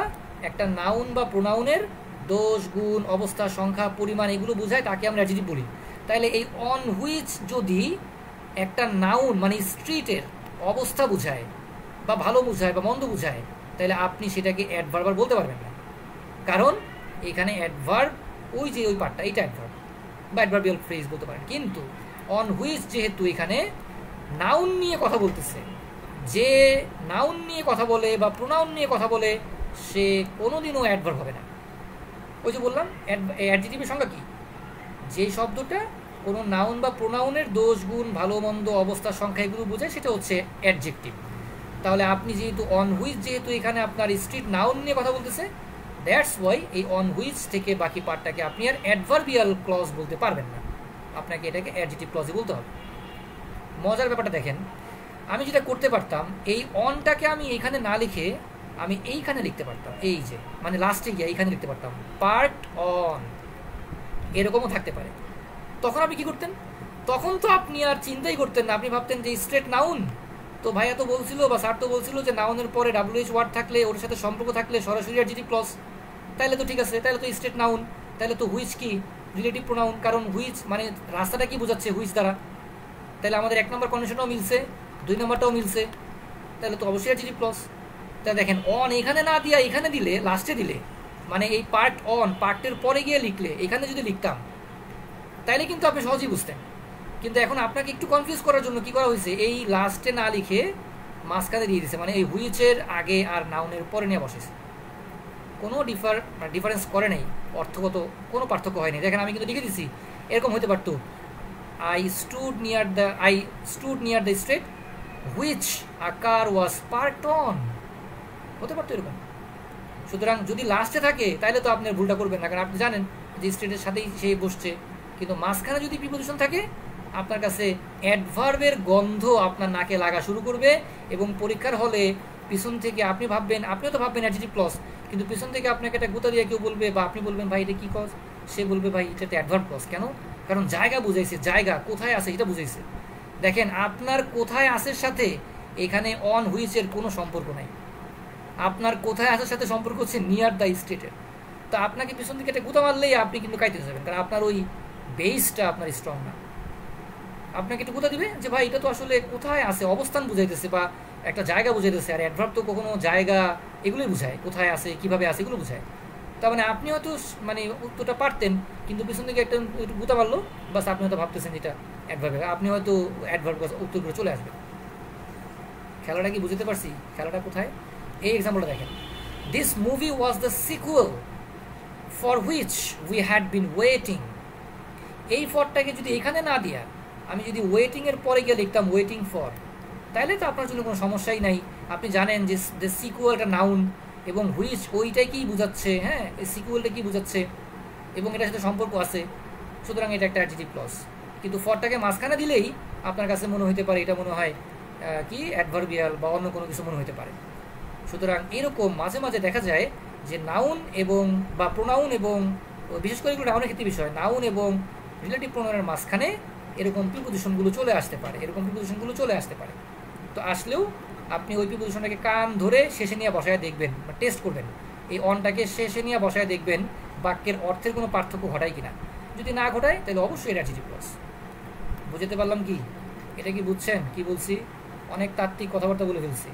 একটা নাউন বা প্রোনাউনের দোষ গুণ, অবস্থা, সংখ্যা, পরিমাণ এগুলো বোঝায় তাকে আমরা অ্যাডজেক্টিভ বলি। তাইলে এই অন হুইচ যদি একটা নাউন মানে স্ট্রিটের অবস্থা বুঝায় বা ভালো বুঝায় বা মন্দ বুঝায়, তাহলে আপনি সেটাকে অ্যাডভার্ব বলতে পারবেন না, কারণ এখানে অ্যাডভার্ব ওই যে ওই পার্টটা, এটা অ্যাডভার্ব বা অ্যাডভার্বিয়াল ফ্রেজ বলতে পারেন। কিন্তু অন হুইচ যেহেতু এখানে নাউন নিয়ে কথা বলতেছে, যে নাউন নিয়ে কথা বলে বা প্রোনাউন নিয়ে কথা বলে সে কোনোদিনও অ্যাডভার্ব হবে না। ওই যে বললাম অ্যাডজেক্টিভের সংজ্ঞা কি? যে শব্দটা কোনো নাউন বা প্রোনাউনের দোষ গুণ, ভালো মন্দ, অবস্থা, সংখ্যা এগুলো বোঝায় সেটা হচ্ছে অ্যাডজেক্টিভ। তাহলে আপনি যেহেতু অন হুইচ, যেহেতু এখানে আপনার স্ট্রিট নাউন নিয়ে কথা বলতেছে, দ্যাটস ওয়াই এই অন হুইচ থেকে বাকি পার্টটাকে আপনি আর অ্যাডভার্বিয়াল ক্লজ বলতে পারবেন না, আপনাকে এটাকে অ্যাডজেক্টিভ ক্লজে বলতে হবে। মজার ব্যাপারটা দেখেন, আমি যেটা করতে পারতাম, এই অনটাকে আমি এখানে না লিখে আমি এইখানে লিখতে পারতাম, এই যে মানে লাস্টে গিয়ে এইখানে লিখতে পারতাম পার্ট অন, এরকমও থাকতে পারে। তখন আপনি কি করতেন? তখন তো আপনি আর চিন্তাই করতেন না, আপনি ভাবতেন যে স্ট্রেট নাউন তো ভাইয়া তো বলছিল বা স্যার তো বলছিল যে নাউনের পরে WH ওয়ার্ড থাকলে, ওর সাথে সম্পর্ক থাকলে সরাসরি অ্যাডজেক্টিভ ক্লজ, তাহলে তো ঠিক আছে, তাহলে তো স্ট্রেট নাউন। তাহলে তো হুইচ কি? রিলেটিভ প্রোনাউন, কারণ হুইচ মানে রাস্তাটা কি বোঝাচ্ছে? হুইচ দ্বারা। তাহলে আমাদের 1 নম্বর কন্ডিশনটাও মিলছে, 2 নম্বরটাও মিলছে, তাহলে তো অবশ্যই অ্যাডজেক্টিভ ক্লজ। তাহলে দেখেন, অন এখানে না দিয়া এখানে দিলে, লাস্টে দিলে, মানে এই পার্ট অন পার্টের পরে গিয়ে লিখলে, এখানে যদি লিখতাম তাইলে কিন্তু আপনি সহজেই বুঝতেন। কিন্তু এখন আপনাকে একটু কনফিউজ করার জন্য কি করা হয়েছে, এই লাস্টে না লিখে মাঝখানে দিয়ে দিয়েছে, মানে এই হুইচের আগে আর নাউনের পরে নিয়ে বসেছে। কোনো ডিফারেন্স করে নেই, অর্থগত কোনো পার্থক্য হয়নি। দেখেন আমি কিন্তু লিখে দিছি, এরকম হতে পারতো I stood near the street which a car was parked on, হতে পারতো এরকম। সুতরাং যদি লাস্টে থাকে তাহলে তো আপনি ভুলটা করবেন না, কারণ আপনি জানেন যে স্ট্রিটের সাথেই সে বসছে। কিন্তু মাঝখানে যদি প্রিপোজিশন থাকে, আপনার কাছে অ্যাডভার্বের গন্ধ আপনার নাকে লাগা শুরু করবে, এবং পরীক্ষার হলে পিছন থেকে আপনি ভাববেন, আপনিও তো ভাববেন অ্যাডজেক্টিভ ক্লজ, কিন্তু পিছন থেকে আপনাকে একটা গুতা দিয়ে কেউ বলবে, বা আপনি বলবেন ভাই এটা কী ক্লজ, সে বলবে ভাই এটা একটা অ্যাডভার্ব ক্লজ। কেন? কারণ জায়গা বুঝাইছে, জায়গা কোথায় আছে এটা বুঝাইছে। দেখেন, আপনার কোথায় আছের সাথে এখানে অন হুইচের কোনো সম্পর্ক নাই, আপনার কোথায় আসার সাথে সম্পর্ক হচ্ছে নিয়ার দ্য স্টেটের। তো আপনাকে পিছন দিকে একটা গুতা মারলেই আপনি কিন্তু কাইতে যাবেন, কারণ আপনার ওই বেসটা আপনার স্ট্রং না। আপনাকে একটু গুতা দিবে যে ভাই এটা তো আসলে কোথায় আছে, অবস্থান বুঝাইতেছে বা একটা জায়গা বুঝাইতেছে। আর অ্যাডভার্ব তো কখনো জায়গা এগুলোই বুঝায়, কোথায় আছে, কিভাবে আছে, এগুলো বুঝায়। তার মানে আপনি হয়তো মানে উত্তরটা পারতেন, কিন্তু পিছন দিকে একটা গুতা মারলো, বাস আপনি হয়তো ভাবতেছেন এটা অ্যাডভার্ব, আপনি হয়তো অ্যাডভার্ব উত্তরগুলো চলে আসবে। খেলাটা কি বুঝতে পারছি? খেলাটা কোথায়? এই এক্সাম্পলটা দেখেন, this movie was the sequel for which we had been waiting. এই ফরটাকে যদি এখানে না দিয়া আমি যদি ওয়েটিংয়ের পরে গিয়ে লিখতাম ওয়েটিং ফর, তাহলে তো আপনার জন্য কোনো সমস্যাই নাই। আপনি জানেন যে দ্য সিকুয়ালটা নাউন এবং হুইচ ওইটাই কী বোঝাচ্ছে, হ্যাঁ এই সিকুয়ালটা কী বোঝাচ্ছে এবং এটার সাথে সম্পর্ক আছে, সুতরাং এটা একটা অ্যাডজেক্টিভ ক্লজ। কিন্তু ফরটাকে মাঝখানে দিলেই আপনার কাছে মনে হতে পারে এটা মনে হয় কি অ্যাডভার্বিয়াল বা অন্য কোনো কিছু মনে হতে পারে। সুতরাং এরকম মাঝে মাঝে দেখা যায় যে নাউন এবং বা প্রোনাউন এবং বিশেষ করে এগুলো নাউনের ক্ষেত্রে বিষয়, নাউন এবং রিলেটিভ প্রোনাউনের মাঝখানে এরকম প্রিপোজিশনগুলো চলে আসতে পারে, তো আসলেও আপনি ওই প্রিপোজিশনটাকে কান ধরে শেষে নিয়ে বসায় দেখবেন বা টেস্ট করবেন, এই অনটাকে শেষে নিয়ে বসায় দেখবেন বাক্যের অর্থের কোনো পার্থক্য ঘটায় কিনা। যদি না ঘটায় তাহলে অবশ্যই এটা অ্যাডজেক্টিভ ক্লজ। বুঝতে পারলাম কি? এটা কি বুঝছেন কি বলছি? অনেক তাত্ত্বিক কথাবার্তা বলে ফেলছি।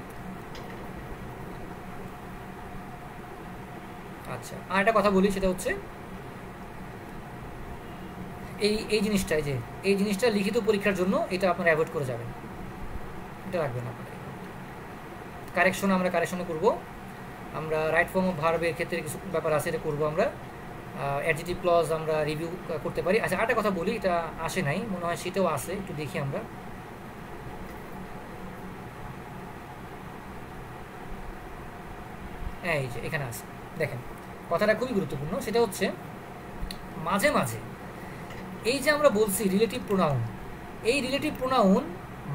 আচ্ছা, আর একটা কথা বলি, সেটা হচ্ছে এই জিনিসটাই, যে এই জিনিসটা লিখিত পরীক্ষার জন্য এটা আপনারা অ্যাভয়েড করে যাবেন, এটা রাখবেন আপনারা। আমরা কারেকশনে করব, আমরা রাইট ফর্ম অফ ভার্বের ক্ষেত্রে কিছু ব্যাপার আছে, এটা করবো আমরা। অ্যাডজেক্টিভ ক্লজ আমরা রিভিউ করতে পারি। আচ্ছা, আরেকটা কথা বলি, এটা আসে নাই মনে হয়, সেটাও আছে, একটু দেখি আমরা। এই যে এখানে আছে, দেখেন কথাটা খুবই গুরুত্বপূর্ণ, সেটা হচ্ছে মাঝে মাঝে এই যে আমরা বলছি রিলেটিভ প্রোনাউন, এই রিলেটিভ প্রোনাউন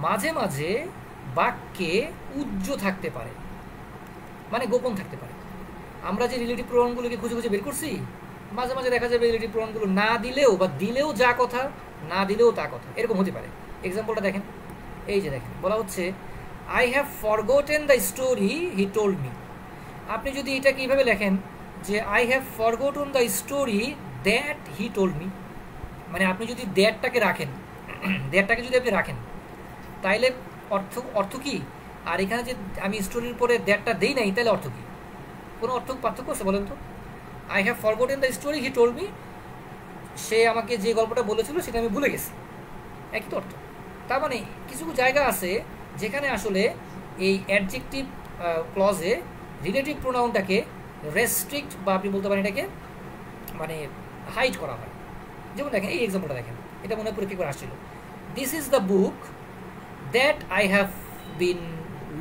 মাঝে মাঝে বাক্যে উজ্জ্ব থাকতে পারে, মানে গোপন থাকতে পারে। আমরা যে রিলেটিভ প্রোনাউনগুলোকে খুঁজে খুঁজে বের করছি, মাঝে মাঝে দেখা যাবে রিলেটিভ প্রোনাউনগুলো না দিলেও বা দিলেও যা কথা, না দিলেও তা কথা, এরকম হতে পারে। এক্সাম্পলটা দেখেন, এই যে দেখেন বলা হচ্ছে I have forgotten the story he told me. আপনি যদি এটা কীভাবে লেখেন যে I have forgotten the story that he told me, মানে আপনি যদি দ্যাটটাকে রাখেন, দ্যাটটাকে যদি আপনি রাখেন তাইলে অর্থ কি? আর এখানে যে আমি স্টোরির পরে দ্যাটটা দেই নাই, তাহলে অর্থ কি? কোনো পার্থক্য আছে বলেন তো? I have forgotten the story he told me, সে আমাকে যে গল্পটা বলেছিল সেটা আমি ভুলে গেছি, একই তো অর্থ। তার মানে কিছু জায়গা আছে যেখানে আসলে এই অ্যাডজেক্টিভ ক্লজে রিলেটিভ প্রোনাউনটাকে রেস্ট্রিক্ট বা আপনি বলতে পারেন এটাকে মানে হাইড করা হয়। যেমন দেখেন এই এক্সাম্পলটা দেখেন, এটা মনে পরীক্ষা করে আসছিল, this is the book that I have been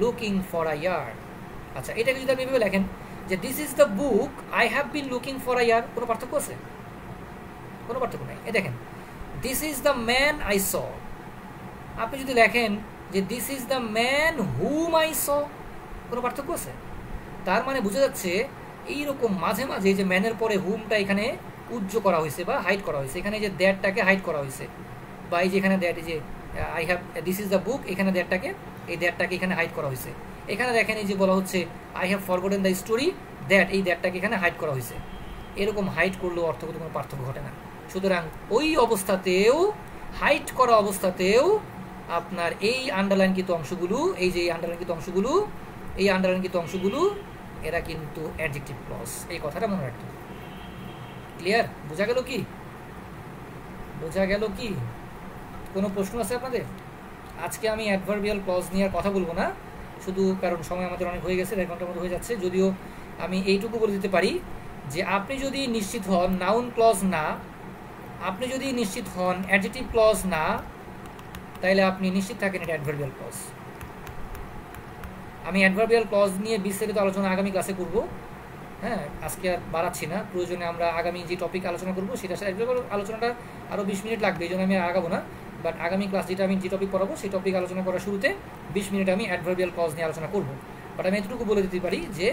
looking for a year. আচ্ছা, এটাকে যদি আপনি এভাবে লেখেন যে this is the book I have been looking for a year, কোনো পার্থক্য আছে? কোনো পার্থক্য নেই। এ দেখেন this is the man I saw, আপনি যদি লেখেন যে this is the man whom I saw, কোনো পার্থক্য আছে? তার মানে বোঝা যাচ্ছে এইরকম মাঝে মাঝে যে ম্যানের পরে হুমটা এখানে উজ্জ্ব করা হয়েছে বা হাইড করা হয়েছে, এখানে যে দ্যাটটাকে হাইড করা হয়েছে, বা এই যে এখানে দ্যাট, এই যে I have this is the বুক, এখানে দ্যাটটাকে এই দ্যাটটাকে এখানে হাইড করা হয়েছে। এখানে দেখেন এই যে বলা হচ্ছে I have forgotten the story that, এই দ্যাটটাকে এখানে হাইড করা হয়েছে। এরকম হাইড করলেও অর্থগত কোনো পার্থক্য ঘটে না। সুতরাং ওই অবস্থাতেও, হাইড করা অবস্থাতেও আপনার এই আন্ডারলাইনকৃত অংশগুলো, এই যে আন্ডারলাইনকৃত অংশগুলো, এই আন্ডারলাইনকৃত অংশগুলো এরা কিন্তু অ্যাডজেক্টিভ ক্লজ। এই কথাটা মনে রাখতে হবে। ক্লিয়ার? বোঝা গেল কি? বোঝা গেল কি? কোনো প্রশ্ন আছে আপনাদের? আজকে আমি অ্যাডভার্বিয়াল ক্লজ নিয়ে আর কথা বলবো না, শুধু কারণ সময় আমাদের অনেক হয়ে গেছে, 1.5 ঘন্টার মতো হয়ে যাচ্ছে। যদিও আমি এইটুকু বলে দিতে পারি যে আপনি যদি নিশ্চিত হন নাউন ক্লজ না, আপনি যদি নিশ্চিত হন অ্যাডজেক্টিভ ক্লজ না, তাইলে আপনি নিশ্চিত থাকেন এটা অ্যাডভার্বিয়াল ক্লজ। আমি অ্যাডভার্বিয়াল ক্লজ নিয়ে বিস্তারিত আলোচনা আগামী ক্লাসে করব। হ্যাঁ, আজকে আর বাড়াচ্ছি না, প্রয়োজনে আমরা আগামী যে টপিক আলোচনা করবো সেটা আলোচনাটা আরও 20 মিনিট লাগবে, এই জন্য আমি আগাবো না। বাট আগামী ক্লাস আমি যে টপিক পড়াবো সেই টপিক আলোচনা করার শুরুতে 20 মিনিট আমি অ্যাডভার্বিয়াল ক্লজ নিয়ে আলোচনা করব। বাট আমি এতটুকু বলে দিতে পারি যে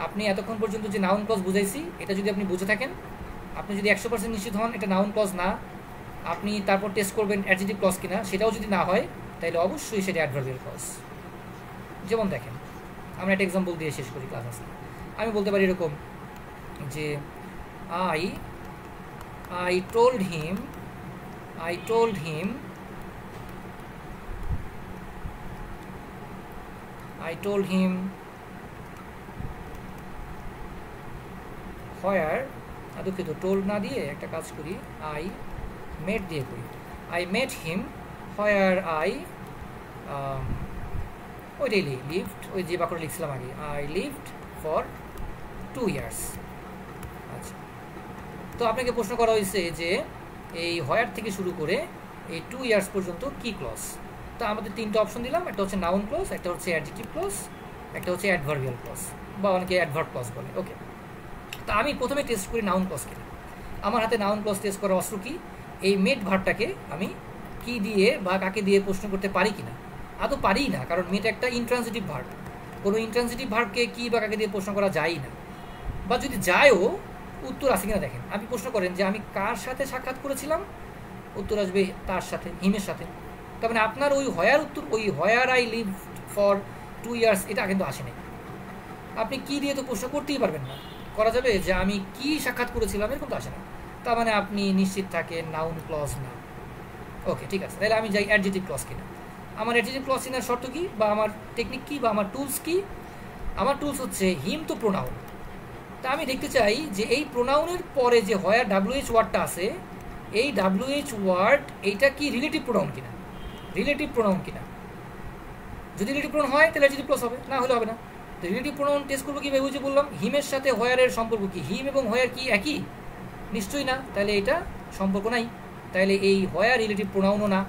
আপনি এতক্ষণ পর্যন্ত যে নাউন ক্লজ বুঝাইছি, এটা যদি আপনি বুঝে থাকেন, আপনি যদি 100% নিশ্চিত হন এটা নাউন ক্লজ না, আপনি তারপর টেস্ট করবেন অ্যাডজেক্টিভ ক্লজ কিনা, সেটাও যদি না হয় তাহলে অবশ্যই সেটা অ্যাডভার্বিয়াল ক্লজ। যেমন দেখেন, আমরা একটা এক্সাম্পল দিয়ে শেষ করি ক্লাস আজকে। আমি বলতে পারি এরকম যে I told him where, দুঃখিত, টোল্ড না দিয়ে একটা কাজ করি, I met দিয়ে করি, I met him where I ওইটাই লিভড, ওই যে বাক্যটা লিখছিলাম আগে, I lived for 2 years। আচ্ছা, তো আপনাকে প্রশ্ন করা হয়েছে যে এই হোয়ার থেকে শুরু করে এই 2 ইয়ার্স পর্যন্ত কি ক্লজ। তো আমাদের তিনটা অপশন দিলাম, একটা হচ্ছে নাউন ক্লজ, একটা হচ্ছে অ্যাডজেক্টিভ ক্লজ, একটা হচ্ছে অ্যাডভার্বিয়াল ক্লজ বা অনেকে অ্যাডভার্ব ক্লজ বলে। ওকে, তা আমি প্রথমে টেস্ট করি নাউন ক্লজ কিনা। আমার হাতে নাউন ক্লজ টেস্ট করার অস্ত্র কি, এই মেট ভার্বটাকে আমি কি দিয়ে বা কাকে দিয়ে প্রশ্ন করতে পারি কিনা। আদৌ পারিই না, কারণ মেট একটা ইন্ট্রান্সিটিভ ভার্ব। কোনো ইন্ট্রান্সিটিভ ভার্বকে কি বা কাকে দিয়ে প্রশ্ন করা যায় না, বা যদি যায়ও উত্তর আসে কিনা দেখেন। আপনি প্রশ্ন করেন যে আমি কার সাথে সাক্ষাৎ করেছিলাম, উত্তর আসবে তার সাথে, হিমের সাথে। তার মানে আপনার ওই হয়ার উত্তর, ওই হয়ার আই লিভ ফর 2 ইয়ার্স, এটা কিন্তু আসে নাই। আপনি কি দিয়ে তো প্রশ্ন করতেই পারবেন না। করা যাবে যে আমি কি সাক্ষাৎ করেছিলাম, এরকম তো আসে না। তার মানে আপনি নিশ্চিত থাকেন নাউন ক্লজ না। ওকে, ঠিক আছে, তাহলে আমি যাই অ্যাডজেক্টিভ ক্লজ কিনা। আমার অ্যাডজেক্টিভ ক্লজ কিনার শর্ত কি বা আমার টেকনিক কি বা আমার টুলস কি। আমার টুলস হচ্ছে হিম তো প্রোনাউন। তা আমি দেখতে চাই যে এই প্রোনাউনের পরে যে হয়ার WH ওয়ার্ডটা আছে, এই WH ওয়ার্ড এইটা কি রিলেটিভ প্রোনাউন কিনা, রিলেটিভ প্রোনাউন কিনা। যদি রিলেটিভ প্রোনাউন হয় তাহলে অ্যাডজেক্টিভ ক্লজ হবে, না হলে হবে না। তো রিলেটিভ প্রোনাউন টেস্ট করবো কীভাবে, ওই যে বললাম হিমের সাথে হয়ারের সম্পর্ক কি, হিম এবং হয়ার কি একই, নিশ্চয়ই না, তাহলে এটা সম্পর্ক নাই। তাহলে এই হয়ার রিলেটিভ প্রোনাউনও না,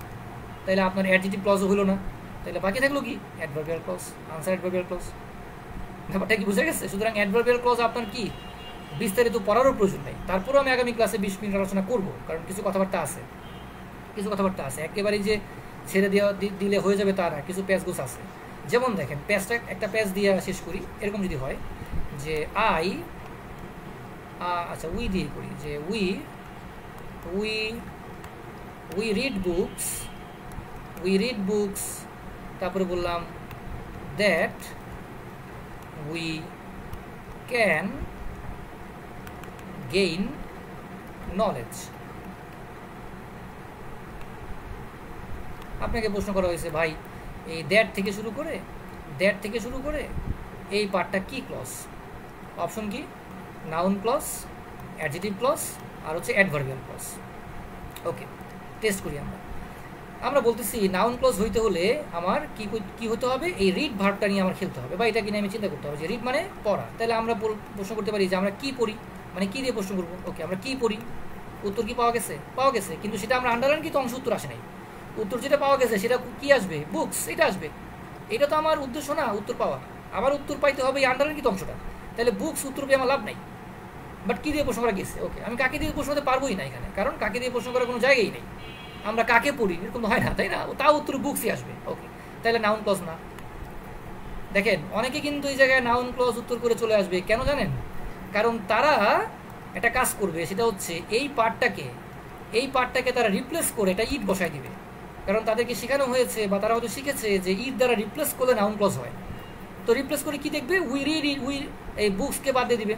তাহলে আপনার অ্যাডজেক্টিভ ক্লজও হলো না। তাহলে বাকি থাকলো কি, adverbial clause, answer adverbial clause. ব্যাপারটা কি বুঝে গেছে? সুতরাং অ্যাডভার্বিয়াল ক্লজ আপনার কি বিস্তারিত পড়ারও প্রয়োজন নেই। তারপরেও আমি আগামী ক্লাসে 20 মিনিট আলোচনা করব, কারণ কিছু কথাবার্তা আছে, একেবারেই যে ছেড়ে দেওয়া দিলে হয়ে যাবে তা না, কিছু প্যাচগোছ আছে। যেমন দেখেন, প্যাচটা একটা প্যাচ দিয়ে শেষ করি। এরকম যদি হয় যে আচ্ছা উই দিয়ে করি, যে উই রিড বুকস, তারপরে বললাম that we can gain knowledge. আপনাকে প্রশ্ন করা হয়েছে, ভাই এই দ্যাট থেকে শুরু করে এই পার্টটা কি ক্লজ। অপশন কি, নাউন ক্লজ, অ্যাডজেক্টিভ ক্লজ, আর হচ্ছে অ্যাডভার্বিয়াল ক্লজ। ওকে, টেস্ট করি আমরা বলতেছি নাউন ক্লজ হইতে হলে আমার কি হতে হবে, এই রিড ভার্বটা নিয়ে আমার খেলতে হবে, বা এটা কিনে আমি চিন্তা করতে হবে যে রিড মানে পড়া। তাহলে আমরা প্রশ্ন করতে পারি যে আমরা কি পড়ি, মানে কি দিয়ে প্রশ্ন করবো। ওকে, আমরা কি পড়ি, উত্তর কি পাওয়া গেছে, কিন্তু সেটা আমরা আন্ডারলাইন কিন্তু অংশ উত্তর আসে নাই। উত্তর যেটা পাওয়া গেছে সেটা কি আসবে, বুকস, এটা আসবে। এটা তো আমার উদ্দেশ্য না উত্তর পাওয়া, আমার উত্তর পাইতে হবে এই আন্ডারলাইন কিন্তু অংশটা। তাহলে বুকস উত্তর পেয়ে আমার লাভ নাই, বাট কি দিয়ে প্রশ্ন করা গেছে। ওকে, আমি কাকে দিয়ে প্রশ্ন করতে পারবোই না এখানে, কারণ কাকে দিয়ে প্রশ্ন করার কোনো জায়গাই নেই। আমরা কাকে পড়ি এরকম হয় না, তাই না, তাও উত্তর বুকসই আসবে। ওকে, তাহলে নাউন ক্লজ না। দেখেন অনেকে কিন্তু এই জায়গায় নাউন ক্লজ উত্তর করে চলে আসবে, কেন জানেন? কারণ তারা একটা কাজ করবে, সেটা হচ্ছে এই পার্টটাকে তারা রিপ্লেস করে এটা ইট বসাই দিবে। কারণ তাদেরকে শেখানো হয়েছে বা তারা হয়তো শিখেছে যে ইট দ্বারা রিপ্লেস করলে নাউন ক্লজ হয়। তো রিপ্লেস করে কি দেখবে, উই এই বুকসকে বাদ দিয়ে দিবে।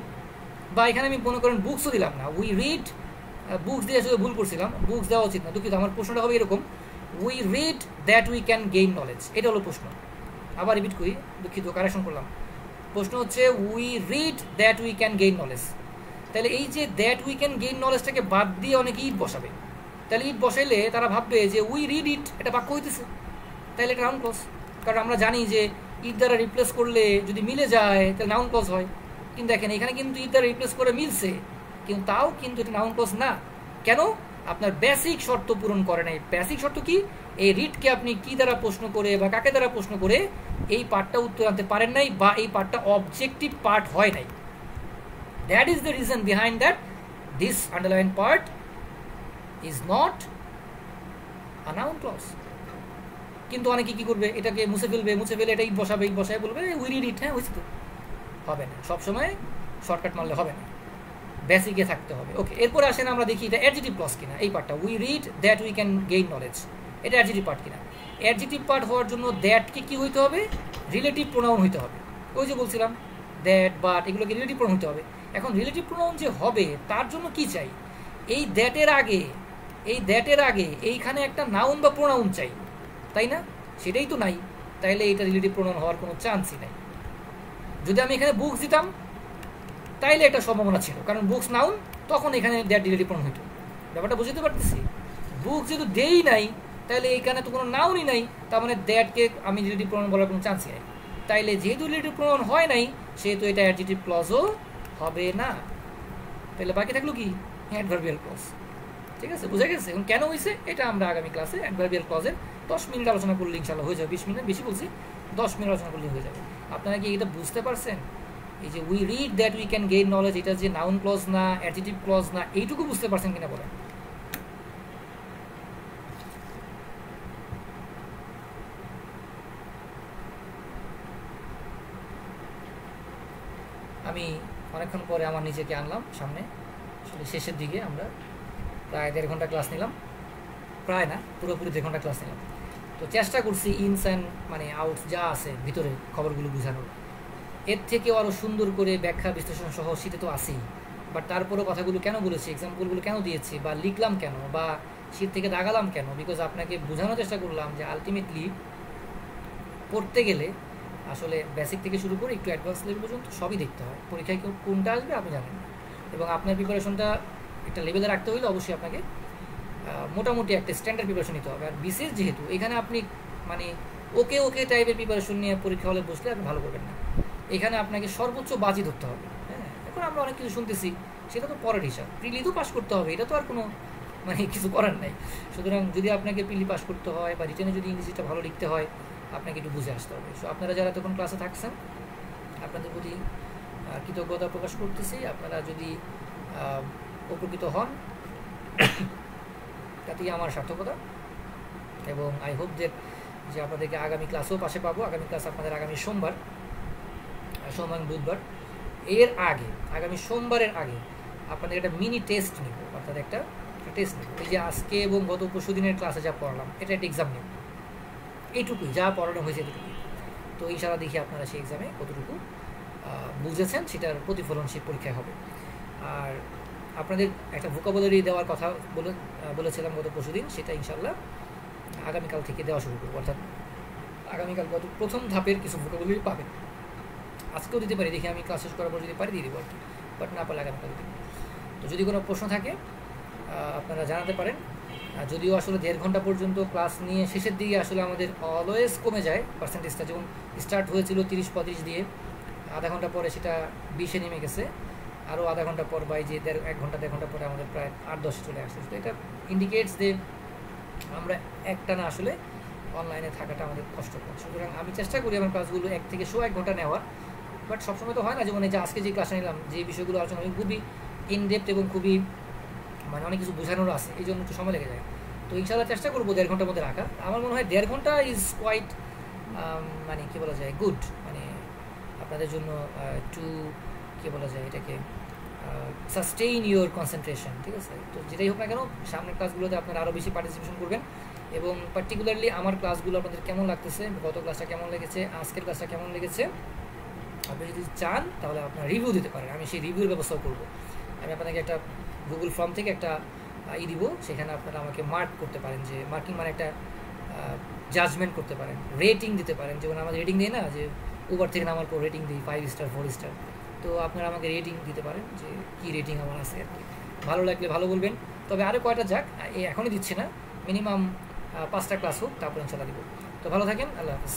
বা এখানে আমি মনে করেন বুকসও দিলাম না, উই রিড বুকস দিয়ে আসলে ভুল করছিলাম, বুকস দেওয়া উচিত না, দুঃখিত। আমার প্রশ্নটা হবে এরকম, we read that we can gain knowledge, এটা হলো প্রশ্ন। আবার রিপিট করি, দুঃখিত, কারেকশন করলাম। প্রশ্ন হচ্ছে we read that we can gain knowledge. তাহলে এই যে দ্যাট উই ক্যান গেইন নলেজটাকে বাদ দিয়ে অনেকে ইট বসাবে। তাহলে ইট বসাইলে তারা ভাববে যে উই রিড ইট, এটা বাক্য হইতেছে, তাহলে এটা নাউন ক্লজ। কারণ আমরা জানি যে ইট দ্বারা রিপ্লেস করলে যদি মিলে যায় তাহলে নাউন ক্লজ হয়। কিন্তু দেখেন এখানে কিন্তু ইট দ্বারা রিপ্লেস করে মিলছে, কিন্তু তাও কিন্তু এটা নাউন ক্লজ না। কেন? আপনার বেসিক শর্ত পূরণ করে নাই। বেসিক শর্ত কি? এই রিডকে আপনি কি দ্বারা প্রশ্ন করে বা কাকে দ্বারা প্রশ্ন করে এই পার্টটা উত্তর আনতে পারেন নাই, বা এই পার্টটা অবজেক্টিভ পার্ট হয় নাই। That is the reason behind that this underline part is not a noun clause. কিন্তু অনেকে কি করবে, এটাকে মুছে ফেলে এটা ইট বসায় বলবে উই রিড ইট। হ্যাঁ, হয়েছে তো, হবে না, সবসময় শর্টকাট মারলে হবে না, বেসিকে থাকতে হবে। ওকে, এরপরে আসেন আমরা দেখি এটা অ্যাডজেক্টিভ ক্লজ কিনা। এই পার্টটা we read that we can gain knowledge, এটা অ্যাডজেক্টিভ পার্ট কিনা। অ্যাডজেক্টিভ পার্ট হওয়ার জন্য দ্যাটকে কি হইতে হবে, রিলেটিভ প্রোনাউন হইতে হবে। ওই যে বলছিলাম দ্যাট, বাট, এগুলোকে রিলেটিভ প্রোনাউন হইতে হবে। এখন রিলেটিভ প্রোনাউন যে হবে তার জন্য কি চাই, এই দ্যাটের আগে এইখানে একটা নাউন বা প্রোনাউন চাই, তাই না? সেটাই তো নাই, তাইলে এটা রিলেটিভ প্রোনাউন হওয়ার কোনো চান্সই নাই। যদি আমি এখানে বুকস দিতাম তাইলে একটা সম্ভাবনা ছিল, কারণ বুকস নাউন, তখন এখানে দ্যাট রিলেটিভ প্রোনাউন হইতো। ব্যাপারটা বুঝতে পারতেছি? বুকস যেহেতু দেই নাই, তাহলে এখানে তো কোনো নাউনই নাই, তার মানে দ্যাটকে আমি রিলেটিভ প্রোনাউন বলার কোনো চান্সই নাই। তাইলে যেহেতু রিলেটিভ প্রোনাউন হয় নাই, সেহেতু এটা অ্যাডজেক্টিভ ক্লজও হবে না। তাহলে বাকি থাকলো কি, অ্যাডভার্বিয়াল ক্লজ। ঠিক আছে, বুঝে গেছে? এখন কেন হয়েছে এটা আমরা আগামী ক্লাসে অ্যাডভার্বিয়াল ক্লজের 10 মিনিট আলোচনা করলে ইনশাআল্লাহ হয়ে যাবে। 20 মিনিট বেশি বলছি, 10 মিনিট আলোচনা করলে হয়ে যাবে। আপনারা কি এটা বুঝতে পারছেন? এই যে we read that we can gain knowledge, এটা যে নাউন ক্লজ না, অ্যাডজেক্টিভ ক্লজ না, এইটুকু বুঝতে পারছেন কিনা বলেন? আমি অনেকক্ষণ পরে আমার নিজেকে আনলাম সামনে, আসলে শেষের দিকে আমরা প্রায় 1.5 ঘন্টা ক্লাস নিলাম, প্রায় না পুরোপুরি 2 ঘন্টা ক্লাস নিলাম। তো চেষ্টা করছি ইনস অ্যান্ড মানে আউটস যা আছে ভিতরে খবরগুলো বোঝানোর, এর থেকেও আরও সুন্দর করে ব্যাখ্যা বিশ্লেষণ সহ শীতে তো আসেই, বাট তারপরেও কথাগুলো কেন বলেছি, এক্সাম্পলগুলো কেন দিয়েছি, বা লিখলাম কেন, বা শীত থেকে দাগালাম কেন, বিকজ আপনাকে বোঝানোর চেষ্টা করলাম যে আলটিমেটলি পড়তে গেলে আসলে বেসিক থেকে শুরু করে একটু অ্যাডভান্স লেভেল পর্যন্ত সবই দেখতে হয়। পরীক্ষায় কেউ কোনটা আসবে আপনি জানেন না, এবং আপনার প্রিপারেশনটা একটা লেভেলে রাখতে হলে অবশ্যই আপনাকে মোটামুটি একটা স্ট্যান্ডার্ড প্রিপারেশন নিতে হবে। আর বিশেষ যেহেতু এখানে আপনি মানে ওকে ওকে টাইপের প্রিপারেশন নিয়ে পরীক্ষা হলে বসলে আপনি ভালো করবেন না, এখানে আপনাকে সর্বোচ্চ বাজি ধরতে হবে। হ্যাঁ, এখন আমরা অনেক কিছু শুনতেছি, সেটা তো পরের হিসাব, প্রিলি তো পাস করতে হবে, এটা তো আর কোনো মানে কিছু করার নাই। সুতরাং যদি আপনাকে প্রিলি পাস করতে হয় বা রিটেনে যদি ইংরেজিটা ভালো লিখতে হয়, আপনাকে একটু বুঝে আসতে হবে। সো আপনারা যারা তখন ক্লাসে থাকছেন আপনাদের প্রতি কৃতজ্ঞতা প্রকাশ করতেছি। আপনারা যদি উপকৃত হন তাতেই আমার সার্থকতা, এবং আই হোপ যে আপনাদেরকে আগামী ক্লাসেও পাশে পাবো। আগামী ক্লাস আপনাদের আগামী সোমবার বুধবার, এর আগে আগামী সোমবারের আগে আপনাদের একটা মিনি টেস্ট নিব, অর্থাৎ একটা টেস্ট নিব। এই যে আজকে এবং গত পরশু দিনের ক্লাসে যা পড়ালাম এটা একটা এক্সাম নিব, এইটুকুই যা পড়ানো হয়েছে এটুকুই। তো ইনশাআল্লাহ দেখি আপনারা সেই এক্সামে কতটুকু বুঝেছেন, সেটার প্রতিফলন সেই পরীক্ষায় হবে। আর আপনাদের একটা ভোকাবুলারি দেওয়ার কথা বলেছিলাম গত পরশুদিন, সেটা ইনশাআল্লাহ আগামীকাল থেকে দেওয়া শুরু করবো, অর্থাৎ আগামীকাল গত প্রথম ধাপের কিছু ভোকাবুলারি পাবেন। আজকেও দিতে পারি, দেখি আমি ক্লাস শেষ করার পর যদি পারি দিয়ে দেবো আর কি, বাট না পারলে আগামীকাল দিতে। তো যদি কোনো প্রশ্ন থাকে আপনারা জানাতে পারেন। যদিও আসলে 1.5 ঘন্টা পর্যন্ত ক্লাস নিয়ে শেষের দিকে আসলে আমাদের অলওয়েজ কমে যায় পার্সেন্টেজটা, যেমন স্টার্ট হয়েছিল 30-35 দিয়ে, আধা ঘন্টা পরে সেটা 20-এ নেমে গেছে, আরও আধা ঘন্টা পর বা যে 1 ঘন্টা 1.5 ঘন্টা পরে আমাদের প্রায় 8-10 চলে আসছে। তো এটা ইন্ডিকেটস যে আমরা একটানা আসলে অনলাইনে থাকাটা আমাদের কষ্টকর। সুতরাং আমি চেষ্টা করি আমার ক্লাসগুলো 1 থেকে 1 ঘন্টা নেওয়ার, বাট সবসময় তো হয় না। যেমন এই যে আজকে যে ক্লাসটা নিলাম, যে বিষয়গুলো আলোচনা করি খুবই ইনডেপথ এবং খুবই মানে অনেক কিছু বোঝানোর আছে, এই জন্য একটু সময় লেগে যায়। তো ইনশাআল্লাহ চেষ্টা করবো 1.5 ঘন্টার মধ্যে রাখা। আমার মনে হয় 1.5 ঘন্টা ইজ কোয়াইট মানে কী বলা যায় গুড, মানে আপনাদের জন্য একটু কী বলা যায় এটাকে সাস্টেইন ইউর কনসেন্ট্রেশন, ঠিক আছে? তো যেটাই হোক না কেন সামনের ক্লাসগুলোতে আপনারা আরও বেশি পার্টিসিপেশন করবেন, এবং পার্টিকুলারলি আমার ক্লাসগুলো আপনাদের কেমন লাগতেছে, গত ক্লাসটা কেমন লেগেছে, আজকের ক্লাসটা কেমন লেগেছে, আপনি যদি চান তাহলে আপনারা রিভিউ দিতে পারেন, আমি সেই রিভিউর ব্যবস্থাও করবো। আমি আপনাকে একটা গুগল ফর্ম থেকে একটা দিব, সেখানে আপনারা আমাকে মার্ক করতে পারেন, যে মার্কিং মানে একটা জাজমেন্ট করতে পারেন, রেটিং দিতে পারেন। যেমন আমাদের রেটিং দেয় না, যে উবার থেকে নামার পর রেটিং দিই 5 স্টার 4 স্টার, তো আপনারা আমাকে রেটিং দিতে পারেন যে কী রেটিং আমার আছে আর কি। ভালো লাগলে ভালো বলবেন, তবে আরও কয়টা যাক, এখনই দিচ্ছি না, মিনিমাম 5টা ক্লাস হোক, তারপর ইনশাআল্লাহ দিব। তো ভালো থাকেন, আল্লাহ হাফিজ।